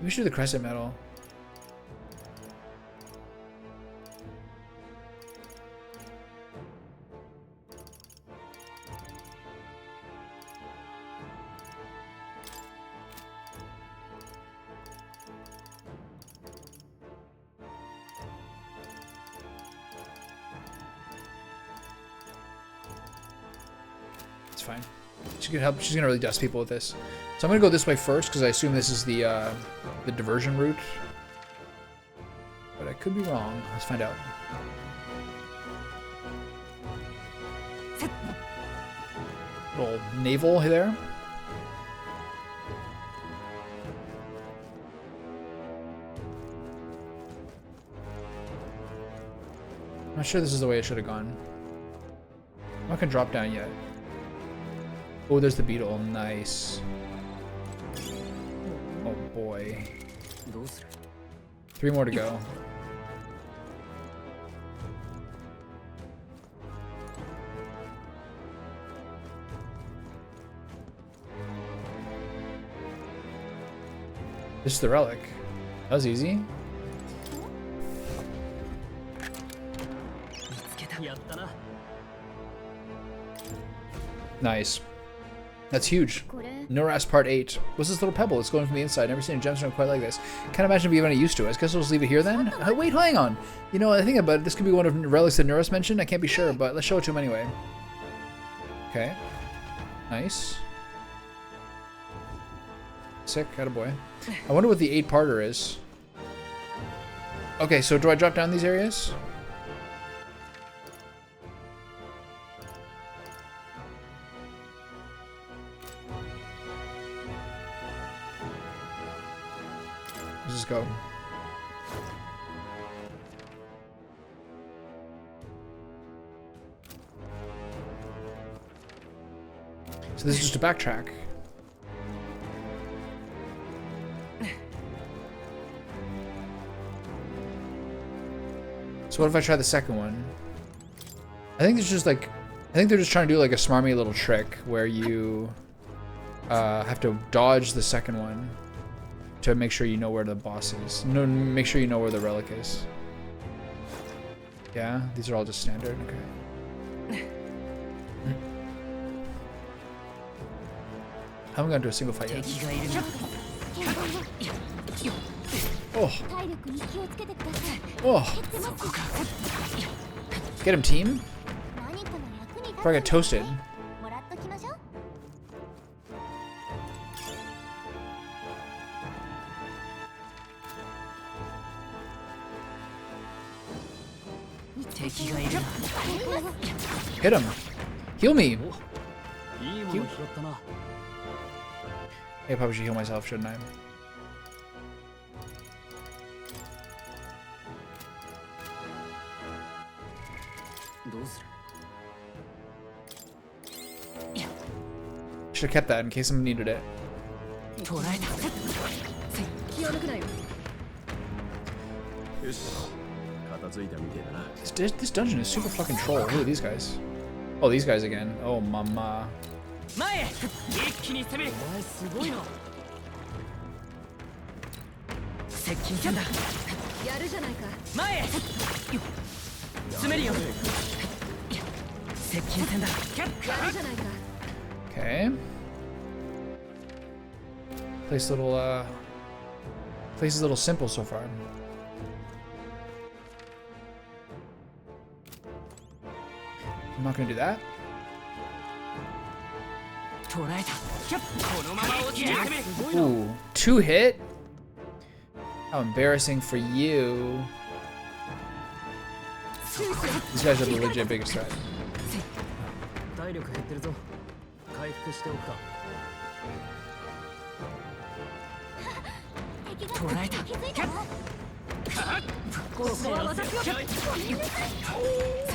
We should do the crescent medal. It's fine. She can help. She's gonna really dust people with this. So I'm gonna go this way first because I assume this is the diversion route. But I could be wrong. Let's find out. Little naval there. I'm not sure this is the way I should have gone. I'm not gonna drop down yet. Oh, there's the beetle. Nice. Oh boy. 3 more to go. This is the relic. That was easy. Nice. That's huge. Noras Part 8. What's this little pebble? It's glowing from the inside. Never seen a gemstone quite like this. Can't imagine we have any use to it. I guess we'll just leave it here then? Wait, hang on. You know, I think about it. This could be one of the relics that Noras mentioned. I can't be sure, but let's show it to him anyway. Okay. Nice. Sick. Attaboy. I wonder what the 8-parter is. Okay, so do I drop down these areas? Let's just go. So this is just a backtrack. So what if I try the second one? I think it's just like, I think they're just trying to do like a smarmy little trick where you have to dodge the second one to make sure you know where the boss is. No, make sure you know where the relic is. Yeah, these are all just standard. Okay. I haven't gone to a single fight yet. Oh. Oh. Get him, team. Before I get toasted. Hit him. Heal me. Heal. I probably should heal myself, shouldn't I? Should have kept that in case someone needed it. This dungeon is super fucking troll. Who are these guys? Oh, these guys again. Oh, mama. Okay. Place is a little simple so far. I'm not gonna do that. Ooh, 2 hit? How embarrassing for you. These guys are the legit biggest threat.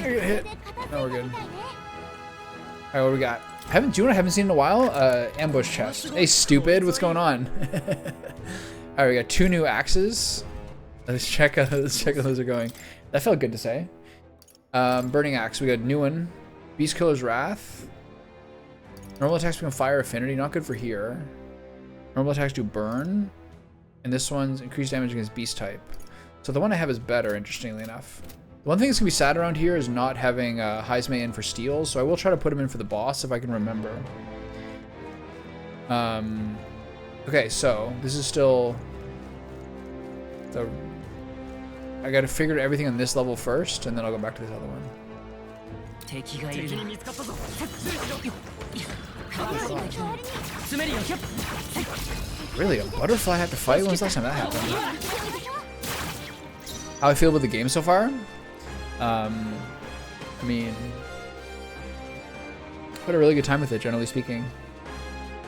Hit. No, we're good. Alright, what do we got? I haven't seen in a while. Ambush chest. Hey, stupid, what's going on? Alright, we got 2 new axes. Let's check how those are going. That felt good to say. Burning axe. We got new one. Beast Killer's Wrath. Normal attacks become fire affinity. Not good for here. Normal attacks do burn. And this one's increased damage against beast type. So the one I have is better, interestingly enough. The one thing that's going to be sad around here is not having Heisme in for steals, so I will try to put him in for the boss if I can remember. Okay, so this is still... I got to figure out everything on this level first, and then I'll go back to this other one. Really? A butterfly had to fight? When was the last time that happened? How I feel about the game so far? I mean, I've had a really good time with it, generally speaking.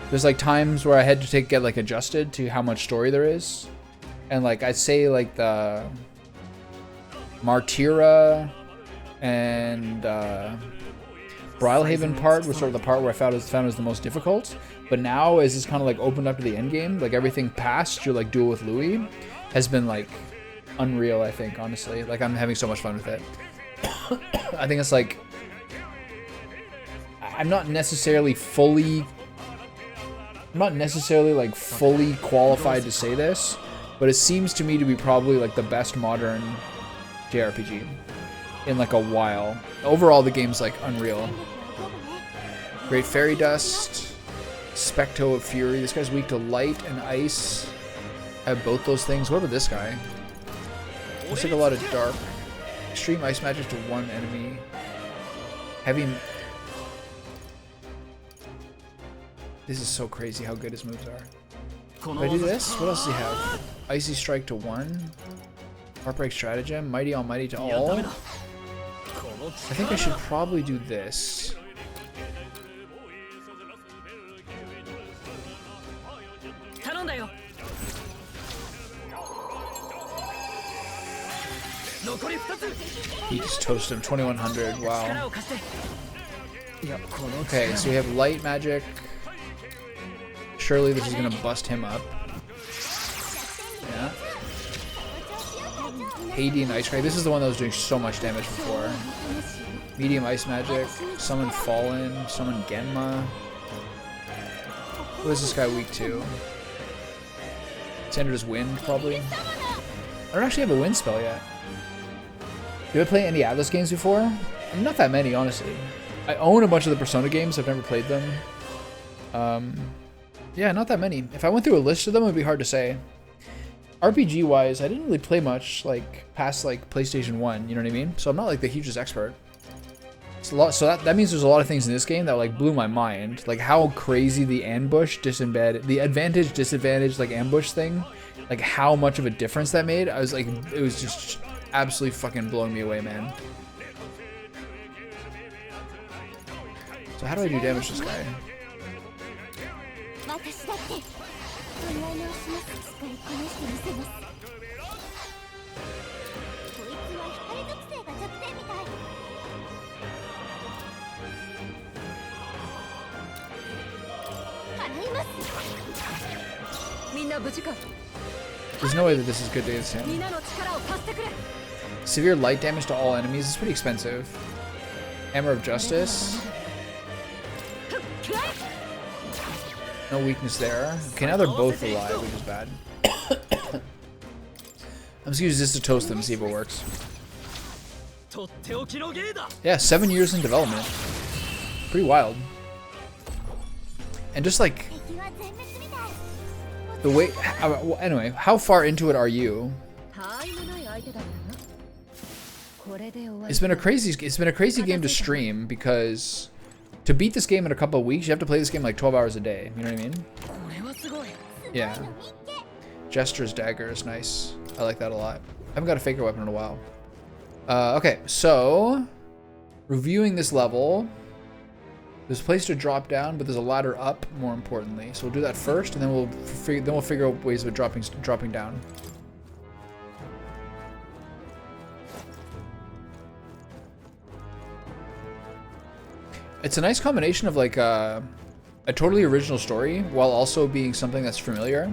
There's like times where I had to get like adjusted to how much story there is, and like I'd say like the Martyra and Brylehaven part was sort of the part where I found was the most difficult. But now, as it's kind of like opened up to the end game, like everything past your like duel with Louis has been like unreal. I think honestly, like I'm having so much fun with it. I think it's like I'm not necessarily like fully qualified to say this, but it seems to me to be probably like the best modern JRPG in like a while. Overall, the game's like unreal. Great Fairy Dust, Specto of Fury. This guy's weak to light and ice. I have both those things. What about this guy? Looks like a lot of dark. Extreme ice magic to 1 enemy. Heavy. This is so crazy how good his moves are. If I do this, what else does he have? Icy Strike to 1. Heartbreak Stratagem. Mighty Almighty to all. I think I should probably do this. He just toasted him 2100. Wow. Okay, so we have light magic. Surely this is gonna bust him up. Yeah. Hades Ice Ray. This is the one that was doing so much damage before. Medium ice magic. Summon Fallen. Summon Genma. What is this guy weak to? Standard is wind, probably. I don't actually have a wind spell yet. Did I play any Atlas games before? Not that many, honestly. I own a bunch of the Persona games. I've never played them. Yeah, not that many. If I went through a list of them, it would be hard to say. RPG-wise, I didn't really play much, like, past, like, PlayStation 1, you know what I mean? So I'm not, like, the hugest expert. It's a lot, so that means there's a lot of things in this game that, like, blew my mind. Like, how crazy the ambush, the advantage, disadvantage, like, ambush thing, like, how much of a difference that made. I was, like, it was just absolutely fucking blowing me away, man. So how do I do damage to this guy? There's no way that this is good against him. Severe light damage to all enemies is pretty expensive. Hammer of Justice. No weakness there. Okay, now they're both alive, which is bad. I'm just gonna use this to toast them, see if it works. Yeah, 7 years in development. Pretty wild. And just like the way. Anyway, how far into it are you? It's been a crazy game to stream because to beat this game in a couple of weeks, you have to play this game like 12 hours a day. You know what I mean? Yeah. Jester's dagger is nice. I like that a lot. I haven't got a faker weapon in a while. Okay, so reviewing this level, there's a place to drop down, but there's a ladder up. More importantly, so we'll do that first, and then we'll figure out ways of dropping down. It's a nice combination of like a totally original story while also being something that's familiar.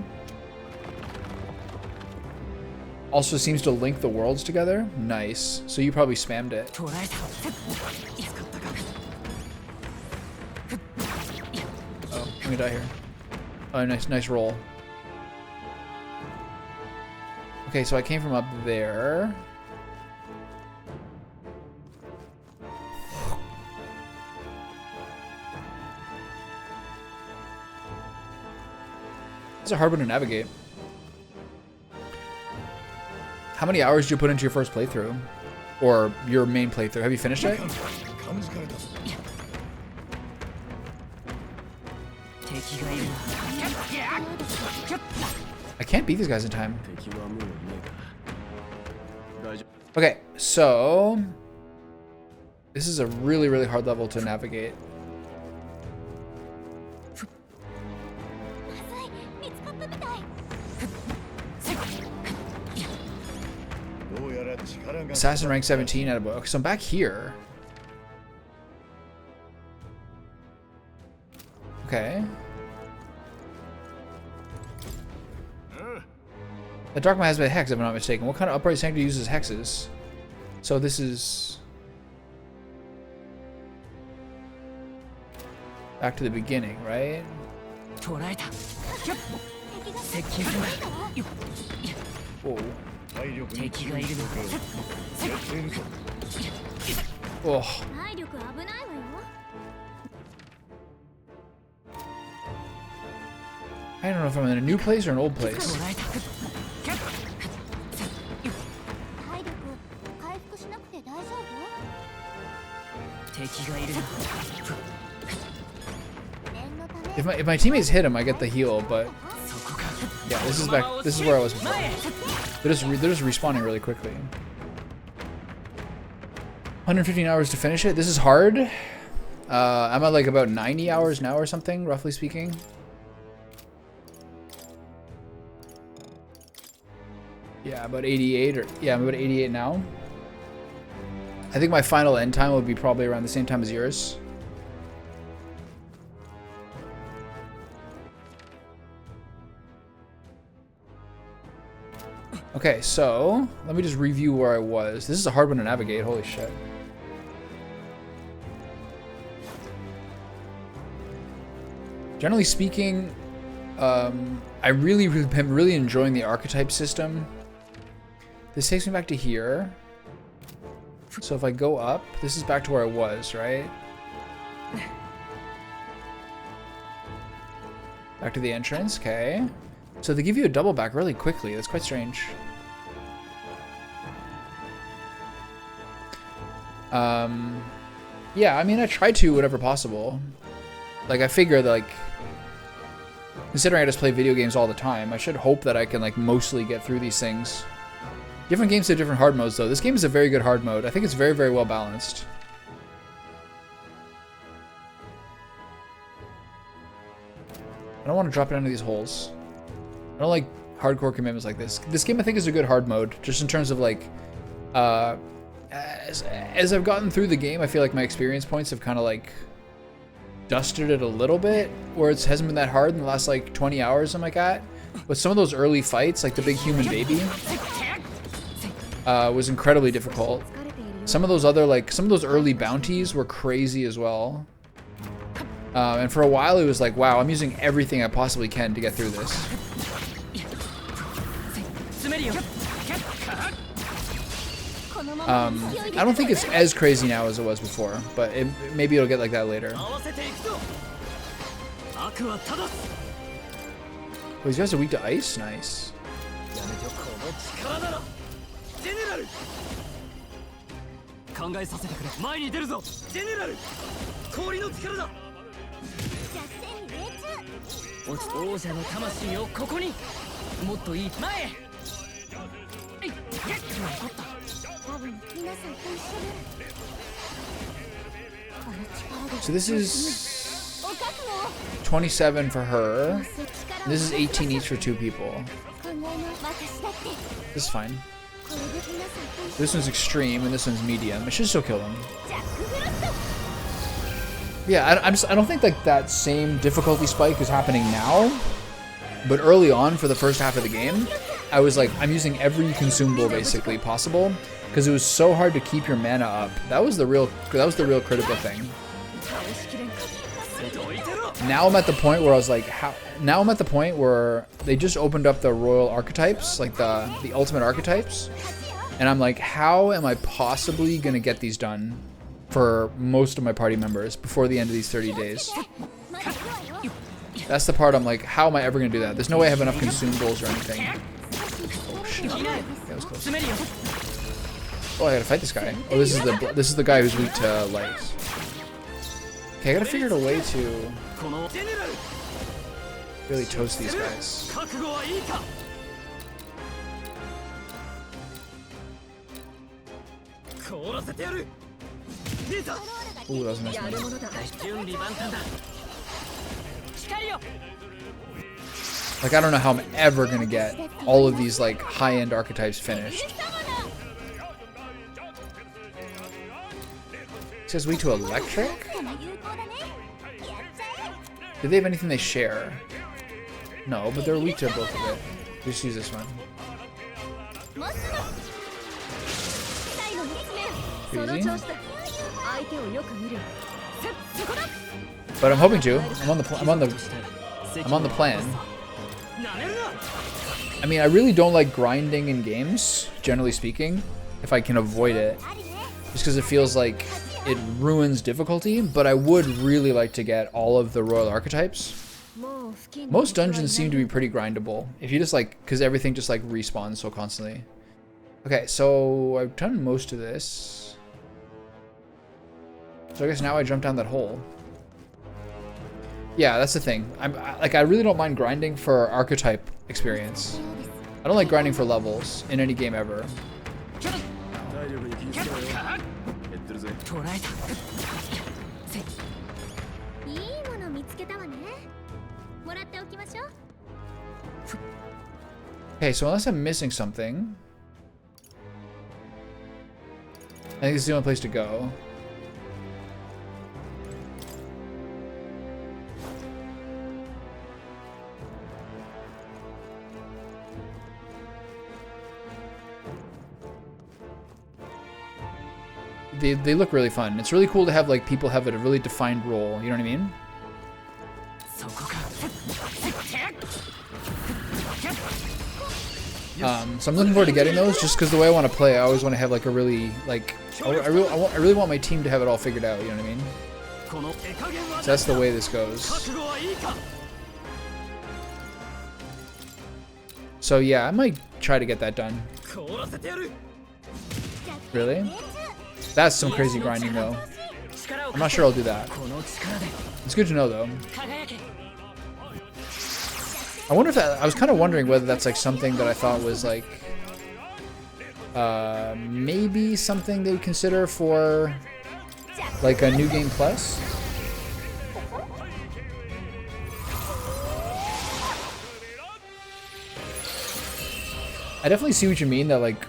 Also seems to link the worlds together. Nice. So you probably spammed it. Oh, let me die here. Oh, nice roll. Okay, so I came from up there. It's a hard one to navigate. How many hours did you put into your first playthrough? Or your main playthrough? Have you finished it? I can't beat these guys in time. Okay, so this is a really, really hard level to navigate. Assassin rank 17 out of book. So I'm back here. Okay. The Dark Man has been a hex, if I'm not mistaken. What kind of upright sanctuary uses hexes? So this is back to the beginning, right? Whoa. Oh. I don't know if I'm in a new place or an old place. If my teammates hit him, I get the heal, but yeah, this is where I was before. They're just respawning really quickly. 115 hours to finish it. This is hard. I'm at like about 90 hours now or something, roughly speaking. Yeah, about 88 or yeah, I'm about 88 now. I think my final end time will be probably around the same time as yours. Okay, so let me just review where I was. This is a hard one to navigate, holy shit. Generally speaking, am really enjoying the archetype system. This takes me back to here. So if I go up, this is back to where I was, right? Back to the entrance, okay. So they give you a double back really quickly. That's quite strange. Yeah, I mean, I try to whatever possible. Like, I figure that, like, considering I just play video games all the time, I should hope that I can, like, mostly get through these things. Different games have different hard modes, though. This game is a very good hard mode. I think it's very, very well balanced. I don't want to drop it into these holes. I don't like hardcore commitments like this. This game, I think, is a good hard mode, just in terms of, like, as I've gotten through the game, I feel like my experience points have kind of, like, dusted it a little bit, where it hasn't been that hard in the last, like, 20 hours, something like that. But some of those early fights, like the big human baby, was incredibly difficult. Some of those other, like, some of those early bounties were crazy as well. And for a while, it was like, wow, I'm using everything I possibly can to get through this. I don't think it's as crazy now as it was before, but maybe it'll get like that later. Oh, these guys are weak to ice? Nice. So this is 27 for her. This is 18 each for 2 people. This is fine. This one's extreme and this one's medium. It should still kill them. Yeah, I don't think like that same difficulty spike is happening now. But early on, for the first half of the game, I was like, I'm using every consumable basically possible, because it was so hard to keep your mana up. That was the real critical thing. Now I'm at the point where I was like, now I'm at the point where they just opened up the royal archetypes, like the ultimate archetypes, and I'm like, how am I possibly gonna get these done for most of my party members before the end of these 30 days? That's the part I'm like, how am I ever gonna do that? There's no way I have enough consumables or anything. Oh shit! That was close. Oh, I gotta fight this guy. Oh, this is the guy who's weak to light. Okay, I gotta figure out a way to really toast these guys. Ooh, that was a nice one. Like, I don't know how I'm ever gonna get all of these, like, high-end archetypes finished. It says weak to electric? Do they have anything they share? No, but they're weak to both of it. Just use this one. Easy. But I'm hoping to. I'm on the plan. I mean, I really don't like grinding in games, generally speaking, if I can avoid it. Just because it feels like it ruins difficulty, but I would really like to get all of the royal archetypes. Most dungeons seem to be pretty grindable, if you just like, because everything just like respawns so constantly. Okay, so I've done most of this. So I guess now I jump down that hole. Yeah, that's the thing. I really don't mind grinding for archetype experience. I don't like grinding for levels in any game ever. Okay, so unless I'm missing something, I think this is the only place to go. They look really fun. It's really cool to have like people have a really defined role, you know what I mean? So I'm looking forward to getting those, just because the way I want to play, I always want to have like a really like I really want my team to have it all figured out. You know what I mean? So that's the way this goes. So yeah, I might try to get that done. Really? That's some crazy grinding though. I'm not sure I'll do that. It's good to know though. I wonder if that, I was kind of wondering whether that's like something that I thought was like maybe something they would consider for like a new game plus. I definitely see what you mean, that like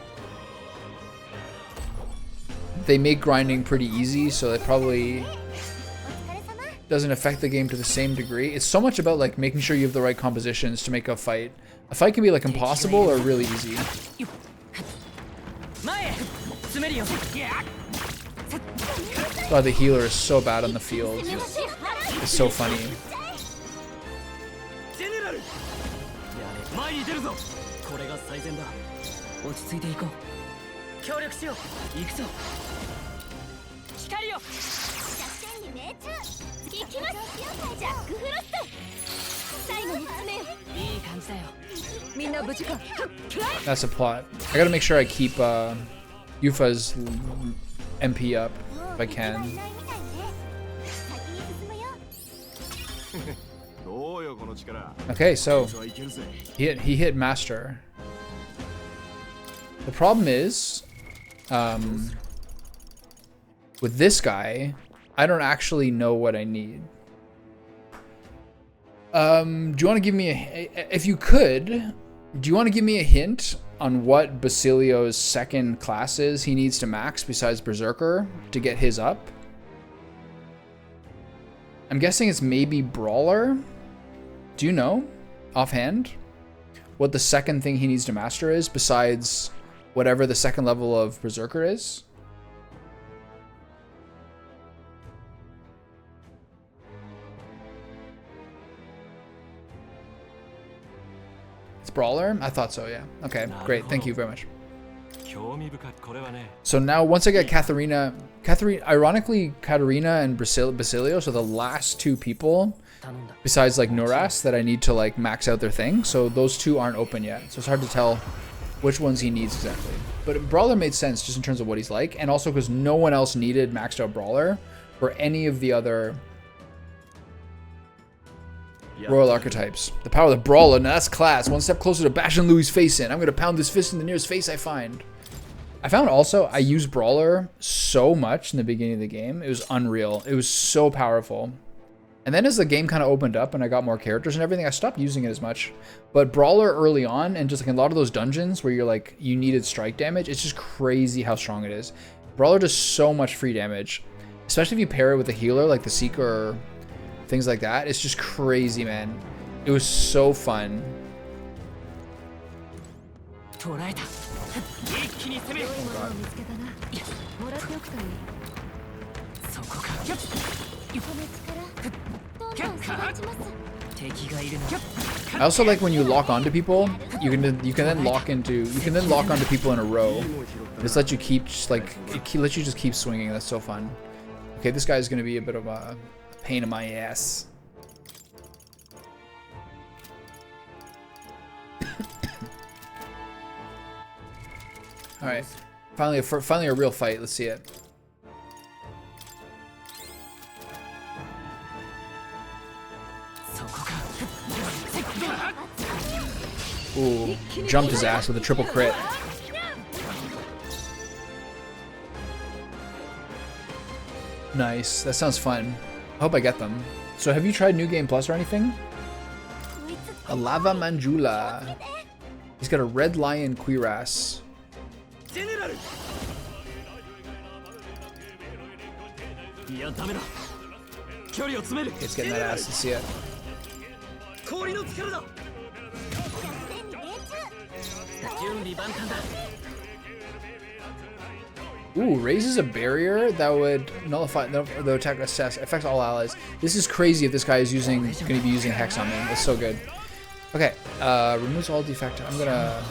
they make grinding pretty easy, so that probably doesn't affect the game to the same degree. It's so much about like making sure you have the right compositions to make a fight. A fight can be like impossible or really easy. God, the healer is so bad on the field. It's so funny. That's a plot. I gotta make sure I keep Yufa's MP up if I can. Okay, so he hit Master. The problem is, with this guy, I don't actually know what I need. Do you want to give me if you could, do you want to give me a hint on what Basilio's second class is he needs to max besides Berserker to get his up? I'm guessing it's maybe Brawler. Do you know, offhand, what the second thing he needs to master is besides whatever the second level of Berserker is? It's Brawler? I thought so, yeah. Okay, great. Thank you very much. So now, once I get Katarina, ironically, Katarina and Basilio, so the last two people, besides like Nuras, that I need to like max out their thing. So those two aren't open yet. So it's hard to tell which ones he needs exactly. But Brawler made sense just in terms of what he's like, and also because no one else needed maxed out Brawler for any of the other Royal archetypes. The power of the Brawler, now that's class. One step closer to bashing Louis' face in. I'm gonna pound this fist in the nearest face I find. I found also, I used Brawler so much in the beginning of the game. It was unreal. It was so powerful. And then as the game kind of opened up and I got more characters and everything, I stopped using it as much. But Brawler early on, and just like in a lot of those dungeons where you're like, you needed strike damage, it's just crazy how strong it is. Brawler does so much free damage, especially if you pair it with a healer like the Seeker or things like that. It's just crazy, man. It was so fun. I also like when you lock onto people, you can then lock onto people in a row. Just let you keep lets you just keep swinging. That's so fun. Okay, this guy's gonna be a bit of a pain in my ass. All right, finally a real fight. Let's see it. Ooh, jumped his ass with a triple crit. Nice, that sounds fun. I hope I get them. So have you tried New Game Plus or anything? A Lava Manjula. He's got a Red Lion Cuirass. It's getting that ass to see it. Ooh, raises a barrier that would nullify the attack assess affects all allies. This is crazy if this guy is going to be using Hex on me. That's so good. Okay, removes all defect. I'm gonna.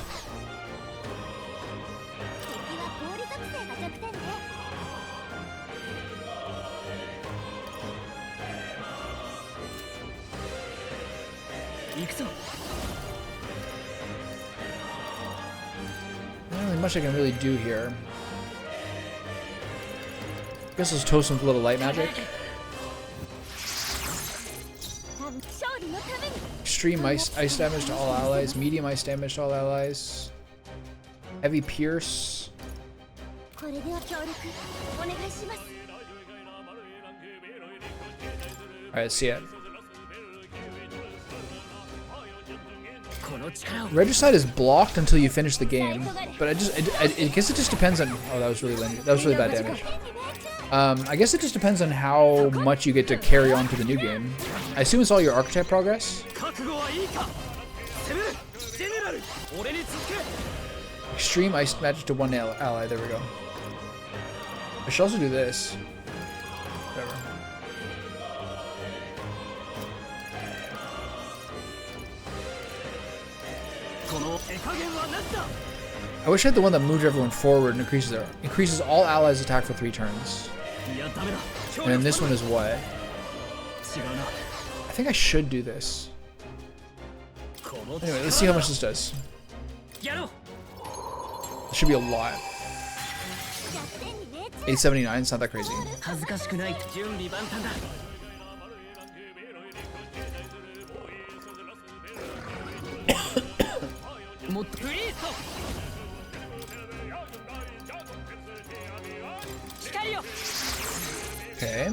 Not really much I can really do here. I guess let's toast him with a little light magic. Extreme ice damage to all allies. Medium ice damage to all allies. Heavy pierce. Alright, see it. Regicide is blocked until you finish the game, but I guess it just depends on. Oh, that was really bad damage. I guess it just depends on how much you get to carry on to the new game. I assume it's all your archetype progress. Extreme ice magic to one ally. There we go. I should also do this. Whatever. I wish I had the one that moves everyone forward and increases all allies' attack for 3 turns. And then this one is what? I think I should do this. Anyway, let's see how much this does. It should be a lot. 879, it's not that crazy. Okay.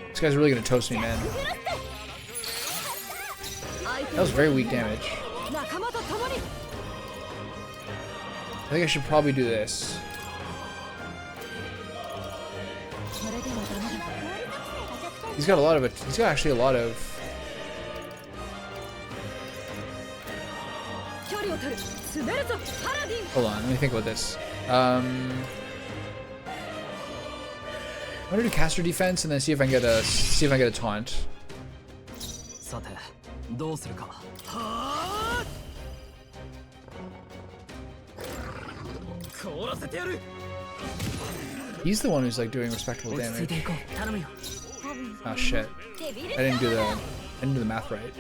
This guy's really gonna toast me, man. That was very weak damage. I think I should probably do this. He's got a lot of it. He's got actually a lot of. Hold on, let me think about this. I'm gonna do caster defense and then see if I can get a taunt. He's the one who's like doing respectable damage. Oh shit! I didn't do the math right.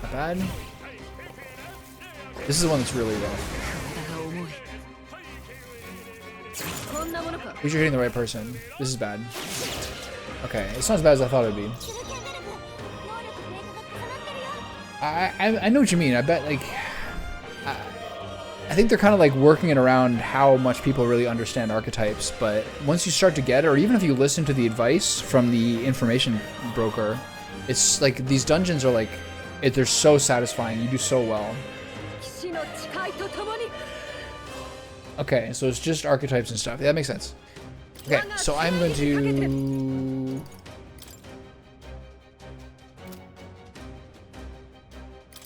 Not bad. This is the one that's really rough. At least you're hitting the right person. This is bad. Okay, it's not as bad as I thought it would be. I know what you mean. I bet like I think they're kind of like working it around how much people really understand archetypes, but once you start to get it, or even if you listen to the advice from the information broker, it's like these dungeons are like, they're so satisfying. You do so well. Okay, so it's just archetypes and stuff. Yeah, that makes sense. Okay, so I'm going to...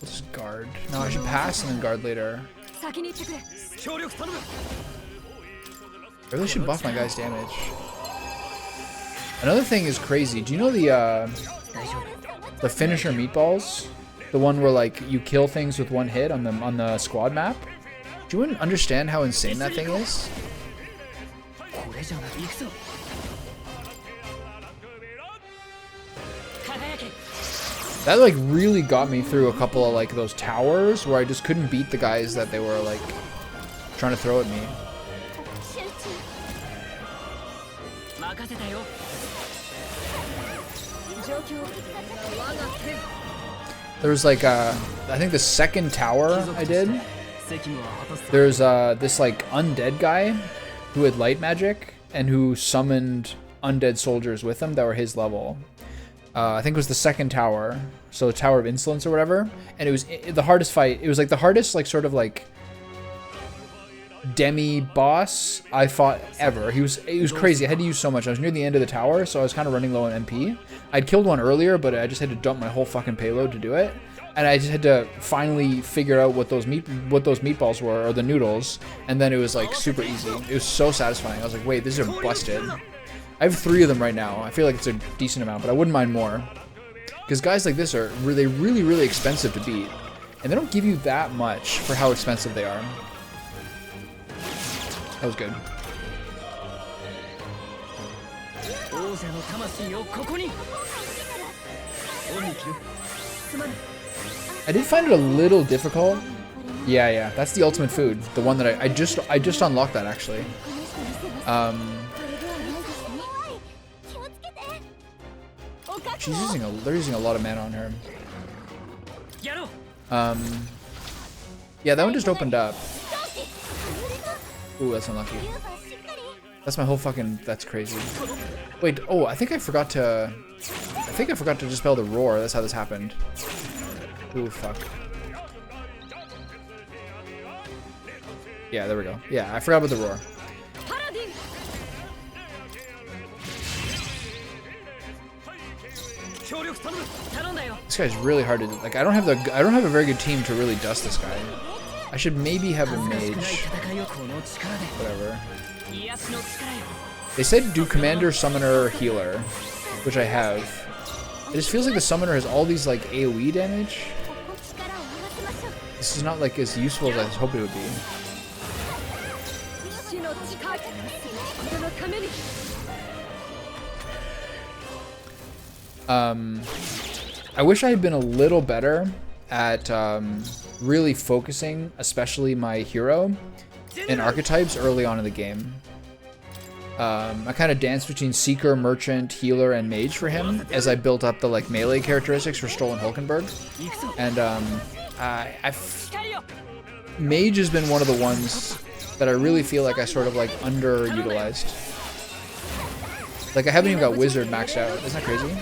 Let's guard. No, I should pass and then guard later. I really should buff my guy's damage. Another thing is crazy. Do you know the finisher meatballs? The one where like you kill things with one hit on the squad map? Do you understand how insane that thing is? That like really got me through a couple of like those towers where I just couldn't beat the guys that they were like trying to throw at me. There was like I think the second tower I did, there's this like undead guy who had light magic and who summoned undead soldiers with him that were his level. I think it was the second tower, so the Tower of Insolence or whatever, and it was the hardest fight. It was like the hardest, like sort of like demi boss I fought ever. He was crazy. I had to use so much. I was near the end of the tower, so I was kind of running low on MP. I'd killed one earlier, but I just had to dump my whole fucking payload to do it. And I just had to finally figure out what those meatballs were, or the noodles, and then it was like super easy. It was so satisfying. I was like, wait, these are busted. I have 3 of them right now. I feel like it's a decent amount, but I wouldn't mind more. Because guys like this are really, really, really expensive to beat. And they don't give you that much for how expensive they are. That was good. I did find it a little difficult. Yeah, that's the ultimate food. The one that I just unlocked that actually. They're using a lot of mana on her. Yeah, that one just opened up. Ooh, that's unlucky. That's my whole fucking, that's crazy. Wait, oh, I think I forgot to dispel the roar. That's how this happened. Ooh, fuck. Yeah, there we go. Yeah, I forgot about the roar. This guy's really hard to, like, I don't have a very good team to really dust this guy. I should maybe have a mage. Whatever. They said do commander, summoner, healer, which I have. It just feels like the summoner has all these like AoE damage. This is not like as useful as I was hoping it would be. I wish I had been a little better at really focusing, especially my hero, in archetypes early on in the game. I kind of danced between Seeker, Merchant, Healer, and Mage for him as I built up the like melee characteristics for Stolen Hulkenberg. And Mage has been one of the ones that I really feel like I sort of like underutilized. Like I haven't even got Wizard maxed out. Isn't that crazy?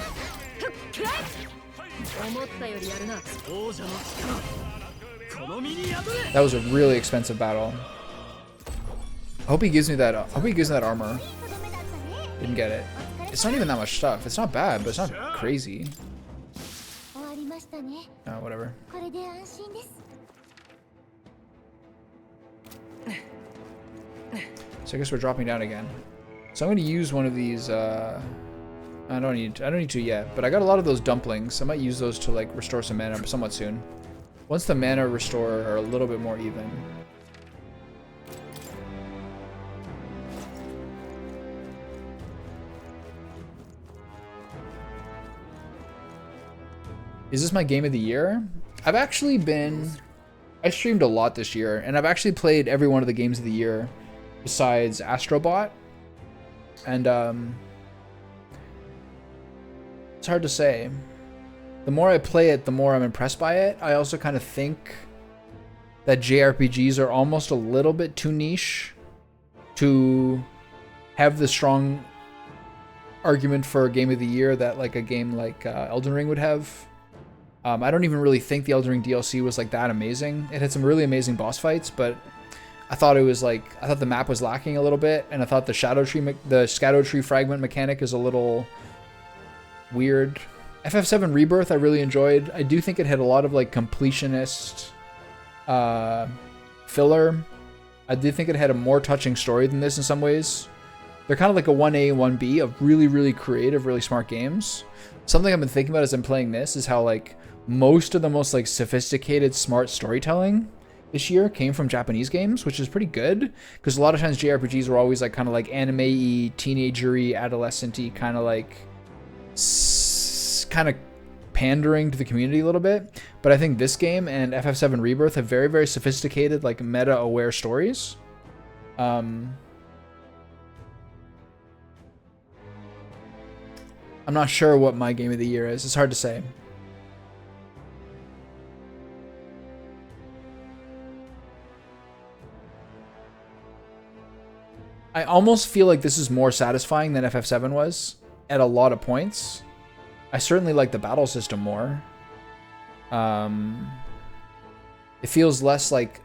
That was a really expensive battle. I hope he gives me that. I hope he gives me that armor. Didn't get it. It's not even that much stuff. It's not bad, but it's not crazy. Oh, whatever. So I guess we're dropping down again. So I'm going to use one of these. I don't need to yet, but I got a lot of those dumplings. I might use those to like restore some mana somewhat soon. Once the mana restore are a little bit more even. Is this my game of the year? I streamed a lot this year, and I've actually played every one of the games of the year besides Astrobot. And it's hard to say. The more I play it, the more I'm impressed by it. I also kind of think that JRPGs are almost a little bit too niche to have the strong argument for a game of the year that like a game like Elden Ring would have. I don't even really think the Elden Ring DLC was like that amazing. It had some really amazing boss fights, but I thought the map was lacking a little bit, and I thought the Shadow Tree fragment mechanic is a little weird. FF7 Rebirth I really enjoyed. I do think it had a lot of like completionist filler. I did think it had a more touching story than this in some ways. They're kind of like a 1A, 1B of really, really creative, really smart games. Something I've been thinking about as I'm playing this is how like most of the most like sophisticated, smart storytelling this year came from Japanese games, which is pretty good because a lot of times JRPGs were always like kind of like anime-y, teenager-y, adolescent-y, kind of like kind of pandering to the community a little bit. But I think this game and FF7 Rebirth have very, very sophisticated, like meta-aware stories. I'm not sure what my game of the year is. It's hard to say. I almost feel like this is more satisfying than FF7 was at a lot of points. I certainly like the battle system more. It feels less like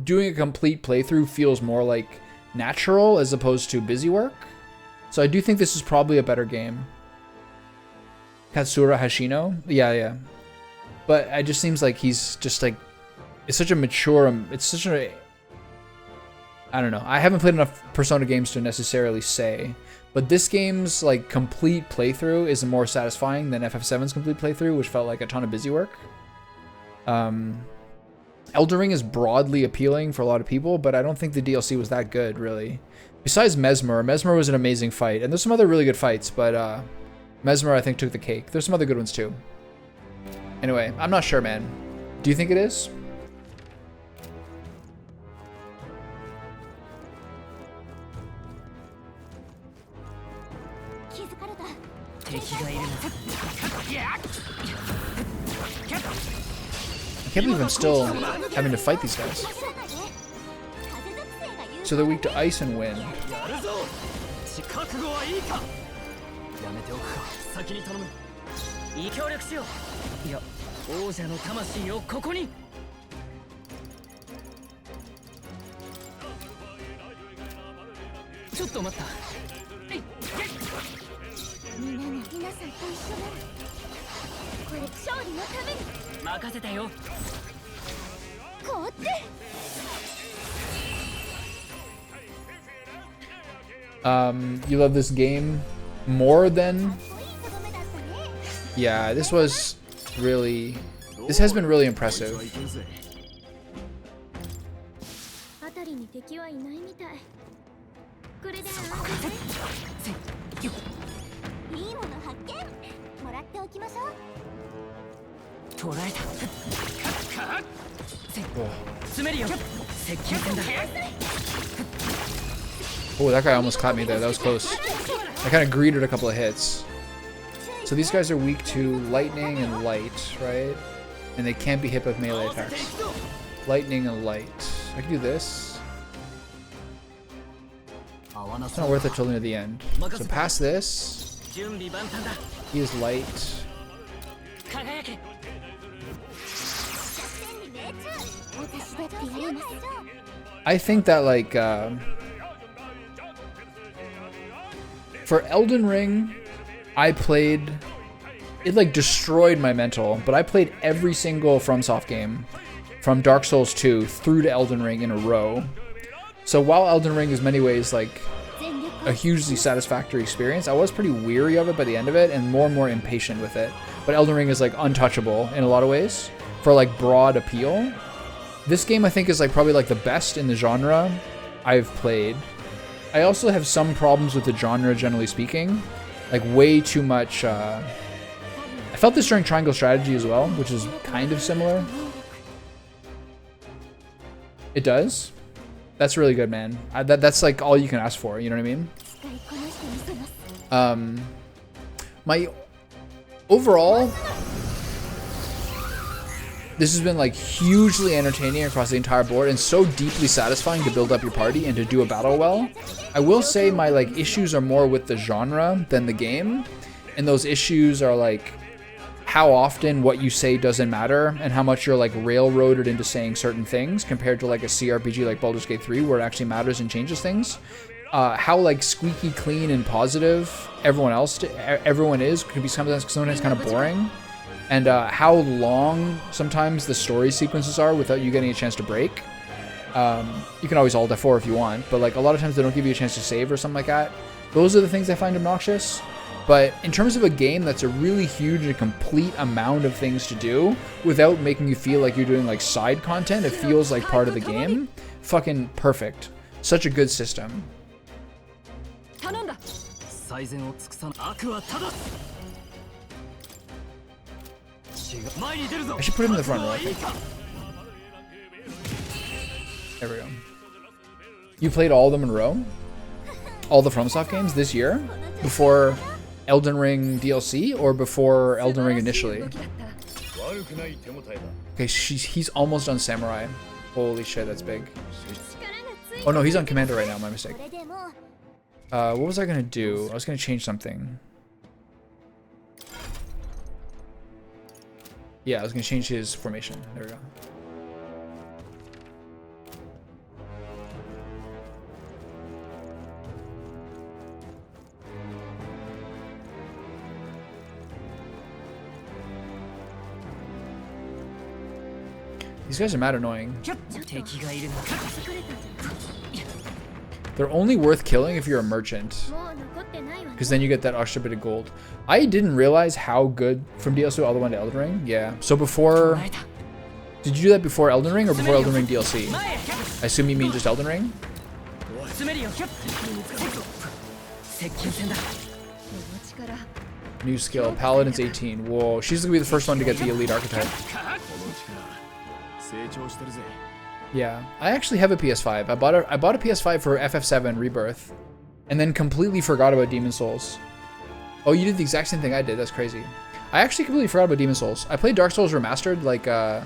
doing a complete playthrough feels more like natural as opposed to busy work. So I do think this is probably a better game. Katsura Hashino? Yeah. But it just seems like he's just like, it's such a mature, it's such a, I don't know. I haven't played enough Persona games to necessarily say, but this game's like complete playthrough is more satisfying than FF7's complete playthrough, which felt like a ton of busy work. Elden Ring is broadly appealing for a lot of people, but I don't think the DLC was that good, really. Besides Mesmer was an amazing fight, and there's some other really good fights, but Mesmer I think took the cake. There's some other good ones too. Anyway, I'm not sure, man. Do you think it is? I can't believe I'm still having to fight these guys. So they're weak to ice and wind. You love this game more than... Yeah, this has been really impressive. Oh, that guy almost caught me there. That was close. I kind of greeted a couple of hits. So these guys are weak to lightning and light, right? And they can't be hit with melee attacks. Lightning and light. I can do this. It's not worth it till near the end. So past this, he is light. I think that like for Elden Ring, I played, it like destroyed my mental, but I played every single FromSoft game from Dark Souls 2 through to Elden Ring in a row. So while Elden Ring is in many ways like a hugely satisfactory experience, I was pretty weary of it by the end of it and more impatient with it. But Elden Ring is like untouchable in a lot of ways for like broad appeal. This game I think is like probably like the best in the genre I've played. I also have some problems with the genre generally speaking. Like way too much, I felt this during Triangle Strategy as well, which is kind of similar. It does? That's really good, man. That's like all you can ask for, you know what I mean? My overall, this has been like hugely entertaining across the entire board and so deeply satisfying to build up your party and to do a battle well. I will say my like issues are more with the genre than the game, and those issues are like how often what you say doesn't matter and how much you're like railroaded into saying certain things compared to like a CRPG like Baldur's Gate 3 where it actually matters and changes things. How like squeaky clean and positive everyone is could be sometimes kind of boring. And how long sometimes the story sequences are without you getting a chance to break. You can always alt F4 if you want, but like a lot of times they don't give you a chance to save or something like that. Those are the things I find obnoxious. But in terms of a game that's a really huge and complete amount of things to do without making you feel like you're doing like side content, it feels like part of the game. Fucking perfect. Such a good system. I should put him in the front row, I think. There we go. You played all of them in a row? All the FromSoft games this year? Before Elden Ring DLC or before Elden Ring initially? Okay, he's almost on Samurai. Holy shit, that's big. Oh no, he's on Commander right now, my mistake. What was I gonna do? I was gonna change something. Yeah, I was gonna change his formation. There we go. These guys are mad annoying. 敵がいるのか They're only worth killing if you're a merchant, もう残ってないわね because then you get that extra bit of gold. I didn't realize how good from DLC all the way to Elden Ring. Yeah. So before, did you do that before Elden Ring or before Elden Ring DLC? I assume you mean just Elden Ring. 詰めるよ接近戦だ New skill, Paladin's 18. Whoa, she's gonna be the first one to get the elite archetype. 成長してるぜ Yeah, I actually have a PS5. I bought a PS5 for FF7 Rebirth, and then completely forgot about Demon Souls. Oh, you did the exact same thing I did. That's crazy. I actually completely forgot about Demon Souls. I played Dark Souls Remastered like I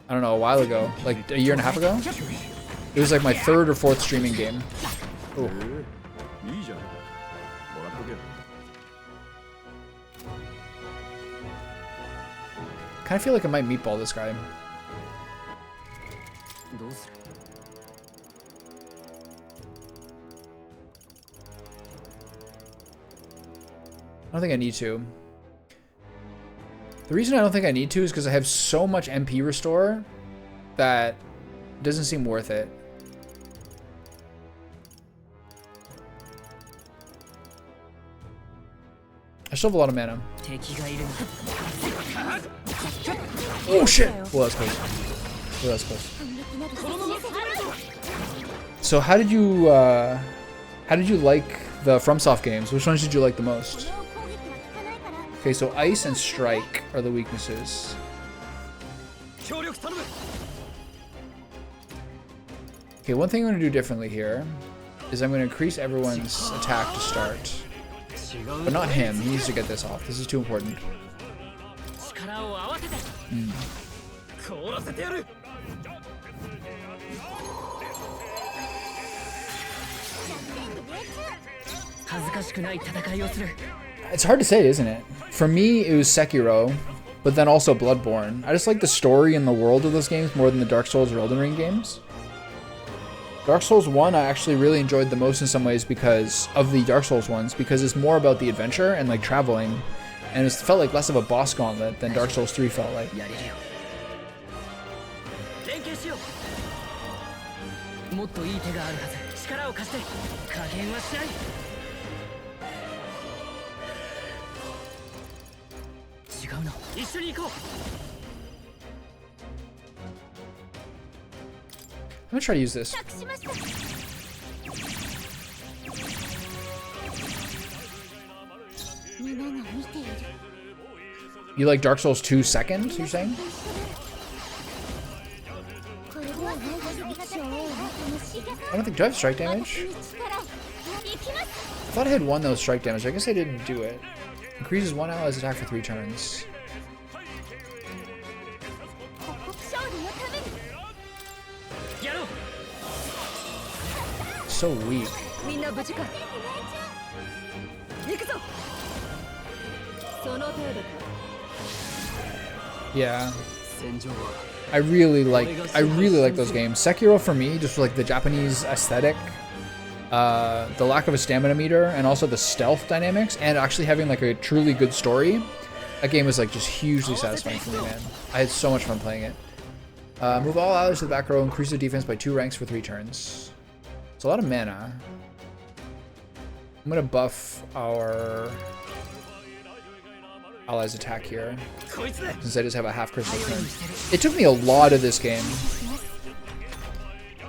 don't know, a while ago, like a year and a half ago. It was like my 3rd or 4th streaming game. Ooh. いいじゃんもらっとけ Kind of feel like I might meatball this guy. どうする I don't think I need to. The reason I don't think I need to is because I have so much MP restore that it doesn't seem worth it. I still have a lot of mana. 敵がいるの Oh shit! Well, that's close. Well, that's close. So how did you like the FromSoft games? Which ones did you like the most? 攻撃は効かないから Okay, so Ice and Strike are the weaknesses. 協力頼む Okay, one thing I'm going to do differently here is I'm going to increase everyone's attack to start. But not him. He needs to get this off. This is too important. 力を合わせて凍らせてやる 恥ずかしくない戦いをする It's hard to say, isn't it? For me, it was Sekiro, but then also Bloodborne. I just like the story and the world of those games more than the Dark Souls or Elden Ring games. Dark Souls 1 I actually really enjoyed the most in some ways because of the Dark Souls ones, because it's more about the adventure and like traveling, and it felt like less of a boss gauntlet than Dark Souls 3 felt like. やれるよ連携しようもっといい手があるはず力を貸して加減はしない違うな一緒に行こう I'm gonna try to use this. 託しました 皆が見ている You like Dark Souls 2 second, you're saying? これではないですよ I don't think, do I have strike damage? 力行きます I thought I had one that was strike damage. I guess I didn't do it. Increases one ally's attack for 3 turns. ここ勝利のために やろう So weak. みんな無事か行くぞその程度か Yeah. 戦場は I really like those games. Sekiro for me, just for like the Japanese aesthetic, the lack of a stamina meter, and also the stealth dynamics, and actually having like a truly good story. That game was like just hugely satisfying for me, man. I had so much fun playing it. Move all allies to the back row, increase their defense by 2 ranks for 3 turns. It's a lot of mana. I'm gonna buff our allies' attack here, こいつだ since I just have a half crystal turn. It took me a lot of this game.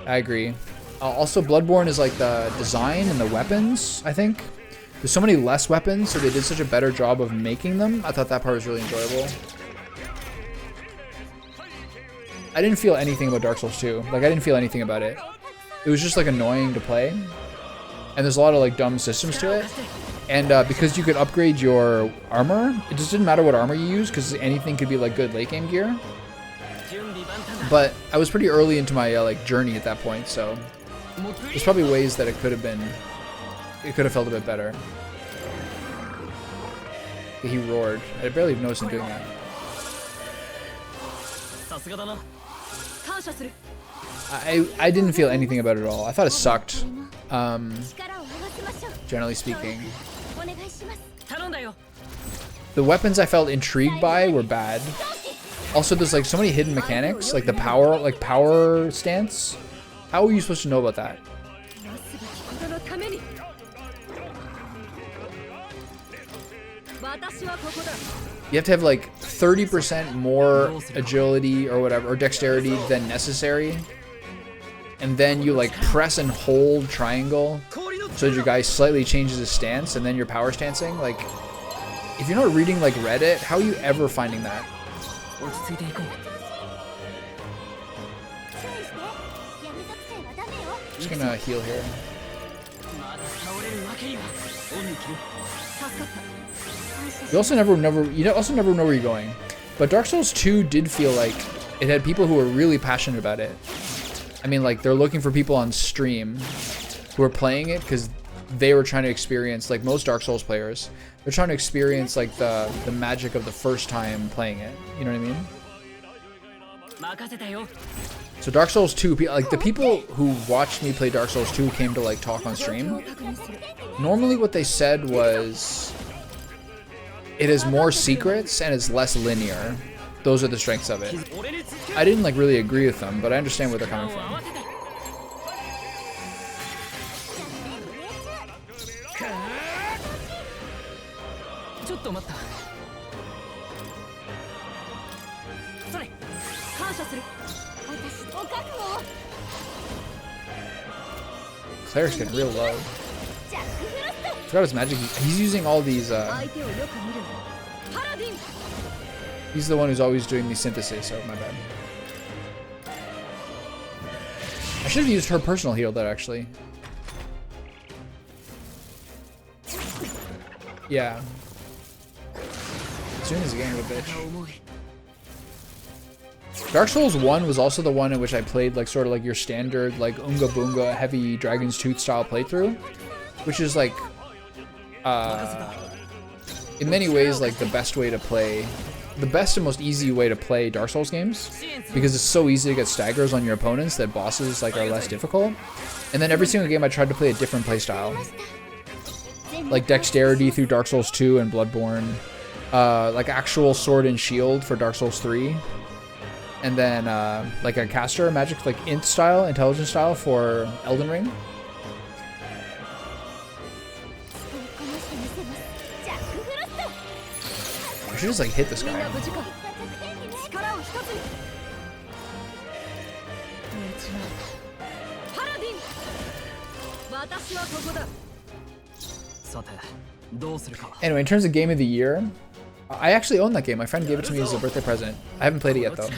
I agree. Also, Bloodborne is like the design and the weapons, I think. There's so many less weapons, so they did such a better job of making them. I thought that part was really enjoyable. I didn't feel anything about Dark Souls 2. Like, I didn't feel anything about it. It was just like annoying to play. And there's a lot of like dumb systems to it. And because you could upgrade your armor, it just didn't matter what armor you use because anything could be like good late game gear. But I was pretty early into my like journey at that point, so there's probably ways that it could have felt a bit better. He roared. I barely even noticed him doing that. さすがだな感謝する I didn't feel anything about it at all. I thought it sucked. 力を合わせましょう Generally speaking. お願いします 頼んだよ The weapons I felt intrigued by were bad. Also, there's like so many hidden mechanics, like the power stance. How are you supposed to know about that? You have to have like 30% more agility or whatever, or dexterity than necessary. And then you like press and hold triangle so that your guy slightly changes his stance, and then you're power stancing. Like, if you're not reading like Reddit, how are you ever finding that? Just gonna heal here. You also never know where you're going. But Dark Souls 2 did feel like it had people who were really passionate about it. I mean, like, they're looking for people on stream who are playing it because they were trying to experience, like most Dark Souls players, they're trying to experience like the magic of the first time playing it. You know what I mean? So Dark Souls 2, like the people who watched me play Dark Souls 2 came to like talk on stream. Normally what they said was it has more secrets and it's less linear. Those are the strengths of it. I didn't like really agree with them, but I understand where they're coming from. Cleric's getting real low. Forgot his magic. He's using all these. He's the one who's always doing the synthesis. So my bad. I should have used her personal heal there actually. Yeah. As soon as the game of a bitch. Dark Souls 1 was also the one in which I played like sort of like your standard like Unga Boonga heavy Dragon's Tooth style playthrough, which is like in many ways like the best way to play, the best and most easy way to play Dark Souls games, because it's so easy to get staggers on your opponents that bosses like are less difficult. And then every single game I tried to play a different play style, like dexterity through Dark Souls 2 and Bloodborne, like actual sword and shield for Dark Souls 3. And then like a caster magic, like int style, intelligence style for Elden Ring. I should just like hit this guy. Anyway, in terms of game of the year, I actually own that game. My friend gave it to me as a birthday present. I haven't played it yet though.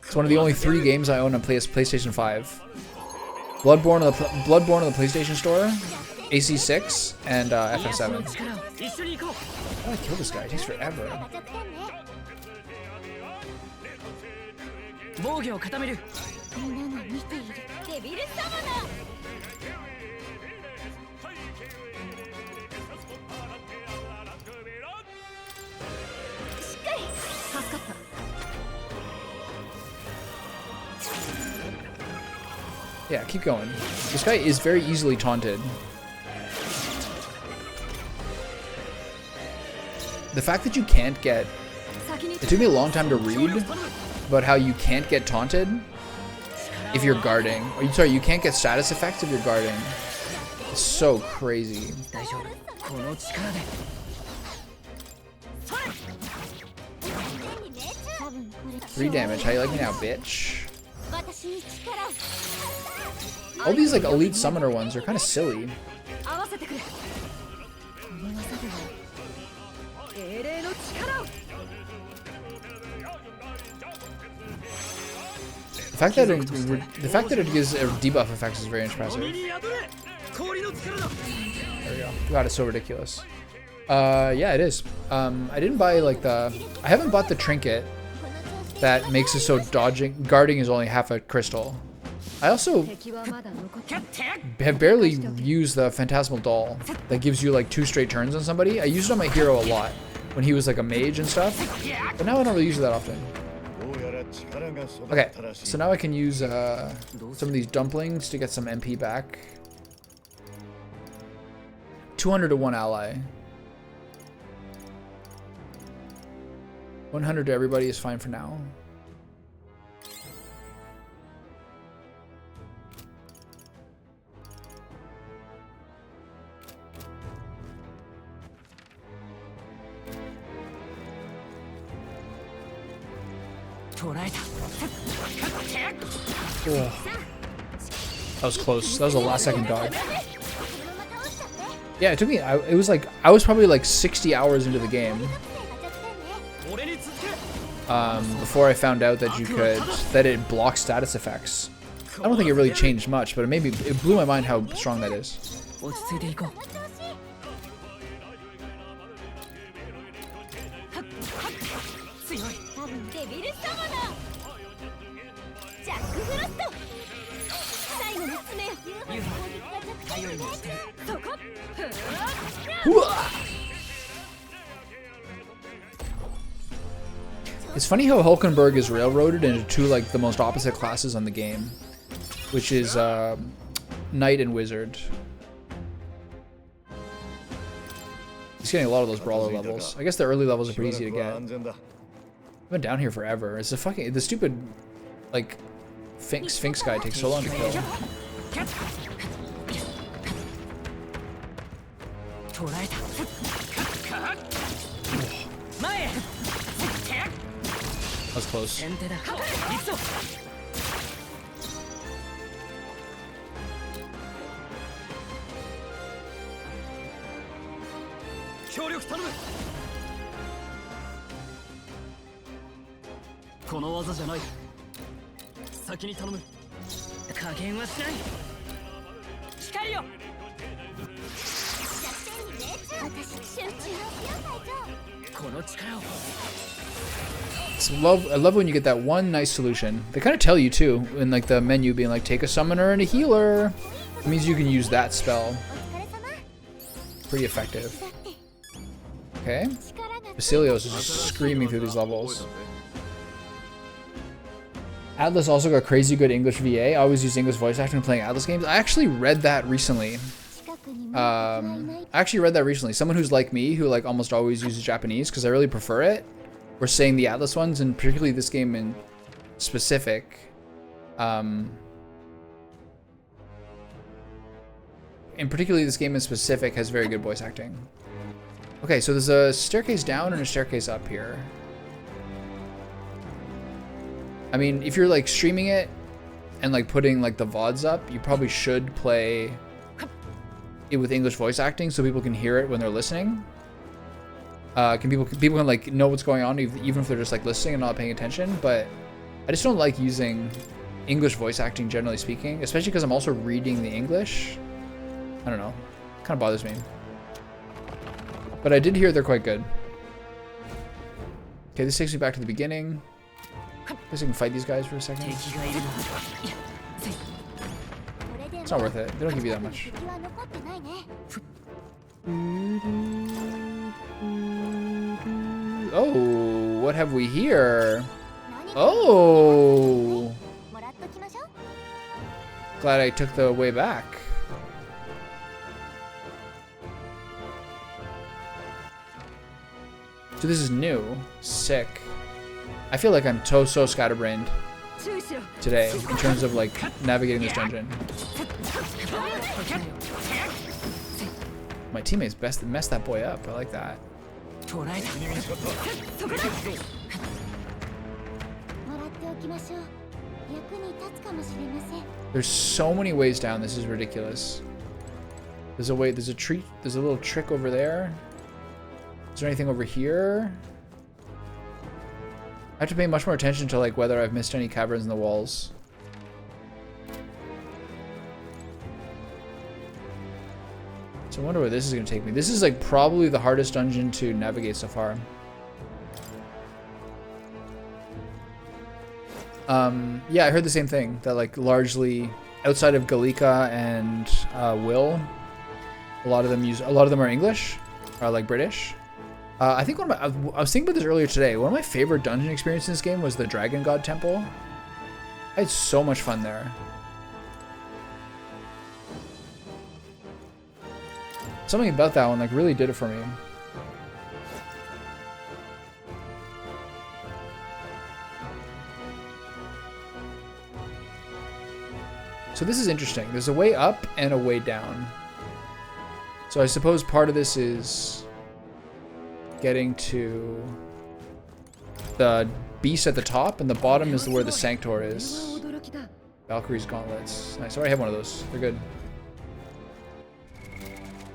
It's one of the only 3 games I own on PlayStation 5. Bloodborne on the PlayStation Store, AC6, and FF7. How do I kill this guy? It takes forever. Yeah, keep going. This guy is very easily taunted. The fact that you can't get... It took me a long time to read about how you can't get taunted if you're guarding. Or, sorry, you can't get status effects if you're guarding. It's so crazy. 3 damage. How you like me now, bitch? All these like elite summoner ones are kind of silly. The fact that it gives a debuff effects is very impressive. There we go. God, it's so ridiculous. Yeah, it is. I didn't buy like I haven't bought the trinket that makes it so guarding is only half a crystal. I also have barely used the Phantasmal Doll that gives you like 2 straight turns on somebody. I used it on my hero a lot when he was like a mage and stuff, but now I don't really use it that often. Okay, so now I can use some of these dumplings to get some MP back. 200 to 1 ally. 100 to everybody is fine for now. Oh. That was close. That was a last second dodge. Yeah, it took me. It was like I was probably like 60 hours into the game before I found out that it blocks status effects. I don't think it really changed much, but it blew my mind how strong that is. It's funny how Hulkenberg is railroaded into two like the most opposite classes on the game, which is Knight and Wizard. He's getting a lot of those brawler levels. I guess the early levels are pretty easy to get. I've been down here forever. It's the stupid like Sphinx guy takes so long to kill. That was close. I love when you get that one nice solution. They kind of tell you too in like the menu being like take a summoner and a healer. It means you can use that spell. Pretty effective. Okay. Basilios is just screaming through these levels. Atlas also got crazy good English VA. I always use English voice acting when playing Atlas games. I actually read that recently. Someone who's like me, who like almost always uses Japanese because I really prefer it. We're saying the Atlas ones, and particularly this game in specific. And particularly this game in specific has very good voice acting. Okay, so there's a staircase down and a staircase up here. I mean, if you're like streaming it and like putting like the VODs up, you probably should play it with English voice acting so people can hear it when they're listening. People can like know what's going on even if they're just like listening and not paying attention. But I just don't like using English voice acting generally speaking, especially because I'm also reading the English. I don't know, kind of bothers me. But I did hear they're quite good. Okay, this takes me back to the beginning. I guess I can fight these guys for a second. It's not worth it. They don't give you that much. Oh, what have we here? Oh! Glad I took the way back. So this is new. Sick. I feel like I'm so scatterbrained today in terms of like navigating this dungeon. My teammates messed that boy up. I like that. There's so many ways down. This is ridiculous. There's a way. There's a treat. There's a little trick over there. Is there anything over here? I have to pay much more attention to like whether I've missed any caverns in the walls. So I wonder where this is going to take me. This is like probably the hardest dungeon to navigate so far. Yeah, I heard the same thing, that like largely outside of Gallica and Will, a lot of them are English, or like British. I think I was thinking about this earlier today. One of my favorite dungeon experiences in this game was the Dragon God Temple. I had so much fun there. Something about that one like really did it for me. So this is interesting. There's a way up and a way down. So I suppose part of this is getting to the beast at the top, and the bottom is where the Sanctor is. Valkyrie's gauntlets. Nice. I already have one of those. They're good.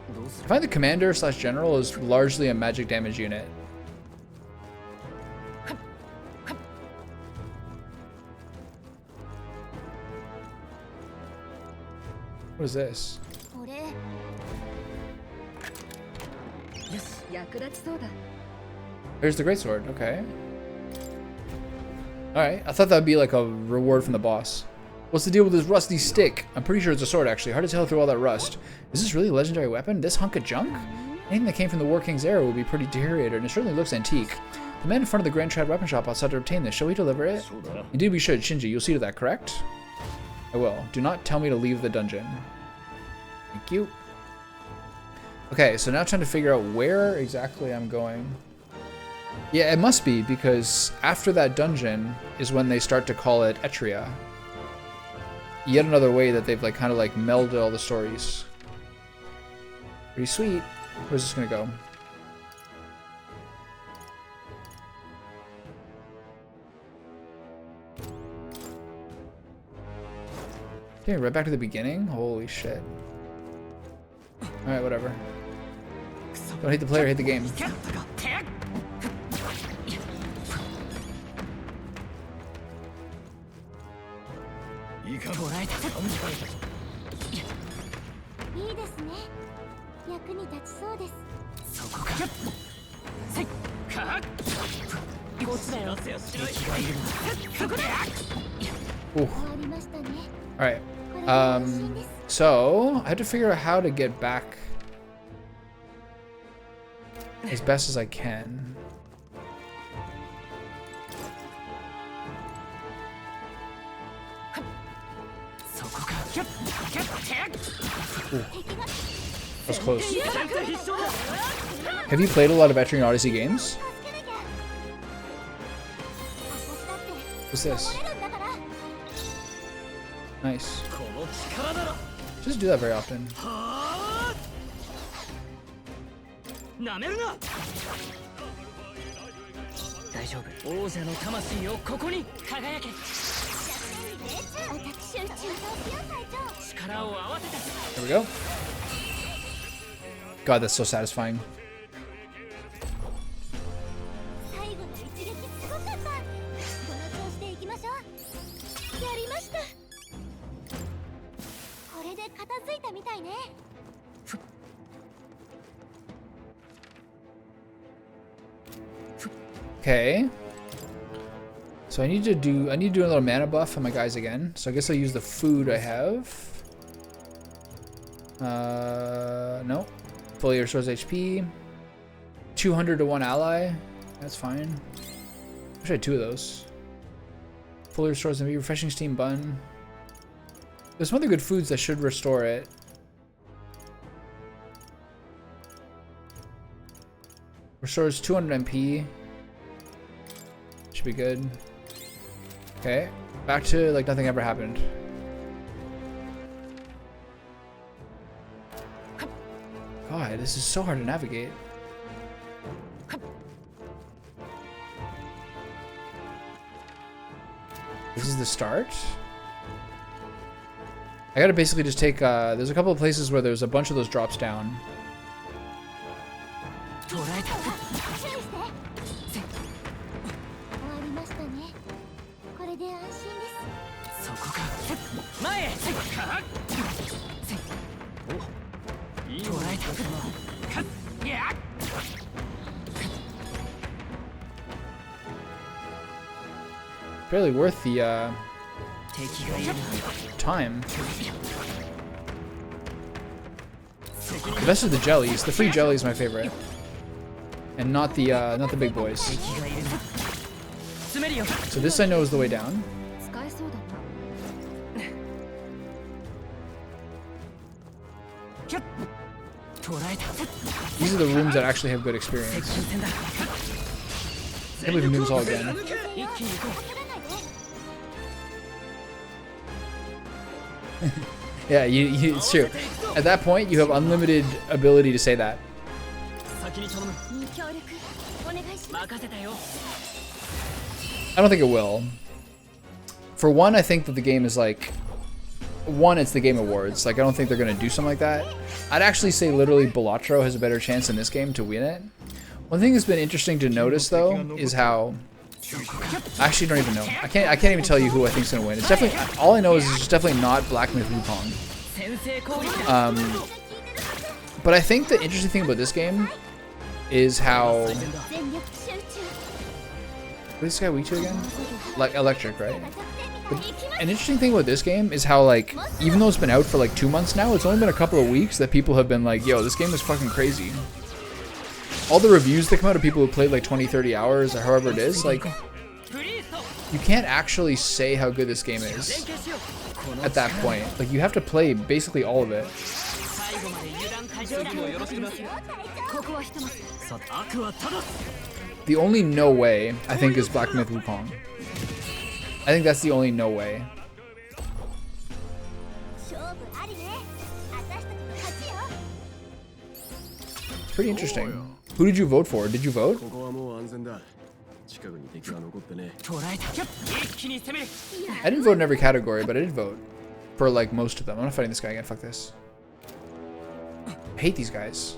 I find the commander / general is largely a magic damage unit. What is this? There's the greatsword. Okay. Alright. I thought that would be like a reward from the boss. What's the deal with this rusty stick? I'm pretty sure it's a sword, actually. Hard to tell through all that rust. Is this really a legendary weapon? This hunk of junk? Anything that came from the War King's era would be pretty deteriorated, and it certainly looks antique. The man in front of the Grand Trad weapon shop outside to obtain this. Shall we deliver it? Indeed we should. Shinji, you'll see to that, correct? I will. Do not tell me to leave the dungeon. Thank you. Okay, so now I'm trying to figure out where exactly I'm going. Yeah, it must be, because after that dungeon is when they start to call it Etria. Yet another way that they've like kind of like melded all the stories. Pretty sweet. Where's this gonna go? Okay, right back to the beginning? Holy shit. Alright, whatever. Don't hate the player, hate the game. Alright. So I had to figure out how to get back as best as I can. Ooh. That was close. Have you played a lot of Etrian Odyssey games? What's this? Nice. Just do that very often. There we go. God, that's so satisfying. Okay. So I need to do a little mana buff on my guys again. So I guess I'll use the food I have. No. Fully restores HP. 200 to 1 ally. That's fine. Wish I had 2 of those. Fully restores MP. Refreshing steam bun. There's some other good foods that should restore it. Restores 200 MP. Should be good. Okay. Back to like nothing ever happened. God, this is so hard to navigate. This is the start? I gotta basically just take, there's a couple of places where there's a bunch of those drops down. Barely worth the time. The best of the jellies. The free jelly is my favorite, and not the big boys. So this I know is the way down. These are the rooms that actually have good experience. I can't believe we do this all again. Yeah, it's true. At that point, you have unlimited ability to say that. 先に頼む。に協力お願いします。任せたよ。 I don't think it will. For one, I think that the game is like... One, it's the Game Awards. Like, I don't think they're going to do something like that. I'd actually say literally Balatro has a better chance in this game to win it. One thing that's been interesting to notice, though, is how... I actually don't even know. I can't even tell you who I think's going to win. It's definitely... All I know is it's definitely not Black Myth Wukong. 先制攻撃。 But I think the interesting thing about this game is how... 全だ。 全力集中 What is this guy weak to again? Like electric, right? But an interesting thing about this game is how, like, even though it's been out for like 2 months now, it's only been a couple of weeks that people have been like, yo, this game is fucking crazy. All the reviews that come out of people who played like 20, 30 hours or however it is, like, フリースト。 you can't actually say how good this game 連 is 携しよう。 at that point. Like, you have to play basically all of it. 最後まで油断大丈夫もよろしくな。ここはひとまずさて悪は正す。 The only no way, I think, is Black Myth Wukong. I think that's the only no way. 勝負ありね私たちの勝ちよ It's pretty interesting. Who did you vote for? Did you vote? ここはもう安全だ。近くに敵は残ってね。捉えた。一気に攻める。 I didn't vote in every category, but I did vote for like most of them. I'm not fighting this guy again. Fuck this. I hate these guys.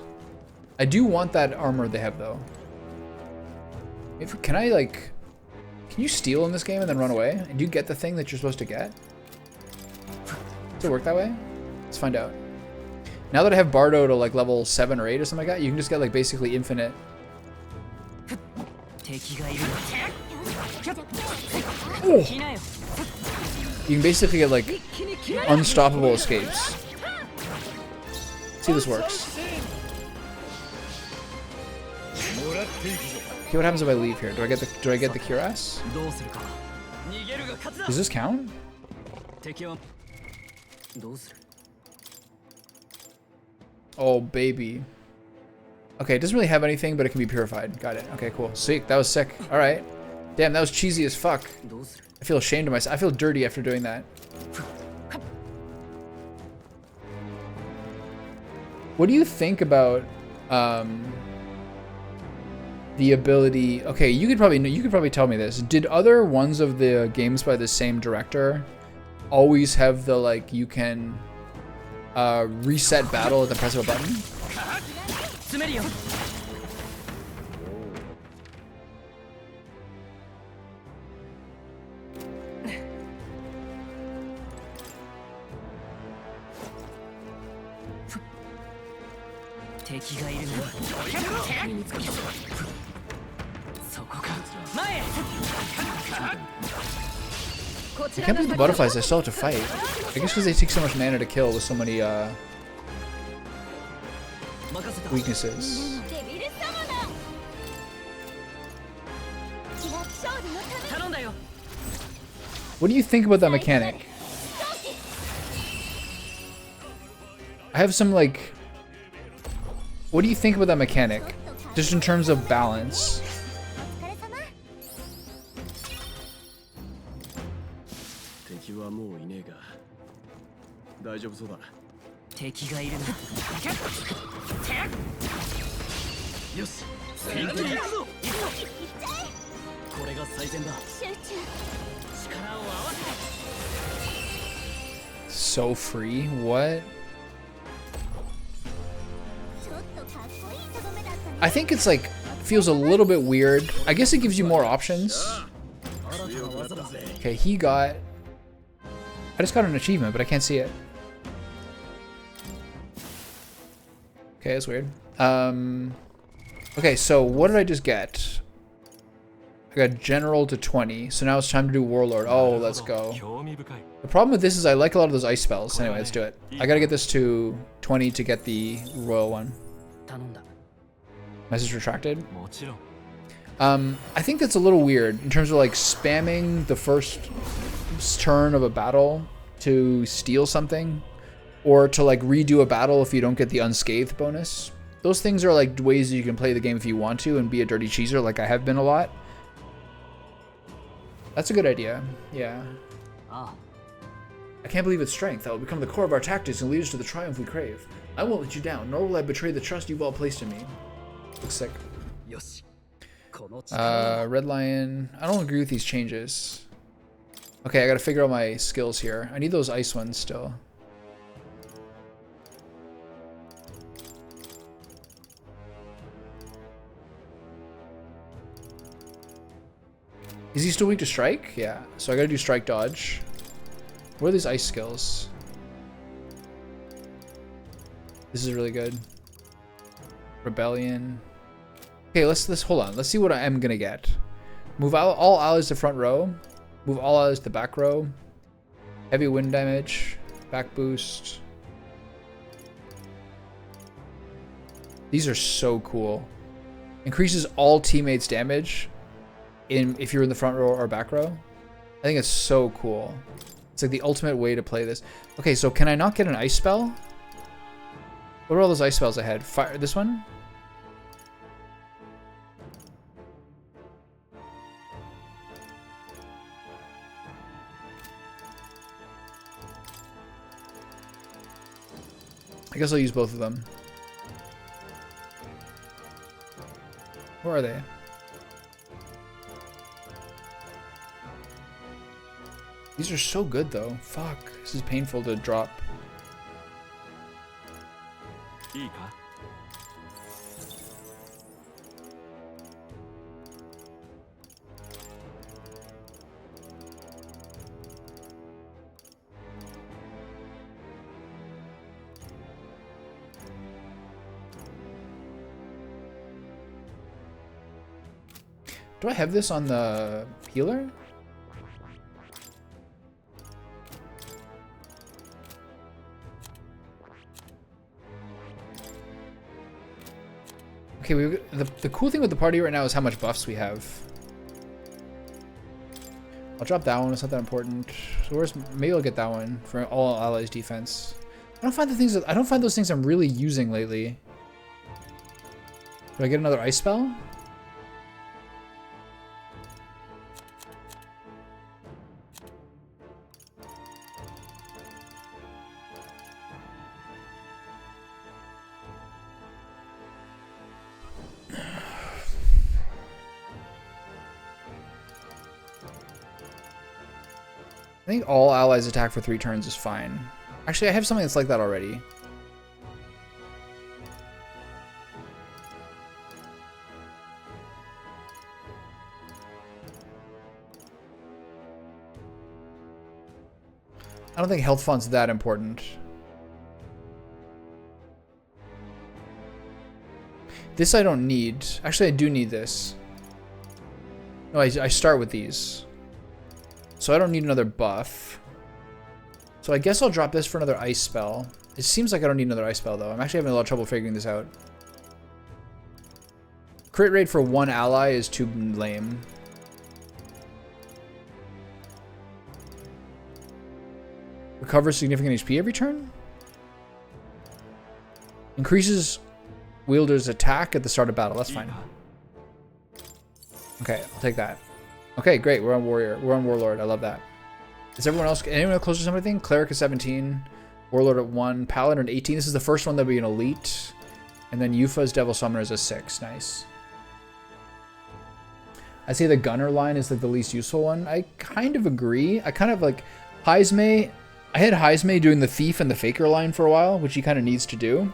I do want that armor they have though. If can I like, can you steal in this game and then run away? And do you get the thing that you're supposed to get? Does it work that way? Let's find out. Now that I have Bardo to like level 7 or 8 or something like that, you can just get like basically infinite. 敵がいる。 Oh! 来なよ。 You can basically get like unstoppable escapes. See if this works. もらっていくぞ Okay, what happens if I leave here? Do I get the cuirass? どうするか。逃げるが勝つだ。 Does this count? 敵はどうする。 Oh, baby. Okay, it doesn't really have anything, but it can be purified. Got it. Okay, cool. Sick. That was sick. All right. Damn, that was cheesy as fuck. どうする。 I feel ashamed of myself. I feel dirty after doing that. What do you think about the ability? Okay, you could probably tell me this. Did other ones of the games by the same director always have the like you can reset battle at the press of a button? 詰めるよ。 敵がいるな。そこか。前へ。 I can't believe the butterflies I still have to fight. I guess because they take so much mana to kill with so many 任せた。 weaknesses. デビルサマナ違う勝利のため頼んだよ。 What do you think about that mechanic? I have some like... What do you think about that mechanic? Just in terms of balance. お疲れ様敵はもういねえが。大丈夫そうだ。敵がいるな。よし。先手に行くぞ。行くぞ。これが最善だ。集中力を合わせて。 So free? What? ちょっとかっこいいとどめだったね I think it's like... Feels a little bit weird. I guess it gives you more options. 新たな技だ。 Okay, he got... I just got an achievement, but I can't see it. Okay, that's weird. Okay, so what did I just get? I got General to 20, so now it's time to do Warlord. Oh, let's go. 興味深い。 The problem with this is I like a lot of those ice spells. Anyway, let's do it. I gotta get this to 20 to get the Royal one. 頼んだ。 Message retracted. もちろん。 I think that's a little weird in terms of like spamming the first turn of a battle to steal something or to like redo a battle if you don't get the unscathed bonus. Those things are like ways you can play the game if you want to and be a dirty cheeser like I have been a lot. That's a good idea. Yeah. ああ。I can't believe its strength. That will become the core of our tactics and lead us to the triumph we crave. I won't let you down, nor will I betray the trust you've all placed in me. Looks sick. Red Lion. I don't agree with these changes. Okay, I gotta figure out my skills here. I need those ice ones still. Is he still weak to strike? Yeah. So I gotta do strike dodge. What are these ice skills? This is really good. Rebellion. Okay, let's hold on. Let's see what I am gonna get. Move all allies to front row. Move all allies to back row. Heavy wind damage. Back boost. These are so cool. Increases all teammates' damage if you're in the front row or back row. I think it's so cool. It's like the ultimate way to play this. Okay, so can I not get an ice spell? What are all those ice spells I had? Fire, this one? I guess I'll use both of them. Where are they? These are so good though. Fuck. This is painful to drop. Do I have this on the healer? Okay, the cool thing with the party right now is how much buffs we have. I'll drop that one. It's not that important. So maybe I'll get that one for all allies defense. I don't find those things I'm really using lately. Do I get another ice spell? I think all allies attack for 3 turns is fine. Actually, I have something that's like that already. I don't think health font's that important. This I don't need. Actually, I do need this. No, I start with these. So I don't need another buff. So I guess I'll drop this for another ice spell. It seems like I don't need another ice spell though. I'm actually having a lot of trouble figuring this out. Crit rate for 1 ally is too lame. Recovers significant HP every turn? Increases wielder's attack at the start of battle. That's fine. Okay, I'll take that. Okay, great. We're on warrior. We're on warlord. I love that. Is everyone else? Anyone closer to something? Cleric at 17. Warlord at 1. Paladin at 18. This is the first one that'll be an elite. And then Yufa's Devil Summoner is a 6. Nice. I say the gunner line is like the least useful one. I kind of agree. I kind of like Heismay. I had Heismay doing the thief and the faker line for a while, which he kind of needs to do.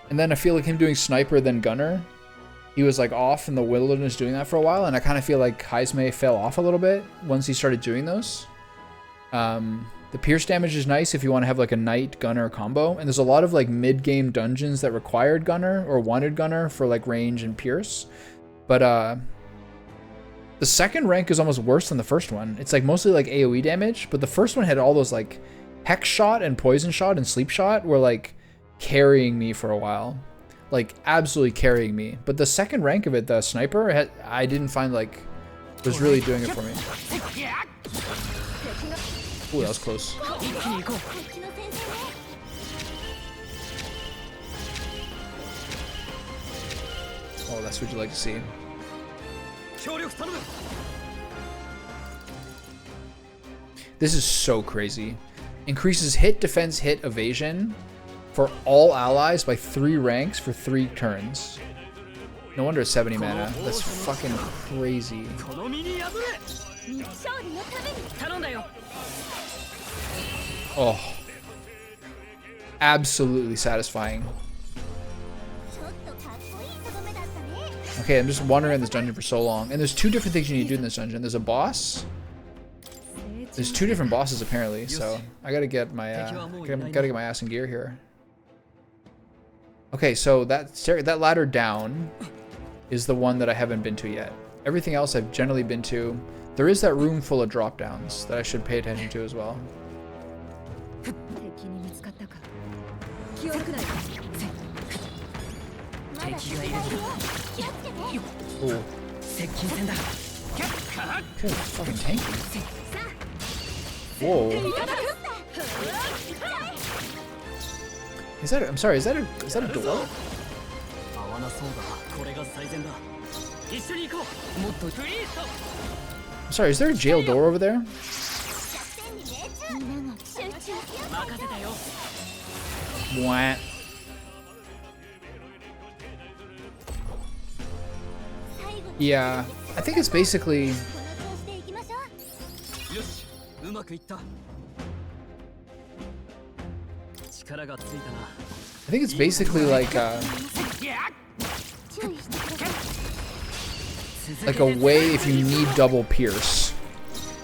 And then I feel like him doing sniper then gunner. He was like off in the wilderness doing that for a while, and I kind of feel like Heismay fell off a little bit once he started doing those. The pierce damage is nice if you want to have like a knight gunner combo, and there's a lot of like mid-game dungeons that required gunner or wanted gunner for like range and pierce. But the second rank is almost worse than the first one. It's like mostly like AoE damage, but the first one had all those like hex shot and poison shot and sleep shot were like carrying me for a while. Like absolutely carrying me. But the second rank of it, the sniper, I didn't find like was really doing it for me. Ooh, that was close. Oh, that's what you like to see. This is so crazy. Increases hit, defense, hit, evasion for all allies by 3 ranks for 3 turns. No wonder it's 70 mana. That's fucking crazy. Oh. Absolutely satisfying. Okay, I'm just wandering in this dungeon for so long. And there's 2 different things you need to do in this dungeon. There's a boss. There's 2 different bosses apparently, so I gotta get my gotta get my ass in gear here. Okay, so that ladder down is the one that I haven't been to yet. Everything else I've generally been to. There is that room full of drop downs that I should pay attention to as well. Ooh. Okay, fucking tanky. Whoa. Is that? I'm sorry. Is that a door? I'm sorry. Is there a jail door over there? What? Yeah, I think it's basically. I think it's basically like a way if you need double pierce,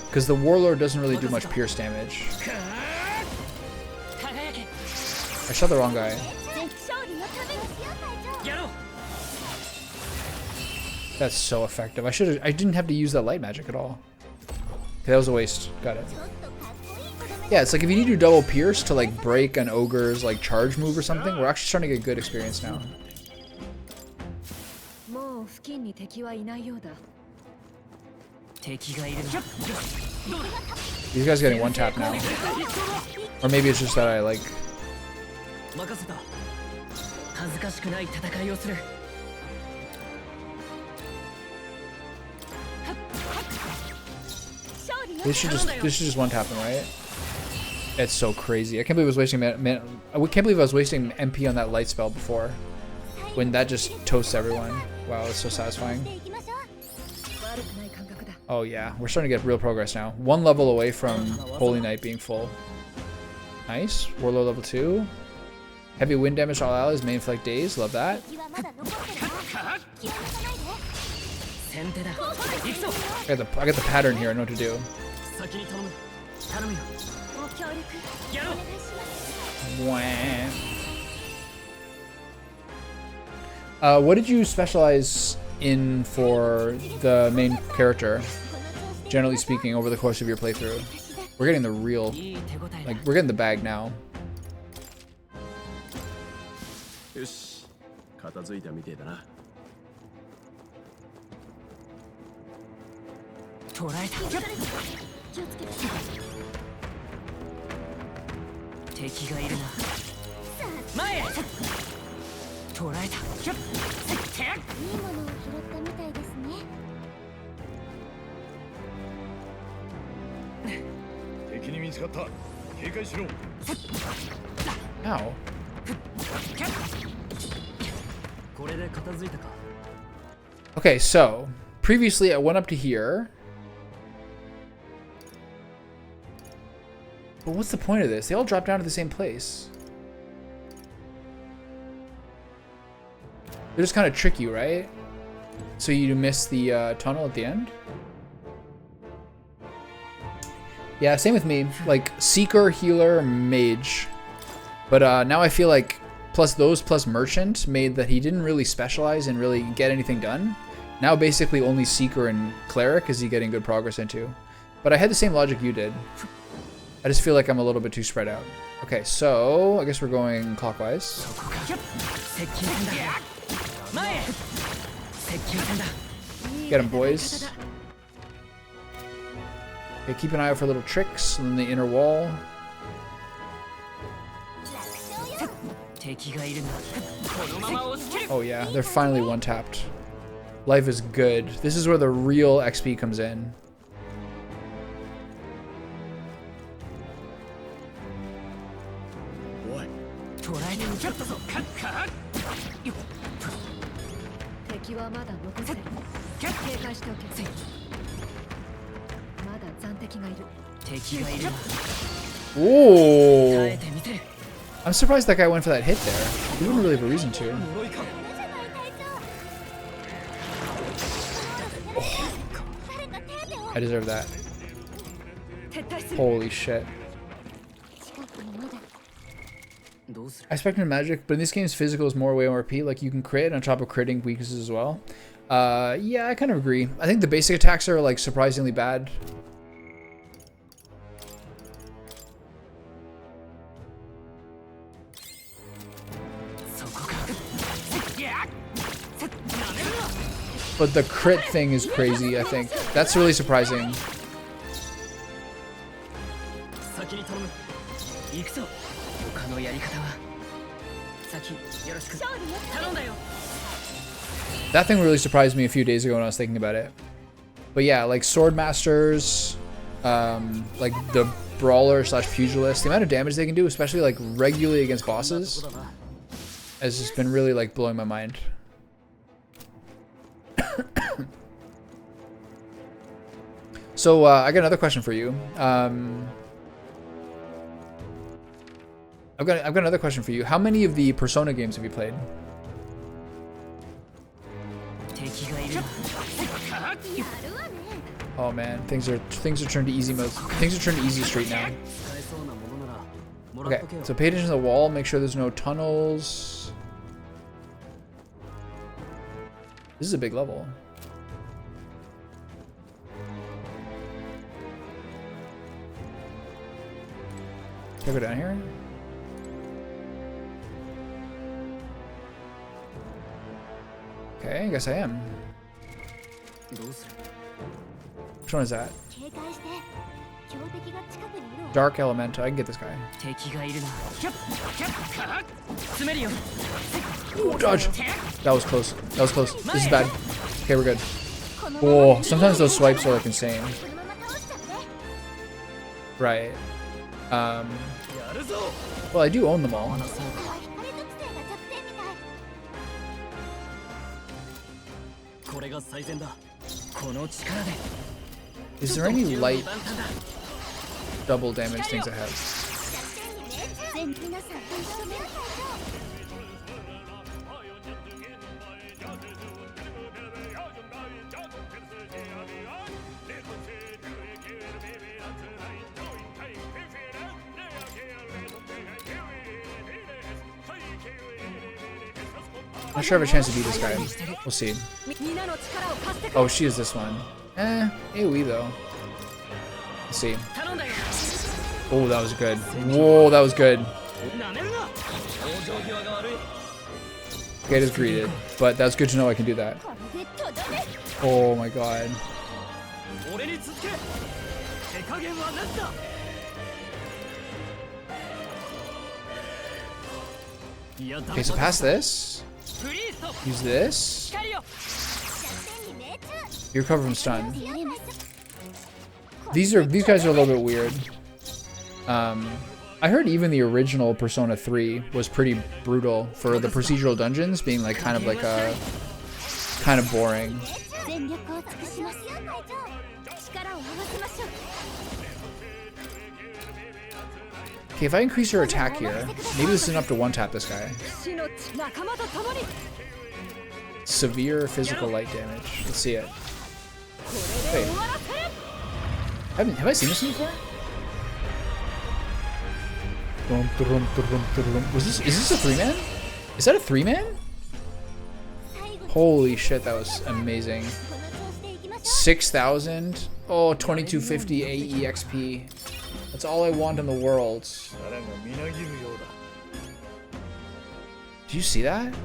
because the warlord doesn't really do much pierce damage. I shot the wrong guy. That's so effective. I didn't have to use that light magic at all. Okay, that was a waste. Got it. Yeah, it's like if you need to do double pierce to like break an ogre's like charge move or something, we're actually starting to get good experience now. These guys are getting 1 tap now. Or maybe it's just that I like. This should just 1 tap him, right? It's so crazy. I can't believe I was wasting I can't believe I was wasting MP on that light spell before, when that just toasts everyone. Wow, it's so satisfying. Oh yeah, we're starting to get real progress now. 1 level away from Holy Knight being full. Nice. Warlord level 2. Heavy wind damage to all allies, main flank days. Love that. I got the pattern here. I know what to do. What did you specialize in for the main character, generally speaking, over the course of your playthrough? We're getting the real, like, we're getting the bag now. Ow. Okay, so previously I went up to here. But what's the point of this? They all drop down to the same place. They just kind of trick you, right? So you miss the tunnel at the end? Yeah, same with me. Like, Seeker, Healer, Mage. But now I feel like plus Merchant made that he didn't really specialize and really get anything done. Now basically only Seeker and Cleric is he getting good progress into. But I had the same logic you did. I just feel like I'm a little bit too spread out. Okay, so I guess we're going clockwise. Get him, boys. Okay, keep an eye out for little tricks in the inner wall. Oh yeah, they're finally 1-tapped. Life is good. This is where the real XP comes in. 敵はまだ残せる。警戒しておけ。まだ残敵がいる。敵がいる。 Ooh. I'm surprised that guy went for that hit there. He wouldn't really have a reason to. Oh. I deserve that. Holy shit. I expected magic, but in this game's physical is more way ORP. Like you can crit on top of critting weaknesses as well. Yeah, I kind of agree. I think the basic attacks are like surprisingly bad. But the crit thing is crazy, I think. That's really surprising. That thing really surprised me a few days ago when I was thinking about it. But yeah, like Sword Masters, like the Brawler slash Pugilist, the amount of damage they can do, especially like regularly against bosses, has just been really like blowing my mind. So I got another question for you. I've got another question for you. How many of the Persona games have you played? Oh man, things are turned to easy mode. Things are turned to easy street now. Okay, so pay attention to the wall. Make sure there's no tunnels. This is a big level. Can I go down here? Okay, I guess I am. Which one is that? Dark Elemental. I can get this guy. Ooh, dodge! That was close. That was close. This is bad. Okay, we're good. Oh, sometimes those swipes are like insane. Right. Well, I do own them all. Is there any light double damage things I have? I'm not sure I have a chance to beat this guy. We'll see. Oh, she is this one. AoE though. Let's see. Oh, that was good. Whoa, that was good. Get is greeted, but that's good to know I can do that. Oh my god. Okay, so past this. Use this. You recover from stun. These guys are a little bit weird. I heard even the original Persona 3 was pretty brutal for the procedural dungeons being like kind of boring. Okay, if I increase her attack here, maybe this is enough to one-tap this guy. Severe physical light damage. Let's see it. Wait. Have I seen this before? Is this a 3-man? Is that a 3-man? Holy shit, that was amazing. 6,000. Oh, 2250 AE XP. That's all I want in the world. Do you see that? Do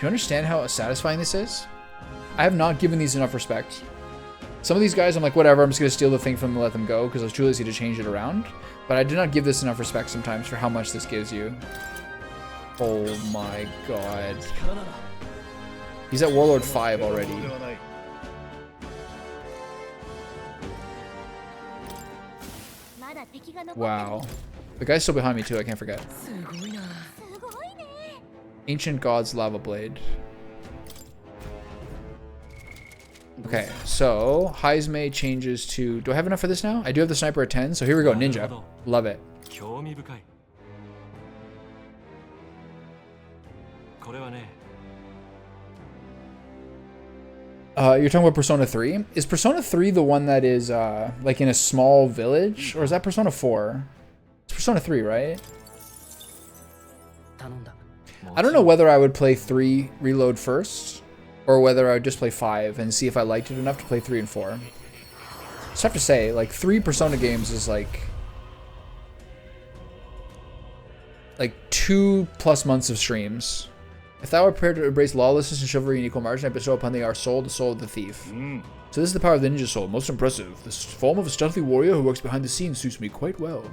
you understand how satisfying this is? I have not given these enough respect. Some of these guys, I'm like, whatever, I'm just going to steal the thing from them and let them go because I was too lazy to change it around. But I did not give this enough respect sometimes for how much this gives you. Oh my god. He's at Warlord 5 already. Wow. The guy's still behind me too, I can't forget. Ancient Gods Lava Blade. Okay, so Heismei changes to... Do I have enough for this now? I do have the sniper at 10, so here we go. Ninja. Love it. You're talking about Persona 3? Is Persona 3 the one that is like in a small village? Or is that Persona 4? It's Persona 3, right? I don't know whether I would play 3 Reload first, or whether I would just play 5 and see if I liked it enough to play 3 and 4. Just have to say, like, 3 Persona games is like 2+ months of streams. If thou were prepared to embrace lawlessness and chivalry in equal margin, I bestow upon thee our soul, the soul of the thief. So this is the power of the ninja soul. Most impressive. This form of a stealthy warrior who works behind the scenes suits me quite well.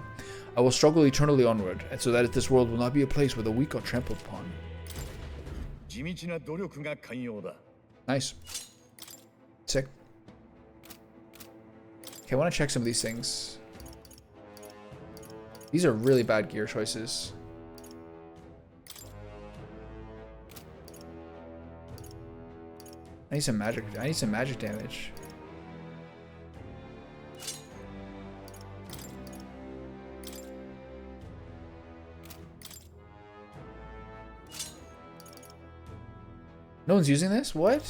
I will struggle eternally onward, and so that this world will not be a place where the weak are trampled upon. Nice. Sick. Okay, I want to check some of these things. These are really bad gear choices. I need some magic. I need some magic damage. No one's using this? What?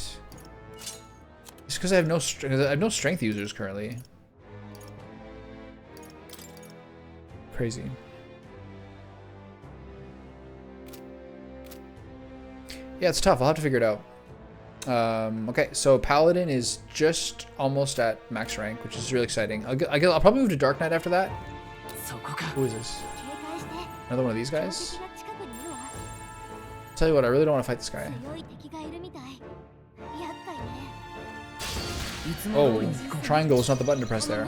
It's because I have no strength users currently. Crazy. Yeah, it's tough. I'll have to figure it out. Okay, so Paladin is just almost at max rank, which is really exciting. I'll probably move to Dark Knight after that. Who is this? Another one of these guys? Tell you what, I really don't want to fight this guy. Oh, triangle is not the button to press there.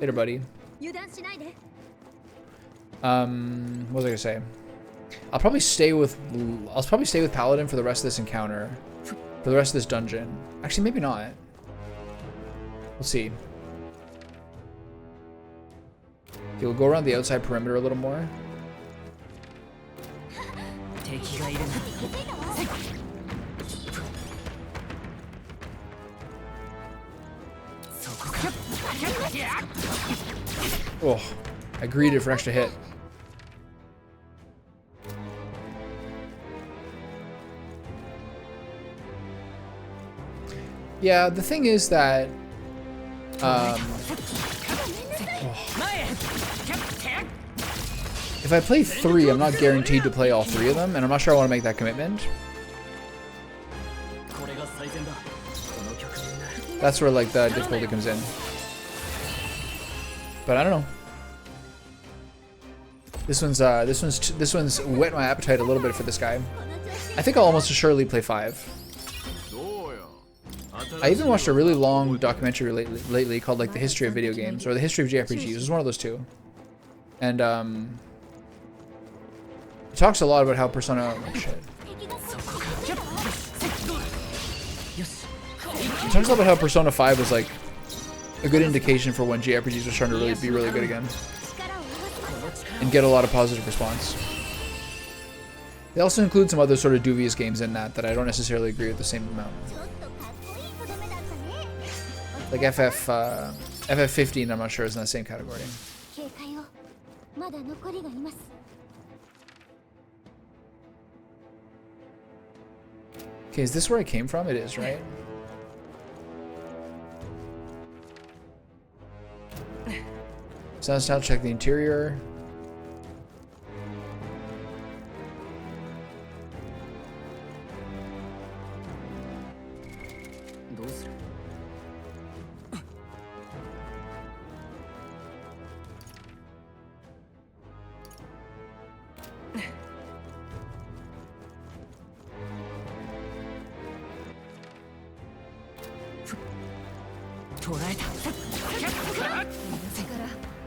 Later, buddy. What was I gonna say? I'll probably stay with Paladin for the rest of this encounter, for the rest of this dungeon. Actually, maybe not. We'll see. Okay, we'll go around the outside perimeter a little more. Oh, I greeted for an extra hit. Yeah, the thing is that if I play 3, I'm not guaranteed to play all 3 of them, and I'm not sure I want to make that commitment. That's where like the difficulty comes in. But I don't know. This one's whet my appetite a little bit for this guy. I think I'll almost assuredly play 5. I even watched a really long documentary lately called like The History of Video Games, or The History of JRPGs. It was one of those two. And it talks a lot about how Persona... Oh, shit. It talks about how Persona 5 was like a good indication for when JRPGs were starting to really be really good again. And get a lot of positive response. They also include some other sort of dubious games in that I don't necessarily agree with the same amount. Like FF15, I'm not sure is in the same category. Okay, is this where I came from? It is, right? Sound style, check the interior.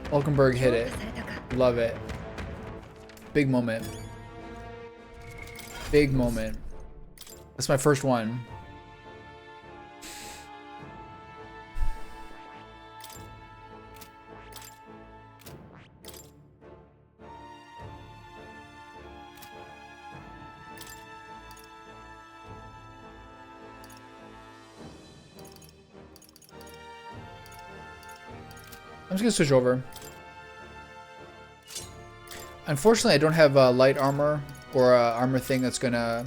Falkenberg hit it. Love it. Big moment. Big moment. That's my first one. just gonna switch over. Unfortunately, I don't have light armor or armor thing that's gonna...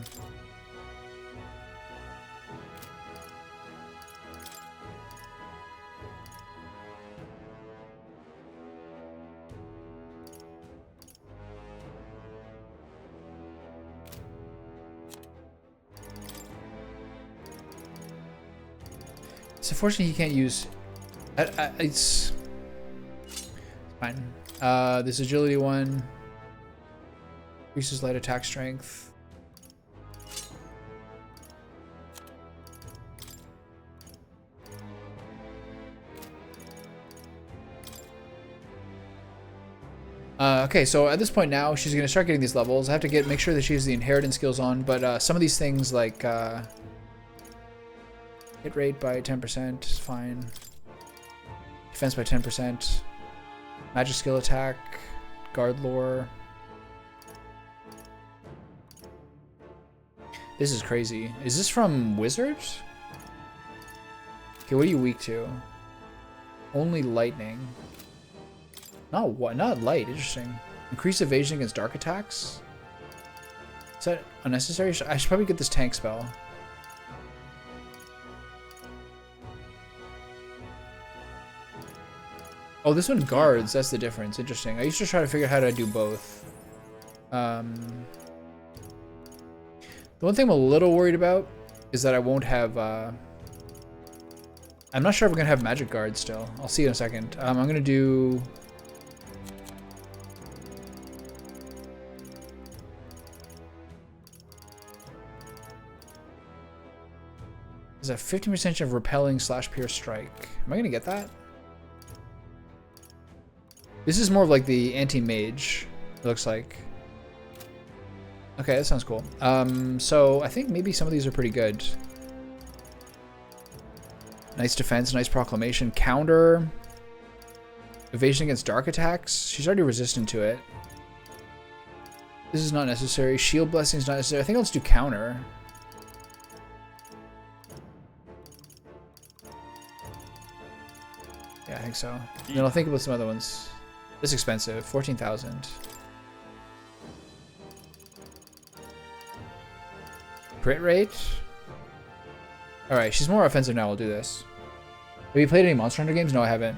It's unfortunate he can't use... it's fine. This agility one increases light attack strength. Okay, so at this point now, she's gonna start getting these levels. I have to make sure that she has the inheritance skills on, but some of these things like hit rate by 10% is fine. Defense by 10%. Magic skill attack. Guard lore. This is crazy. Is this from Wizards? Okay, what are you weak to? Only lightning. Not what? Not light. Interesting. Increase evasion against dark attacks. Is that unnecessary? I should probably get this tank spell. Oh, this one guards. That's the difference. Interesting. I used to try to figure out how to do both. The one thing I'm a little worried about is that I won't have... I'm not sure if we're going to have magic guards still. I'll see in a second. I'm going to do... There's a 15% of repelling / pierce strike. Am I going to get that? This is more of like the anti-mage, it looks like. Okay, that sounds cool. So I think maybe some of these are pretty good. Nice defense, nice proclamation. Counter. Evasion against dark attacks. She's already resistant to it. This is not necessary. Shield blessing is not necessary. I think I'll just do counter. Yeah, I think so. And then I'll think about some other ones. This is expensive. 14,000. Crit rate. Alright, she's more offensive now. We'll do this. Have you played any Monster Hunter games? No, I haven't.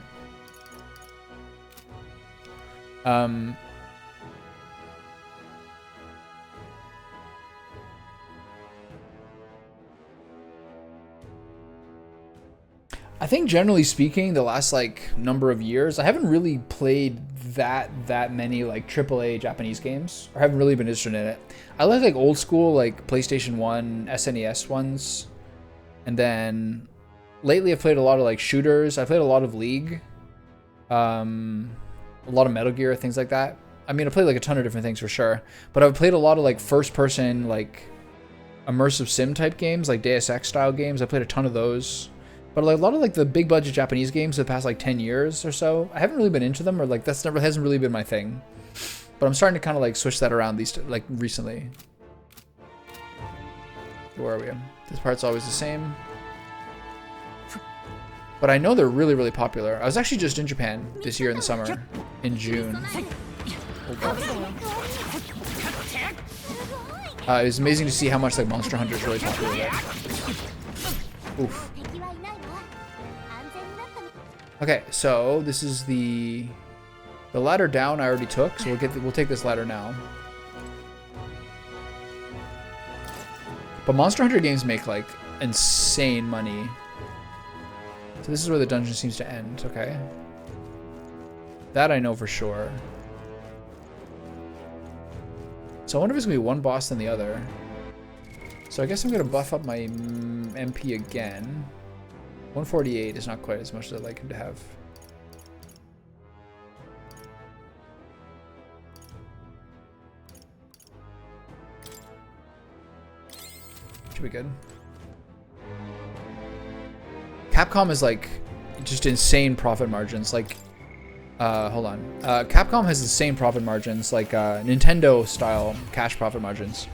I think generally speaking, the last like number of years, I haven't really played that many like AAA Japanese games, or haven't really been interested in it. I like old school like PlayStation 1, SNES ones, and then lately I've played a lot of like shooters. I played a lot of League, a lot of Metal Gear, things like that. I mean, I played like a ton of different things for sure, but I've played a lot of like first person like immersive sim type games, like Deus Ex style games. I played a ton of those. But like a lot of like the big budget Japanese games for the past like 10 years or so, I haven't really been into them, or like hasn't really been my thing. But I'm starting to kind of like switch that around these like recently. Where are we? This part's always the same. But I know they're really, really popular. I was actually just in Japan this year in the summer, in June. It was amazing to see how much like Monster Hunter is really popular there. Oof. Okay, so this is the ladder down I already took, so we'll take this ladder now. But Monster Hunter games make like insane money. So this is where the dungeon seems to end, okay. That I know for sure. So I wonder if it's gonna be one boss than the other. So I guess I'm gonna buff up my MP again. 148 is not quite as much as I'd like him to have. Should be good. Capcom is like just insane profit margins. Like, hold on. Capcom has insane profit margins, like Nintendo style cash profit margins.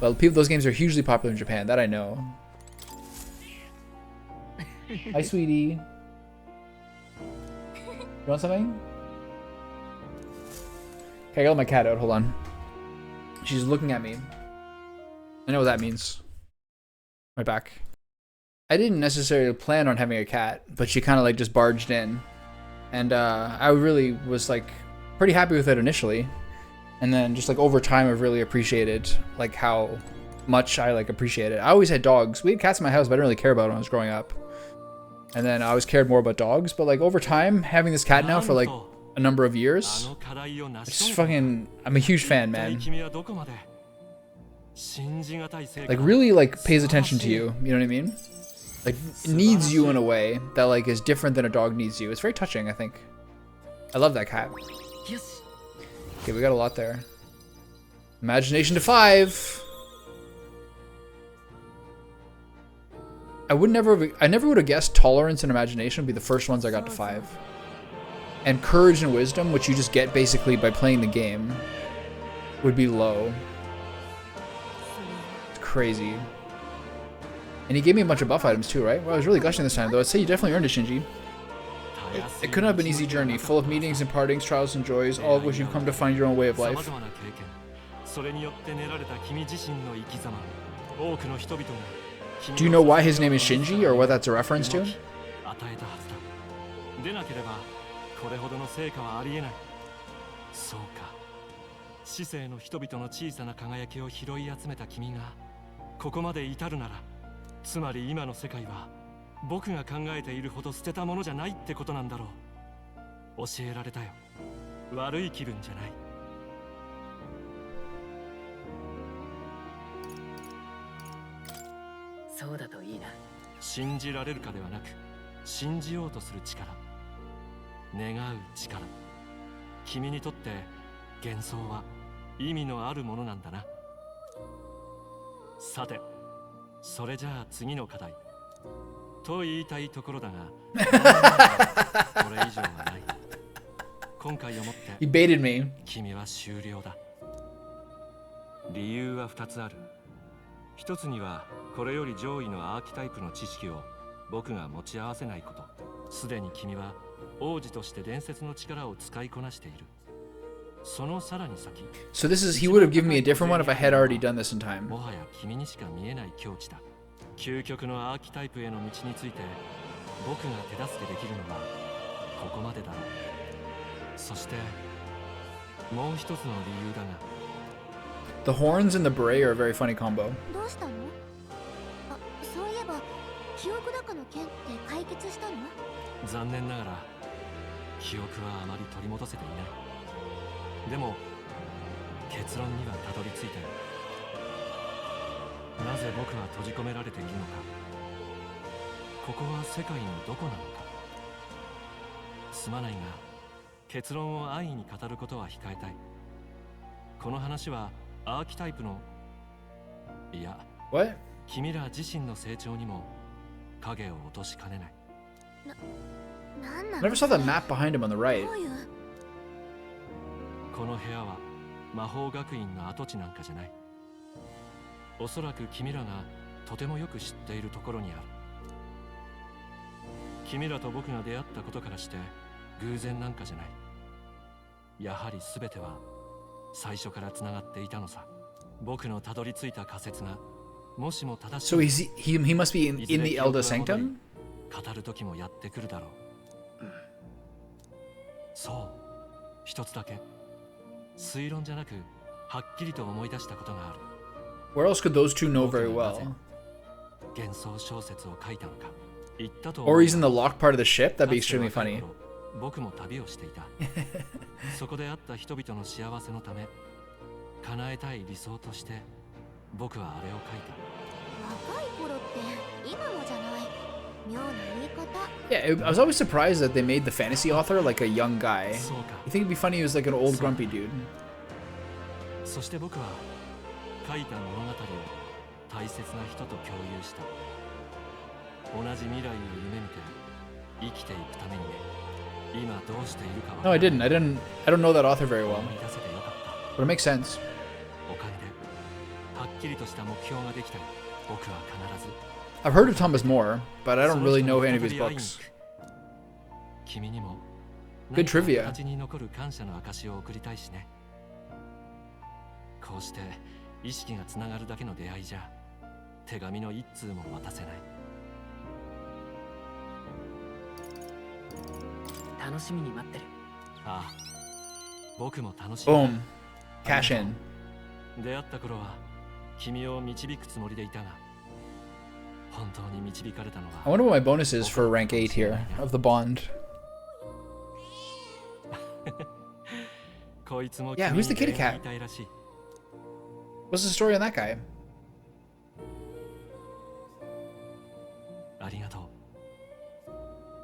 Well, those games are hugely popular in Japan. That I know. Hi, sweetie. want something? Okay, I got my cat out. Hold on. She's looking at me. I know what that means. My back. I didn't necessarily plan on having a cat, but she kind of like just barged in. And I really was like pretty happy with it initially. And then just like over time, I've really appreciated like how much I like appreciate it. I always had dogs. We had cats in my house, but I didn't really care about it when I was growing up. And then I always cared more about dogs. But like over time, having this cat now for like a number of years, it's just fucking, I'm a huge fan, man. Like really like pays attention to you. You know what I mean? Like needs you in a way that like is different than a dog needs you. It's very touching, I think. I love that cat. Okay, we got a lot there. Imagination to 5. I never would have guessed tolerance and imagination would be the first ones I got to 5. And courage and wisdom, which you just get basically by playing the game, would be low. It's crazy. And he gave me a bunch of buff items too, right? Well, I was really gushing this time, though. I'd say you definitely earned it, Shinji. It couldn't have been an easy journey, full of meetings and partings, trials and joys, all of which you've come to find your own way of life. Do you know why his name is Shinji, or what that's a reference to? He baited me. 理由は2つある。一つにはこれより上位のアーキタイプの知識を僕が持ち合わせないこと。すでに君は王子として伝説の力を使いこなしている。そのさらに先。So this is, he would have given me a different one if I had already done this in time. もはや君にしか見えない境地だ。究極のアーキタイプへの道について僕が手助けできるのはここまでだろう。そしてもう一つの理由だが。The horns and the beret are a very funny combo. どうしたの？あ、そういえば記憶高の件って解決したの？残念ながら記憶はあまり取り戻せていない。でも結論にはたどり着いたよ。なぜ僕は閉じ込められているのか。ここは世界のどこなのか。すまないが結論を安易に語ることは控えたい。この話はアーキタイプのいや What? 君ら自身の成長にも影を落としかねない。なんなの？ I never saw that map behind him on the right. どういう？この部屋は魔法学院の跡地なんかじゃない。おそらく君らがとてもよく知っているところにある。君らと僕が出会ったことからして偶然なんかじゃない。やはり全ては最初からつながっていたのさ。僕のたどり着いた仮説がもしも正しい。 So he must be in the Elder Sanctum? 語る時もやってくるだろう。そう、一つだけ推論じゃなくはっきりと思い出したことがある。Where else could those two know very well? 幻想小説を書いたのか。言ったと。 Or he's in the locked part of the ship? That'd be extremely funny. 僕も旅をしていた。そこで会った人々の幸せのため叶えたい理想として僕はあれを書いた。若い頃って今のじゃない。妙な言い方。 Yeah, I was always surprised that they made the fantasy author like a young guy. You think it'd be funny he was like an old grumpy dude. そして僕は書いた物語を大切な人と共有した。同じ未来を夢見て生きていくためにね。今どうしているかは。 No, I didn't. I don't know that author very well. 思い出せてよかった。 But it makes sense. おかげではっきりとした目標ができたよ。僕は必ず。 I've heard of Thomas More, but I don't really know any of his books. 君にも Good trivia. 形に残る感謝の証を送りたいしね。こうして意識がつながるだけの出会いじゃ手紙の一通も渡せない。楽しみに待ってる。ああ、僕も楽しみ。 Boom. Cash in. 出会った頃は君を導くつもりでいたが、本当に導かれたの I は。 wonder what my bonus is for rank 8 here of the bond. こいつも Yeah, who's the kitty 君に cat? 言いたいらしい。 What's the story on that guy? ありがとう。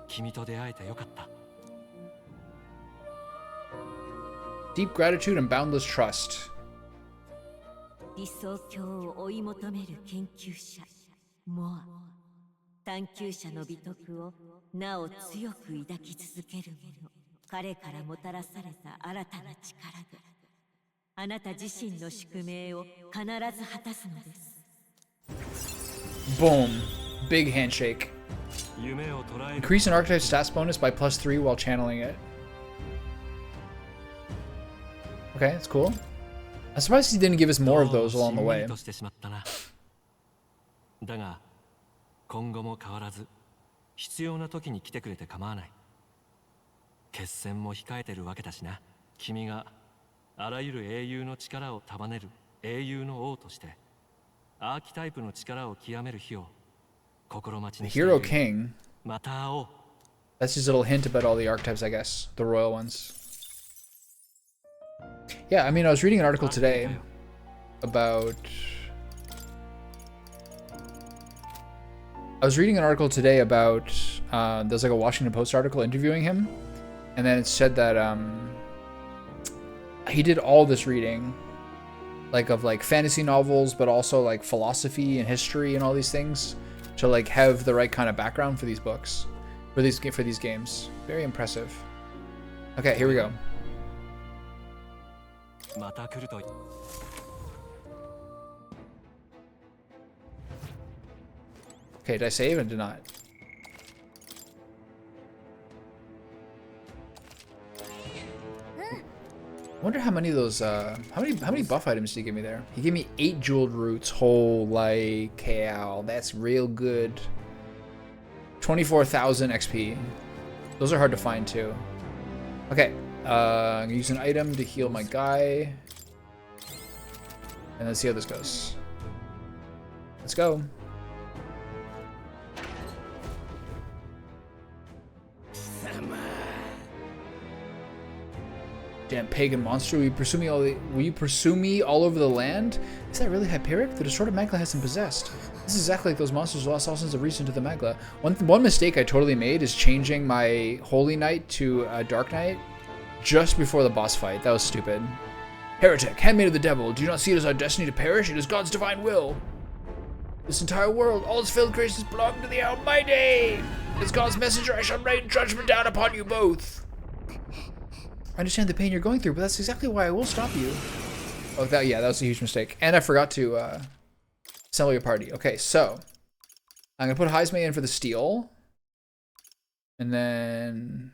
君と出会えてよかった。 Deep gratitude and boundless trust. 理想郷を追い求める研究者モア、探求者の美徳をなお強く抱き続ける者、彼からもたらされた新たな力があなた自身の宿命を必ず果たすのです。 Boom. Big handshake. 夢を捉える。 Increase an archetype stats bonus by +3 while channeling it. Okay, that's cool. I'm surprised he didn't give us more of those along the way. としてしまったな。だが今後も変わらず必要な時に来てくれて構わない。決戦も控えてるわけだしな。君があらゆる英雄の力を束ねる英雄の王としてアーキタイプの力を極める日を心待ち The にしている。 Hero King. また会おう。 That's his little hint about all the archetypes, I guess. The royal ones. Yeah, I mean, I was reading an article today about... there's like a Washington Post article interviewing him. And then it said that he did all this reading, like of like fantasy novels, but also like philosophy and history and all these things to like have the right kind of background for these books, for these games. Very impressive. Okay, here we go. また来ると。 Okay, did I save or did not? I wonder how many of those how many buff items did he give me there? He gave me 8 jeweled roots. Holy cow, that's real good. 24,000 XP. Those are hard to find too. Okay, I'm gonna use an item to heal my guy. And let's see how this goes. Let's go. Damn pagan monster, will you pursue me all over the land? Is that really Hyperic? The distorted Magla has him possessed. This is exactly like those monsters who lost all sense of reason to the Magla. One mistake I totally made is changing my Holy Knight to Dark Knight just before the boss fight. That was stupid. Heretic, handmaid of the devil, do you not see it as our destiny to perish? It is God's divine will. This entire world, all its failed creations belong to the Almighty. As God's messenger, I shall rain judgment down upon you both. I understand the pain you're going through, but that's exactly why I will stop you. Oh, that was a huge mistake. And I forgot to assemble your party. Okay, so I'm gonna put Heisme in for the steel. And then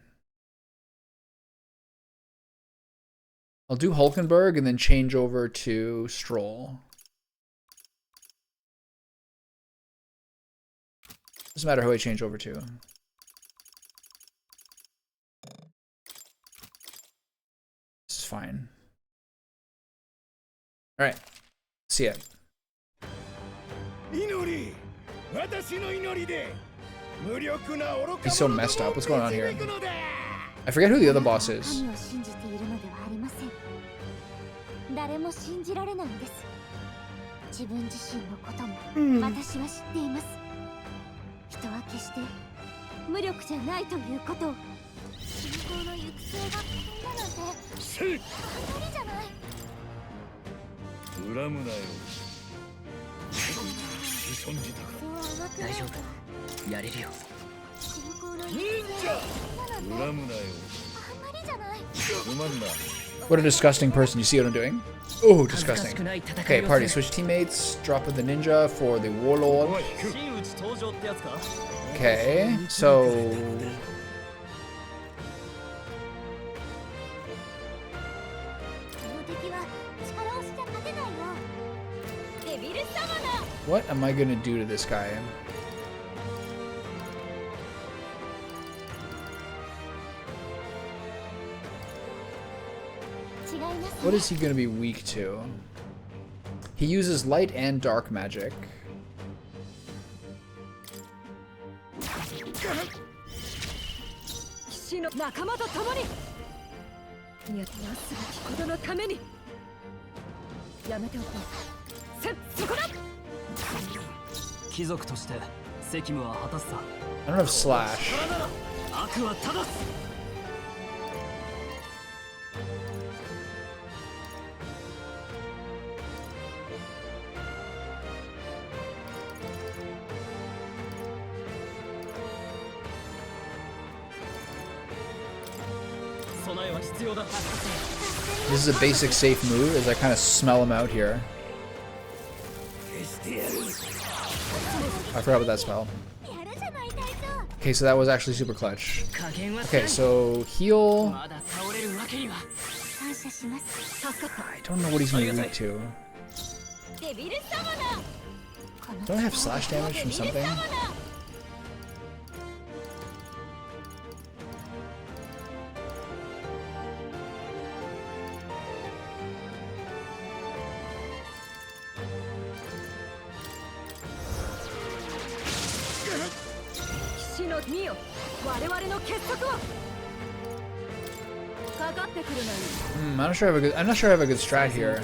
I'll do Hulkenberg and then change over to Stroll. Doesn't matter who I change over to. This is fine. Alright. See ya. He's so messed up. What's going on here? I forget who the other boss is. 誰も信じられないんです。自分自身のことも私は知っています。人は決して無力じゃないということを。信仰の行く末がこんななんて当たりじゃない。恨むなよ。潜んじたか。大丈夫。やれるよ。信仰の行く末がこんななんて恨むなよ。あんまりじゃない。すまんな。 What a disgusting person. You see what I'm doing? Oh, disgusting. Okay, party. Switch teammates. Drop in the ninja for the warlord. Okay, so... What am I gonna do to this guy? What is he gonna be weak to? He uses light and dark magic. 騎士の仲間と共にやすべきことのためにやめておこう。そこだ。貴族として責務は果たすさ。 I don't have slash. 悪は正す。備えは必要だ。 This is a basic safe move as I kind of smell him out here. I forgot about that spell. Okay, so that was actually super clutch. Okay, so heal. I don't know what he's gonna be weak to. Don't I have slash damage from something? I'm not sure I have a good strat here.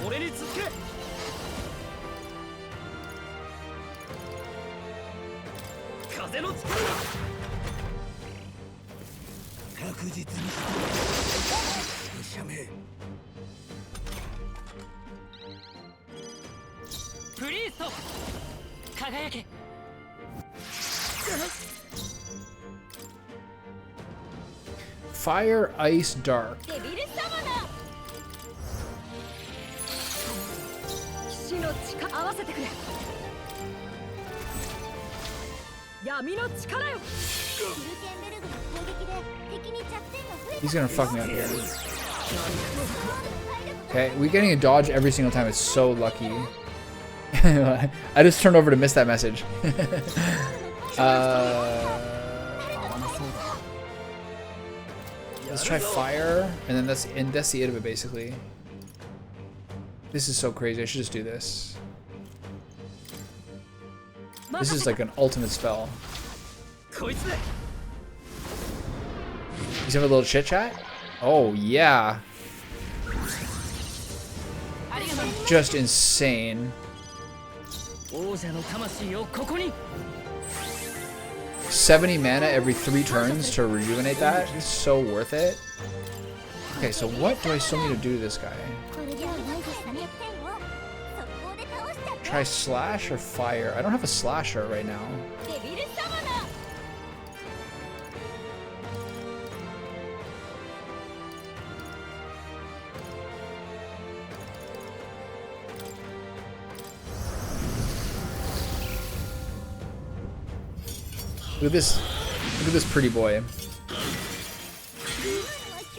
Fire, ice, dark. He's gonna fuck me up here. Okay, we're getting a dodge every single time. It's so lucky. I just turned over to miss that message. Let's try fire, and then that's the end of it basically. This is so crazy. I should just do this. This is like an ultimate spell. You have a little chit chat? Oh yeah. Just insane. 70 mana every 3 turns to rejuvenate that. It's so worth it. Okay, so what do I still need to do to this guy? Try slash or fire? I don't have a slasher right now. Look at this pretty boy.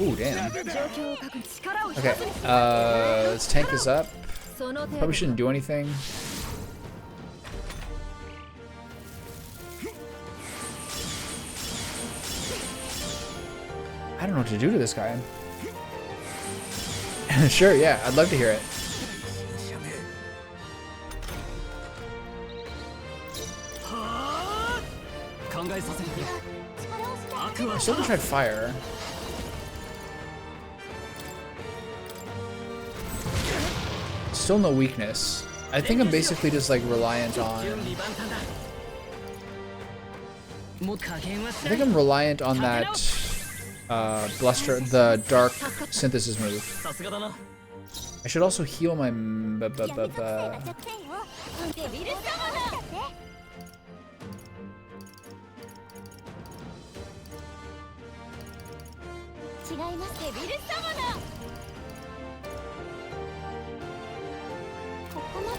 Ooh, damn. Okay, let's tank this up. Probably shouldn't do anything. I don't know what to do to this guy. Sure, yeah, I'd love to hear it. I still haven't tried fire. Still no weakness. I think I'm basically just like reliant on... that bluster, the dark synthesis move. I should also heal my... I'm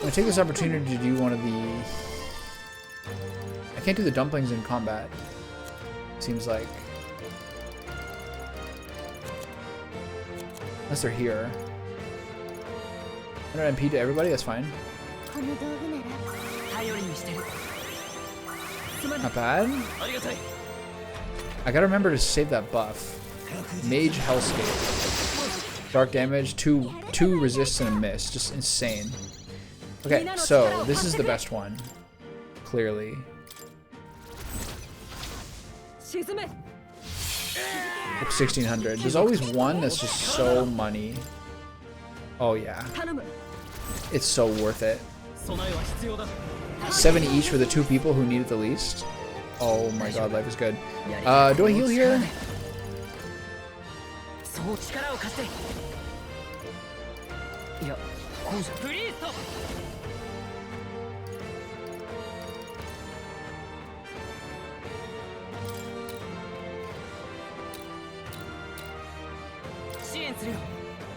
gonna take this opportunity to do one of the... I can't do the dumplings in combat. Seems like. Unless they're here. 100 MP to everybody, that's fine. Not bad. I gotta remember to save that buff. Mage Hellscape. Dark damage, two resists and a miss. Just insane. Okay, so this is the best one. Clearly. Book 1600. There's always one that's just so money. Oh yeah. It's so worth it. 70 each for the 2 people who need it the least. Oh my god, life is good. Do I heal here?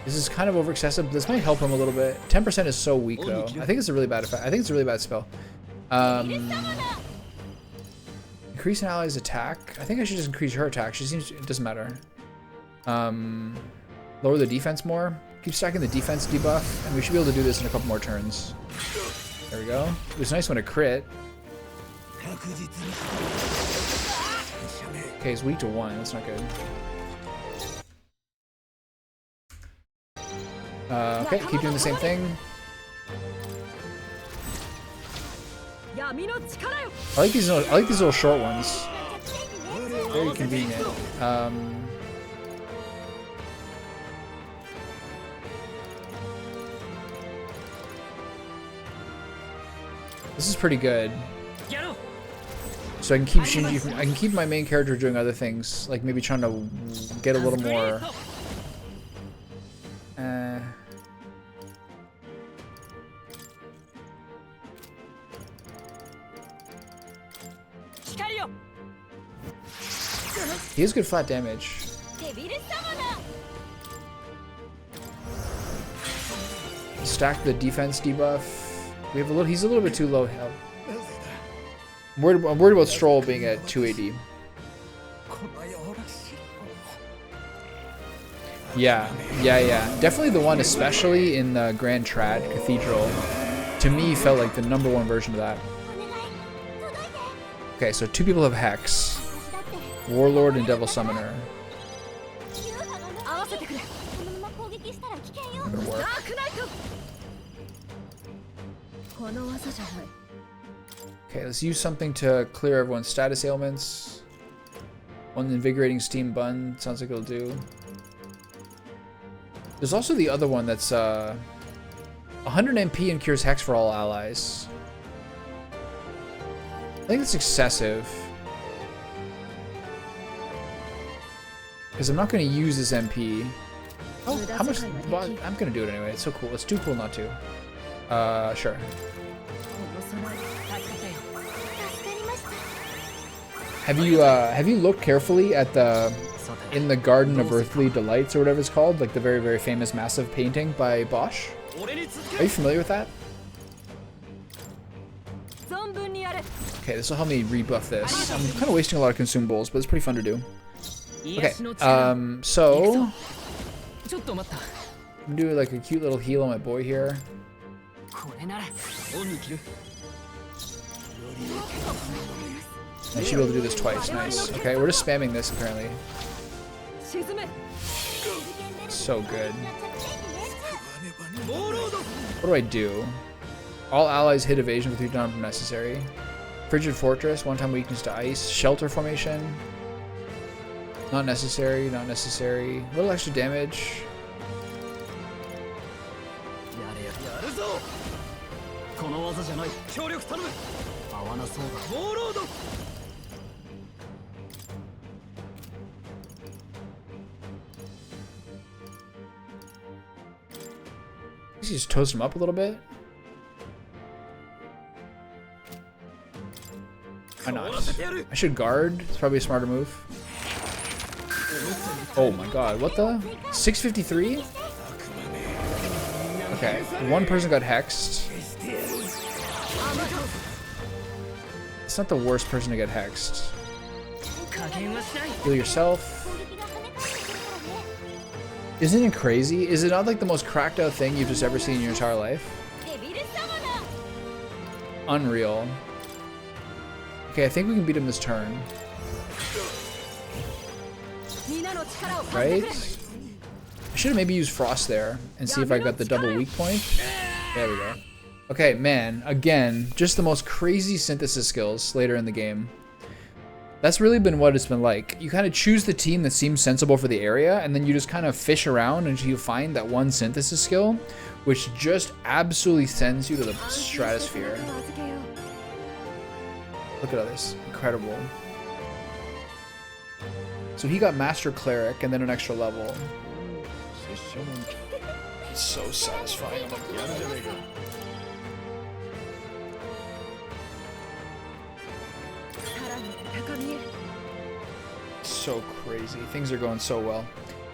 This is kind of over excessive. This might help him a little bit. 10% is so weak though. I think it's a really bad effect. I think it's a really bad spell. Increase an ally's attack. I think I should just increase her attack. She seems, it doesn't matter. Lower the defense more. Keep stacking the defense debuff, and we should be able to do this in a couple more turns. There we go. It was nice when it crit. Okay, it's weak to 1. That's not good. Okay, keep doing the same thing. I like these little short ones. Very convenient. This is pretty good. So I can keep Shinji from, I can keep my main character doing other things, like maybe trying to get a little more. He has good flat damage. Stack the defense debuff. We have a little. He's a little bit too low health. I'm worried about Stroll being at 2 AD. Yeah. Definitely the one, especially in the Grand Trad Cathedral. To me, felt like the #1 version of that. Okay, so 2 people have Hex. Warlord and Devil Summoner. Gonna work. Okay, let's use something to clear everyone's status ailments. One invigorating steam bun sounds like it'll do. There's also the other one that's 100 MP and cures Hex for all allies. I think it's excessive. Because I'm not going to use this MP. Oh, how much? Well, I'm going to do it anyway. It's so cool. It's too cool not to. Sure. Have you looked carefully at in the Garden of Earthly Delights or whatever it's called, like the very, very famous massive painting by Bosch? Are you familiar with that? Okay, this will help me rebuff this. I'm kind of wasting a lot of consumables, but it's pretty fun to do. Okay, so I'm doing like a cute little heal on my boy here. I should be able to do this twice. Nice. Okay, we're just spamming this apparently. So good. What do I do? All allies hit evasion for 3 times if necessary. Frigid Fortress, 1-time weakness to ice. Shelter formation. Not necessary, not necessary. A little extra damage. Let's just toast him up a little bit. Why not? I should guard. It's probably a smarter move. Oh my god, what the? 653? Okay, 1 person got hexed. It's not the worst person to get hexed. Heal yourself. Isn't it crazy? Is it not like the most cracked out thing you've just ever seen in your entire life? Unreal. Okay, I think we can beat him this turn. Right? I should have maybe used Frost there and see if I got the double weak point. There we go. Okay, man, again, just the most crazy synthesis skills later in the game. That's really been what it's been like. You kind of choose the team that seems sensible for the area, and then you just kind of fish around until you find that one synthesis skill, which just absolutely sends you to the stratosphere. Look at all this. Incredible. So he got Master Cleric and then an extra level. It's so satisfying. So crazy. Things are going so well.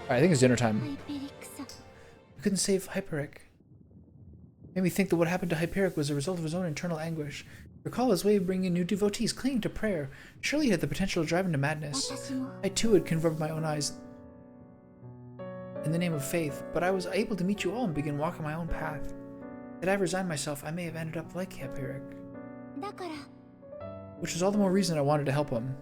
Alright, I think it's dinner time. You couldn't save Hyperic. Made me think that what happened to Hyperic was a result of his own internal anguish. Recall his way of bringing new devotees clinging to prayer. Surely he had the potential to drive him to madness. I too had converted my own eyes in the name of faith, but I was able to meet you all and begin walking my own path. Had I resigned myself, I may have ended up like Hyperic. Which was all the more reason I wanted to help him.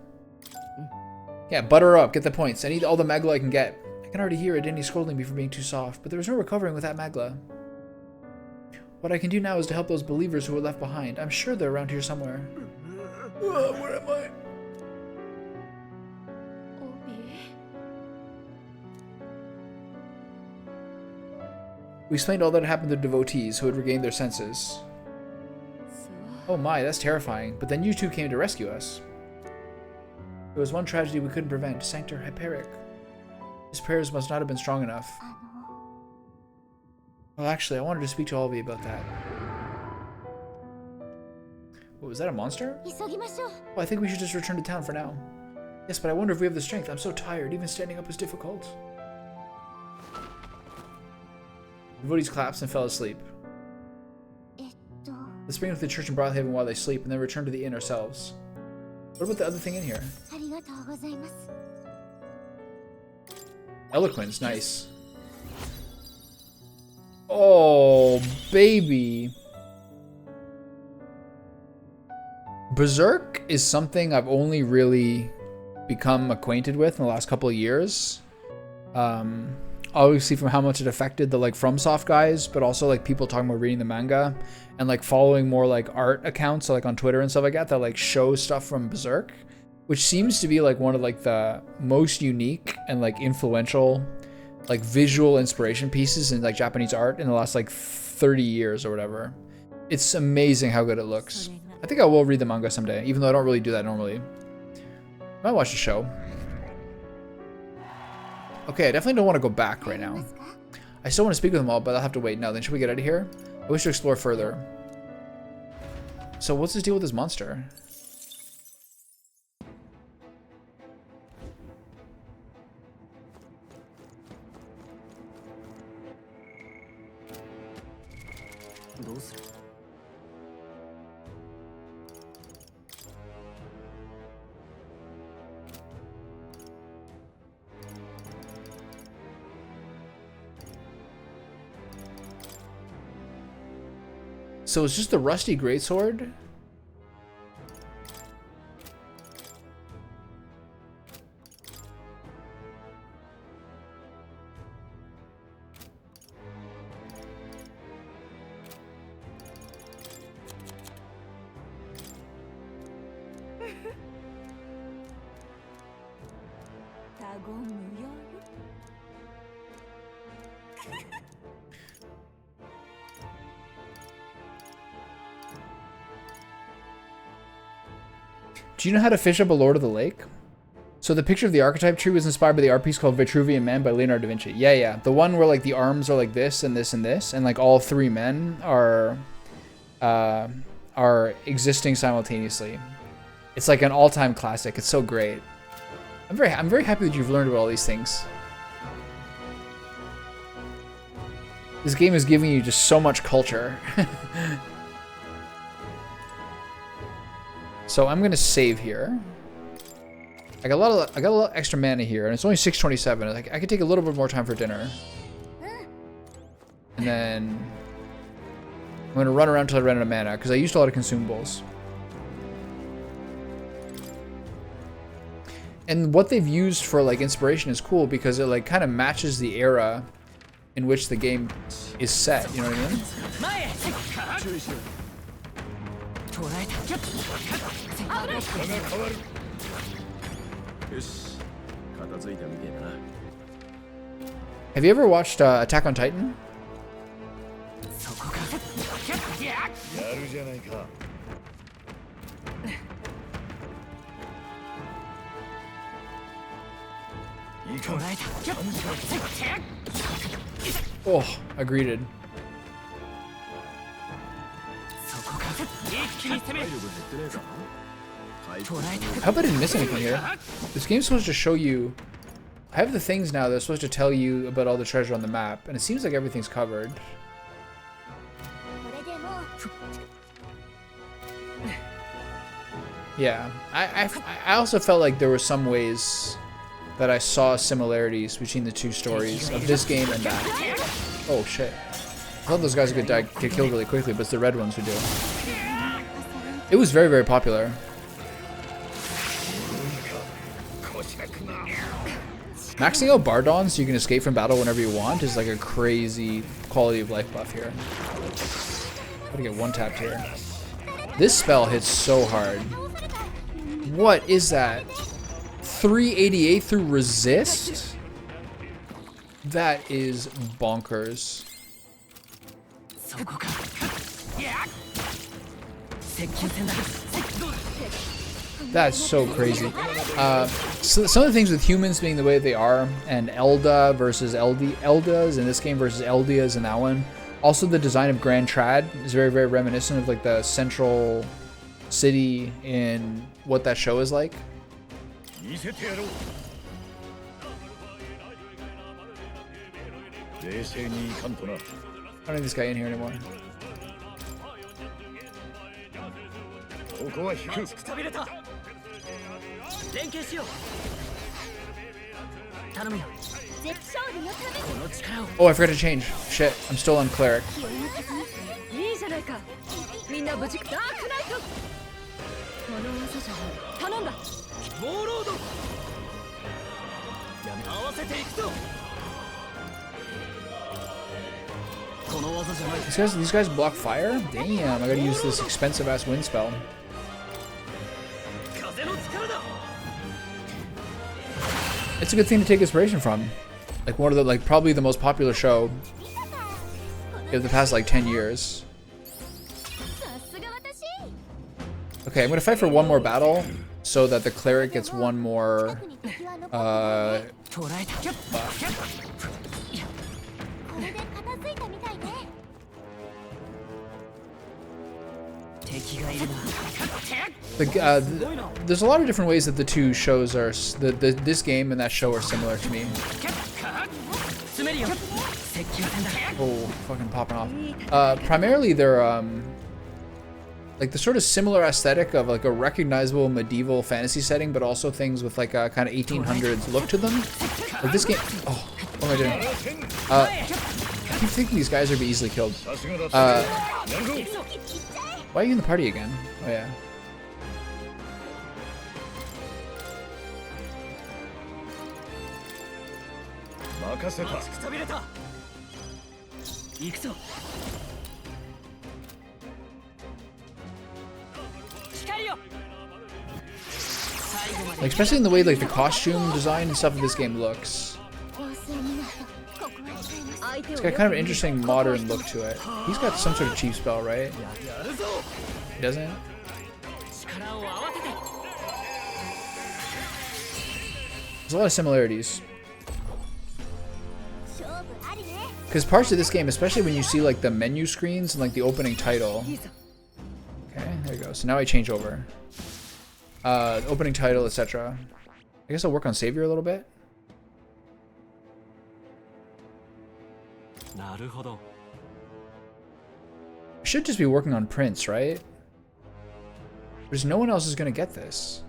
Yeah, butter her up, get the points. I need all the Magla I can get. I can already hear Adini scolding me for being too soft, but there was no recovering with that Magla. What I can do now is to help those believers who were left behind. I'm sure they're around here somewhere. Where am I? We explained all that had happened to devotees who had regained their senses. Oh my, that's terrifying. But then you two came to rescue us. There was one tragedy we couldn't prevent. Sanctor Hyperic. His prayers must not have been strong enough. Well, actually, I wanted to speak to all of you about that. What, was that a monster? Oh, I think we should just return to town for now. Yes, but I wonder if we have the strength. I'm so tired. Even standing up is difficult. The devotees collapsed and fell asleep. Let's bring them to the church in Broadhaven while they sleep, and then return to the inn ourselves. What about the other thing in here? Eloquence, nice. Oh, baby. Berserk is something I've only really become acquainted with in the last couple of years. Obviously from how much it affected the like FromSoft guys, but also like people talking about reading the manga and like following more like art accounts, so like on Twitter and stuff like that like show stuff from Berserk, which seems to be like one of like the most unique and like influential like visual inspiration pieces in like Japanese art in the last like 30 years or whatever. It's amazing how good it looks. I think I will read the manga someday, even though I don't really do that normally. I might watch the show. Okay, I definitely don't want to go back right now. I still want to speak with them all, but I'll have to wait now. Then should we get out of here? I wish to explore further. So what's this deal with this monster? So it's just the rusty greatsword? Do you know how to fish up a Lord of the Lake? So the picture of the archetype tree was inspired by the art piece called Vitruvian Man by Leonardo da Vinci. Yeah. The one where like the arms are like this and this and this, and like all three men are existing simultaneously. It's like an all-time classic. It's so great. I'm very happy that you've learned about all these things. This game is giving you just so much culture. So I'm gonna save here. I got a lot extra mana here, and it's only 6:27. Like I could take a little bit more time for dinner, and then I'm gonna run around until I run out of mana because I used a lot of consumables. And what they've used for like inspiration is cool because it like kind of matches the era in which the game is set. You know what I mean? よし片付いたみてえだな Have you ever watched Attack on Titan? やるじゃないか Oh, agreed. 体力減ってねえか How about I didn't miss anything here? This game's supposed to show you... I have the things now that are supposed to tell you about all the treasure on the map, and it seems like everything's covered. Yeah, I also felt like there were some ways that I saw similarities between the two stories of this game and that. Oh shit. I thought those guys could get killed really quickly, but it's the red ones who do. It was very, very popular. Maxing out Bardon so you can escape from battle whenever you want is like a crazy quality of life buff here. Gotta get one tapped here. This spell hits so hard. What is that? 388 through resist? That is bonkers. That's so crazy. So some of the things with humans being the way they are, and Elda versus Eldas in this game versus Eldias in that one. Also, the design of Grand Trad is very, very reminiscent of like the central city in what that show is like. I don't need this guy in here anymore. ここは引くくたびれた連携しよう頼むよ Oh, I forgot to change. Shit, I'm still on cleric. いいじゃないかみんな無事ダークナイトこの技じゃない頼んだウォーロード合わせていくぞ These guys block fire? Damn, I gotta use this expensive ass wind spell. It's a good thing to take inspiration from. Like one of the probably the most popular show of the past like 10 years. Okay, I'm gonna fight for one more battle so that the cleric gets one more buff. There's a lot of different ways that the two shows are, this game and that show are similar to me. Oh, fucking popping off. Primarily they're like the sort of similar aesthetic of like a recognizable medieval fantasy setting, but also things with like a kind of 1800s look to them. Like this game, oh, what am I doing? I keep thinking these guys are be easily killed. Why are you in the party again? Oh yeah. Like, especially in the way like the costume design and stuff of this game looks. It's got kind of an interesting modern look to it. He's got some sort of cheap spell, right? He doesn't? There's a lot of similarities. Because parts of this game, especially when you see like the menu screens and like the opening title. Okay, there you go. So now I change over. Opening title, etc. I guess I'll work on Savior a little bit. I should just be working on Prince, right? Because no one else is going to get this.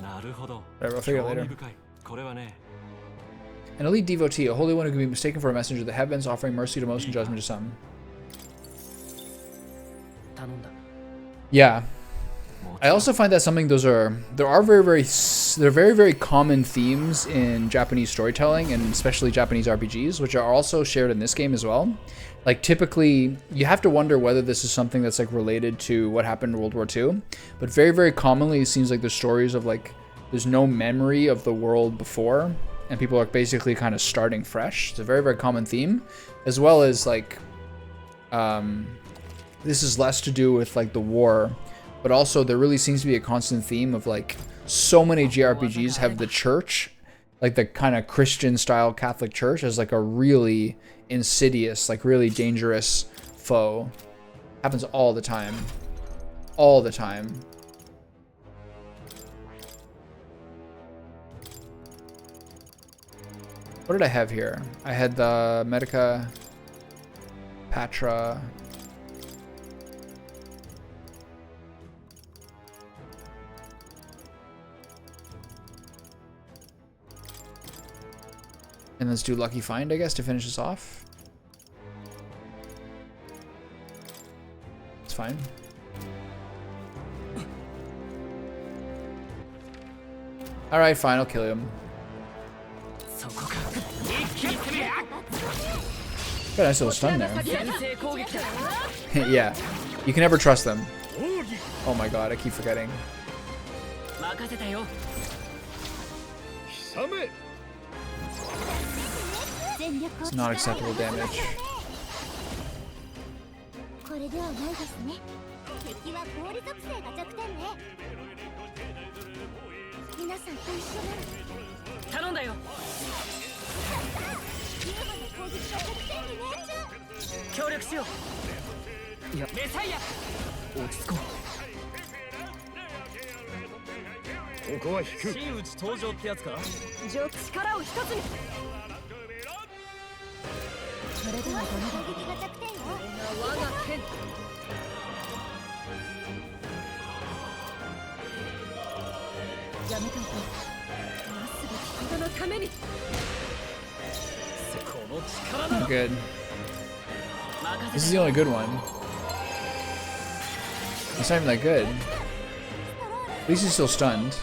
Whatever, I'll figure it later. これはね An elite devotee, a holy one who can be mistaken for a messenger of the heavens, offering mercy to most and judgment to some. 頼んだ Yeah. I also find that something they're very, very common themes in Japanese storytelling and especially Japanese RPGs, which are also shared in this game as well. Like typically you have to wonder whether this is something that's like related to what happened in World War II, but very, very commonly it seems like the stories of like there's no memory of the world before and people are basically kind of starting fresh. It's a very, very common theme, as well as like this is less to do with like the war, but also there really seems to be a constant theme of like so many JRPGs have the church, like the kind of Christian style Catholic church, as like a really insidious, like really dangerous foe. Happens all the time. All the time. What did I have here? I had the Medica, Patra. And let's do Lucky Find, I guess, to finish this off. It's fine. Alright, fine, I'll kill him. Got a nice little stun there. Yeah, you can never trust them. Oh my god, I keep forgetting. It's not acceptable damage. これではないですね。敵は氷属性が弱点ね。皆さんと一緒なら。頼んだよ。ユーマの攻撃が弱点に命中。協力しよう。いや、メサイア。落ち着こう。ここは引く。真打ち登場ってやつか。力を一つに。それでは攻撃が弱点よ。我が剣。やめといて。今すぐ人のために。この力だ。 Good. This is the only good one. It's not even that good. At least he's still stunned.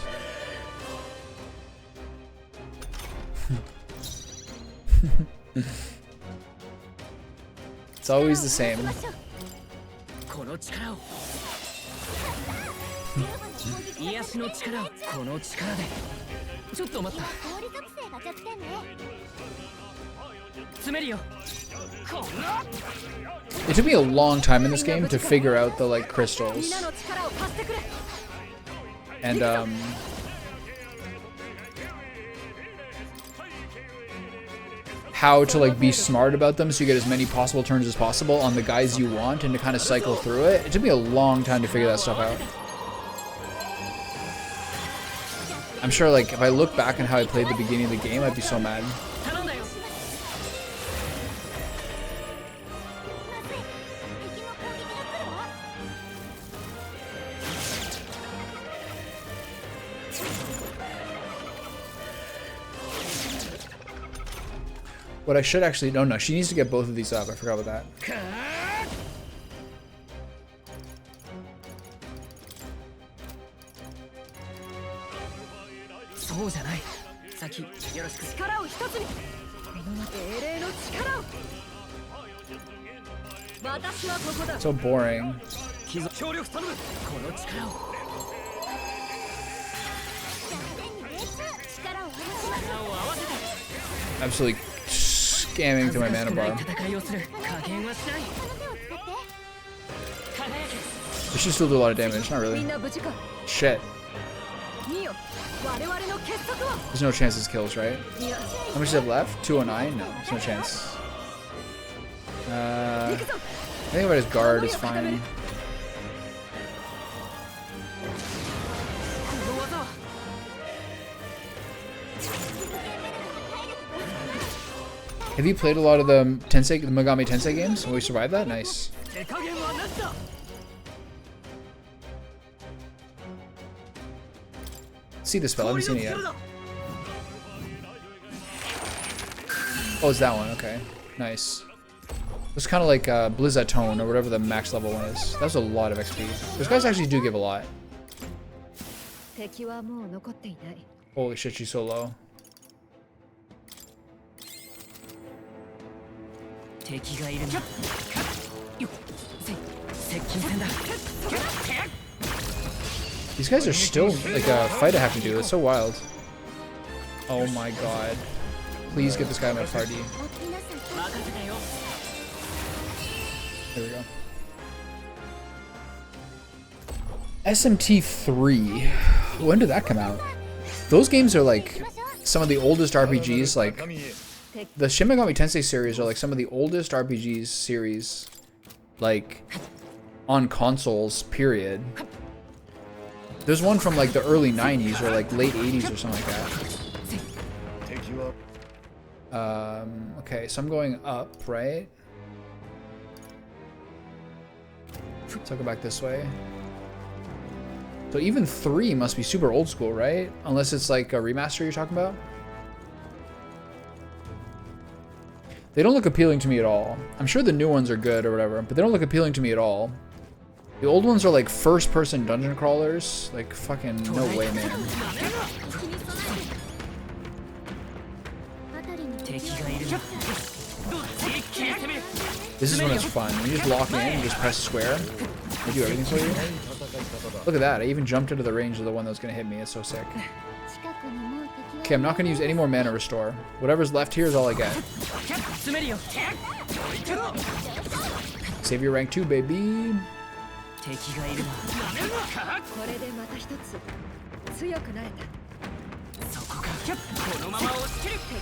It's always the same. この力を癒しの力をこの力でちょっと待った詰めるよ It took me a long time in this game to figure out the like crystals. And how to like be smart about them so you get as many possible turns as possible on the guys you want and to kind of cycle through it. It took me a long time to figure that stuff out. I'm sure like if I look back on how I played the beginning of the game, I'd be so mad. What I should actually... No, she needs to get both of these up. I forgot about that. So boring. Absolutely scamming through my mana bar. This should still do a lot of damage, not really. Shit. There's no chance this kills, right? How much does it have left? 209? No, there's no chance. I think about his guard is fine. Have you played a lot of the Megami Tensei games? Will we survive that? Nice. see the spell. I haven't seen it yet. Oh, it's that one. Okay. Nice. It's kind of like Blizzatone or whatever the max level one is. That's a lot of XP. Those guys actually do give a lot. Holy shit, she's so low. These guys are still like a fight I have to do. It's so wild. Oh my god. Please get this guy in my party. There we go. SMT3. When did that come out? Those games are like some of the oldest RPGs. Like the Shin Megami Tensei series are like some of the oldest RPGs series, like on consoles. Period. There's one from like the early 90s or like late 80s or something like that. Okay, so I'm going up, right? So I'll go back this way. So even 3 must be super old school, right? Unless it's like a remaster you're talking about. They don't look appealing to me at all. I'm sure the new ones are good or whatever, but they don't look appealing to me at all. The old ones are like first-person dungeon crawlers. Like fucking no way, man. This is when it's fun. When you just lock in and just press square, they do everything for you. Look at that. I even jumped into the range of the one that was going to hit me. It's so sick. Okay, I'm not going to use any more mana restore. Whatever's left here is all I get. Save your rank 2, baby.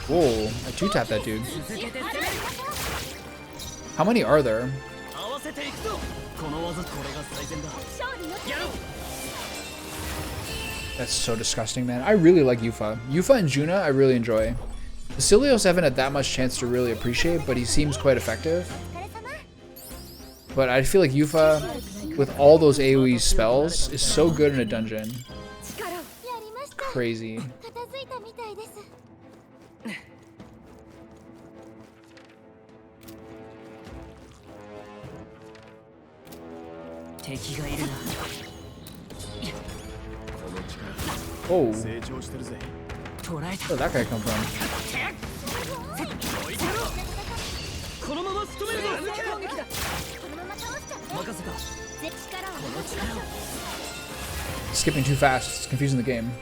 Whoa, I 2-tapped that dude. How many are there? That's so disgusting, man. I really like Yufa. Yufa and Juna, I really enjoy. Basilios I haven't had that much chance to really appreciate, but he seems quite effective. But I feel like Yufa, with all those AoE spells, is so good in a dungeon. Crazy. Oh. Where'd that guy come from? Skipping too fast. It's confusing the game.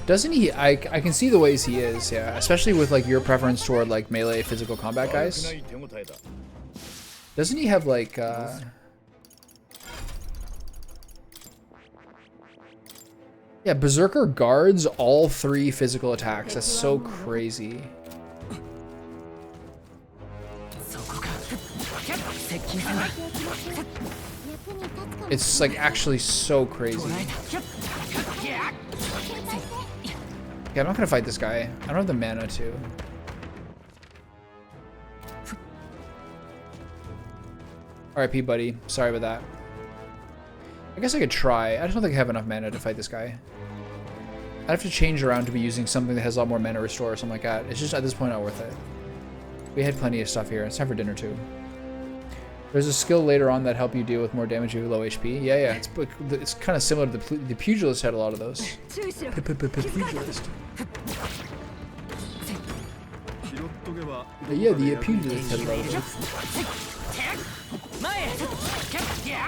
Doesn't he? I can see the ways he is, yeah. Especially with like your preference toward like melee physical combat guys. Doesn't he have like yeah, Berserker guards all 3 physical attacks. That's so crazy. It's like actually so crazy. Yeah, I'm not gonna fight this guy. I don't have the mana to. RIP, buddy. Sorry about that. I guess I could try. I just don't think I have enough mana to fight this guy. I'd have to change around to be using something that has a lot more mana restore or something like that. It's just at this point not worth it. We had plenty of stuff here. It's time for dinner too. There's a skill later on that help you deal with more damage if you have low HP. Yeah. It's kind of similar to the Pugilist had a lot of those. Pugilist. Yeah, the Pugilist had a lot of those.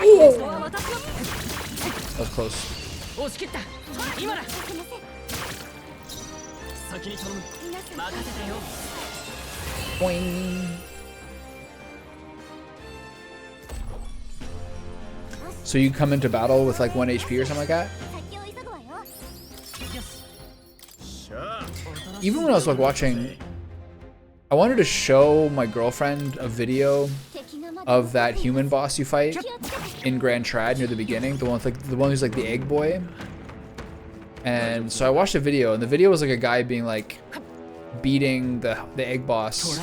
Oh! That was close. Boing. So you come into battle with like 1 HP or something like that? Even when I was like watching, I wanted to show my girlfriend a video of that human boss you fight in Grand Trad near the beginning, the one who's like the egg boy. And so I watched a video, and the video was like a guy being like beating the egg boss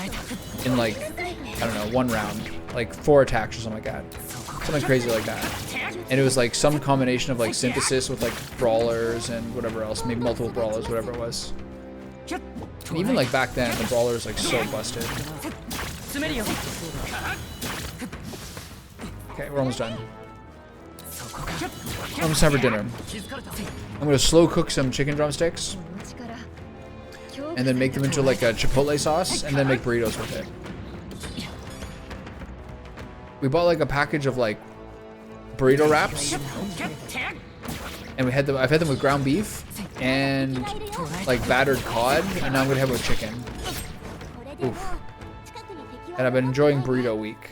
in like, I don't know, 1 round, like 4 attacks or something like that. Something crazy like that. And it was like some combination of like synthesis with like brawlers and whatever else, maybe multiple brawlers, whatever it was. And even like back then, the brawler is like so busted. Okay, we're almost done. Almost time for dinner. I'm gonna slow cook some chicken drumsticks and then make them into like a chipotle sauce and then make burritos with it. We bought like a package of like burrito wraps and we had them. I've had them with ground beef and like battered cod, and now I'm gonna have it with chicken. Oof. And I've been enjoying burrito week.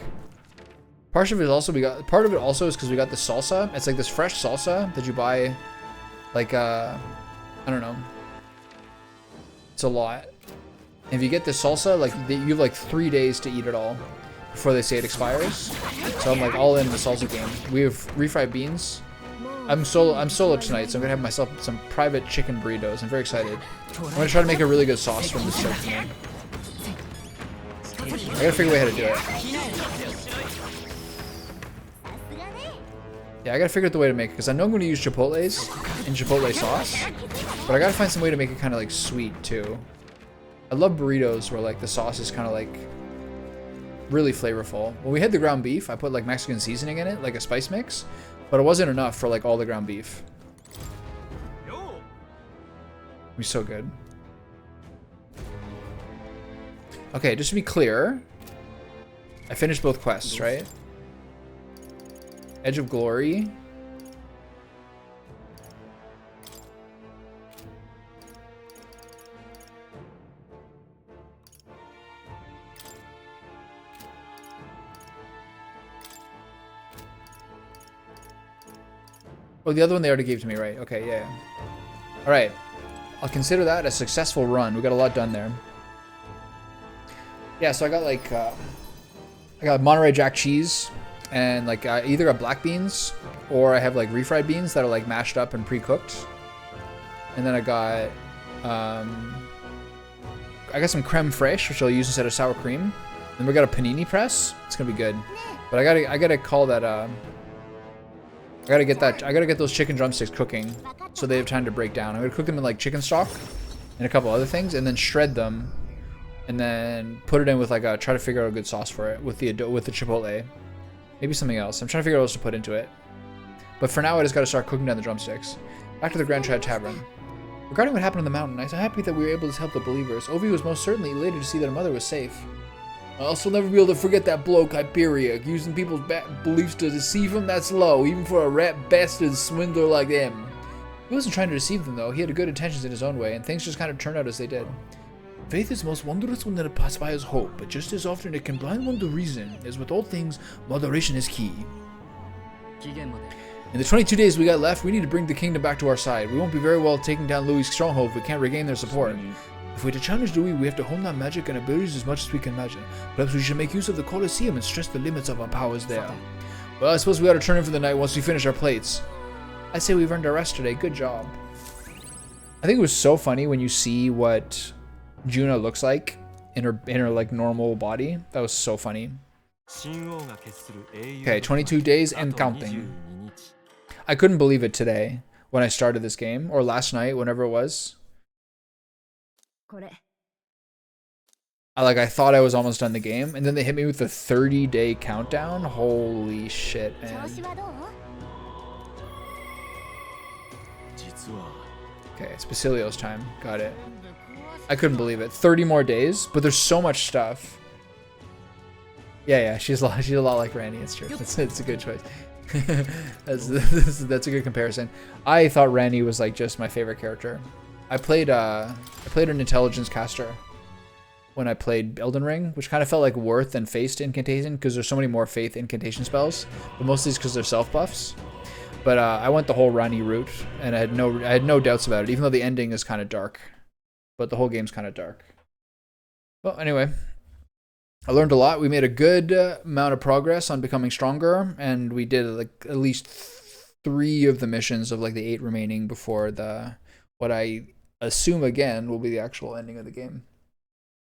Part of it also is because we got the salsa. It's like this fresh salsa that you buy, like I don't know. It's a lot. And if you get this salsa, like you have like 3 days to eat it all before they say it expires. So I'm like all in the salsa game. We have refried beans. I'm solo tonight, so I'm gonna have myself some private chicken burritos. I'm very excited. I'm gonna try to make a really good sauce from this soap. I gotta figure out how to do it. Yeah, I gotta figure out the way to make it, because I know I'm gonna use chipotles and chipotle sauce, but I gotta find some way to make it kind of like sweet too. I love burritos where like the sauce is kind of like really flavorful. When we had the ground beef, I put like Mexican seasoning in it, like a spice mix, but it wasn't enough for like all the ground beef. It'd be so good. Okay, just to be clear, I finished both quests, right? Edge of Glory. Oh, the other one they already gave to me, right? Okay, yeah. All right. I'll consider that a successful run. We got a lot done there. Yeah, so I got like, I got Monterey Jack cheese. And like I either got black beans or I have like refried beans that are like mashed up and pre-cooked. And then I got some creme fraiche, which I'll use instead of sour cream. Then we got a panini press. It's gonna be good. But I gotta call that I gotta get those chicken drumsticks cooking so they have time to break down. I'm gonna cook them in like chicken stock and a couple other things, and then shred them, and then put it in with like try to figure out a good sauce for it with the chipotle. Maybe something else. I'm trying to figure out what else to put into it. But for now, I just got to start cooking down the drumsticks. Back to the Grand Trad Tavern. Regarding what happened on the mountain, I'm so happy that we were able to help the believers. Ovi was most certainly elated to see that her mother was safe. I also never be able to forget that bloke, Hyperia. Using people's beliefs to deceive them, that's low, even for a rat bastard swindler like him. He wasn't trying to deceive them, though. He had good intentions in his own way, and things just kind of turned out as they did. Faith is most wondrous when it inspires hope, but just as often it can blind one to reason. As with all things, moderation is key. In the 22 days we got left, we need to bring the kingdom back to our side. We won't be very well taking down Louis' stronghold if we can't regain their support. If we're to challenge Louis, we have to hone our magic and abilities as much as we can imagine. Perhaps we should make use of the Colosseum and stress the limits of our powers there. Well, I suppose we ought to turn in for the night once we finish our plates. I say we've earned our rest today. Good job. I think it was so funny when you see what Juna looks like in her like normal body. That was so funny. Okay, 22 days and counting. I couldn't believe it today when I started this game, or last night, whenever it was. I thought I was almost done the game, and then they hit me with the 30-day countdown. Holy shit, man. Okay, it's Basilio's time. Got it. I couldn't believe it. 30 more days, but there's so much stuff. Yeah, she's a lot like Randy. It's true. It's a good choice. that's a good comparison. I thought Randy was like just my favorite character. I played an intelligence caster when I played Elden Ring, which kind of felt like Worth and Faith incantation because there's so many more Faith incantation spells, but mostly it's because they're self buffs. But I went the whole Randy route, and I had no doubts about it, even though the ending is kind of dark. But the whole game's kind of dark. Well, anyway, I learned a lot. We made a good amount of progress on becoming stronger, and we did like at least 3 of the missions of like the 8 remaining before what I assume again will be the actual ending of the game.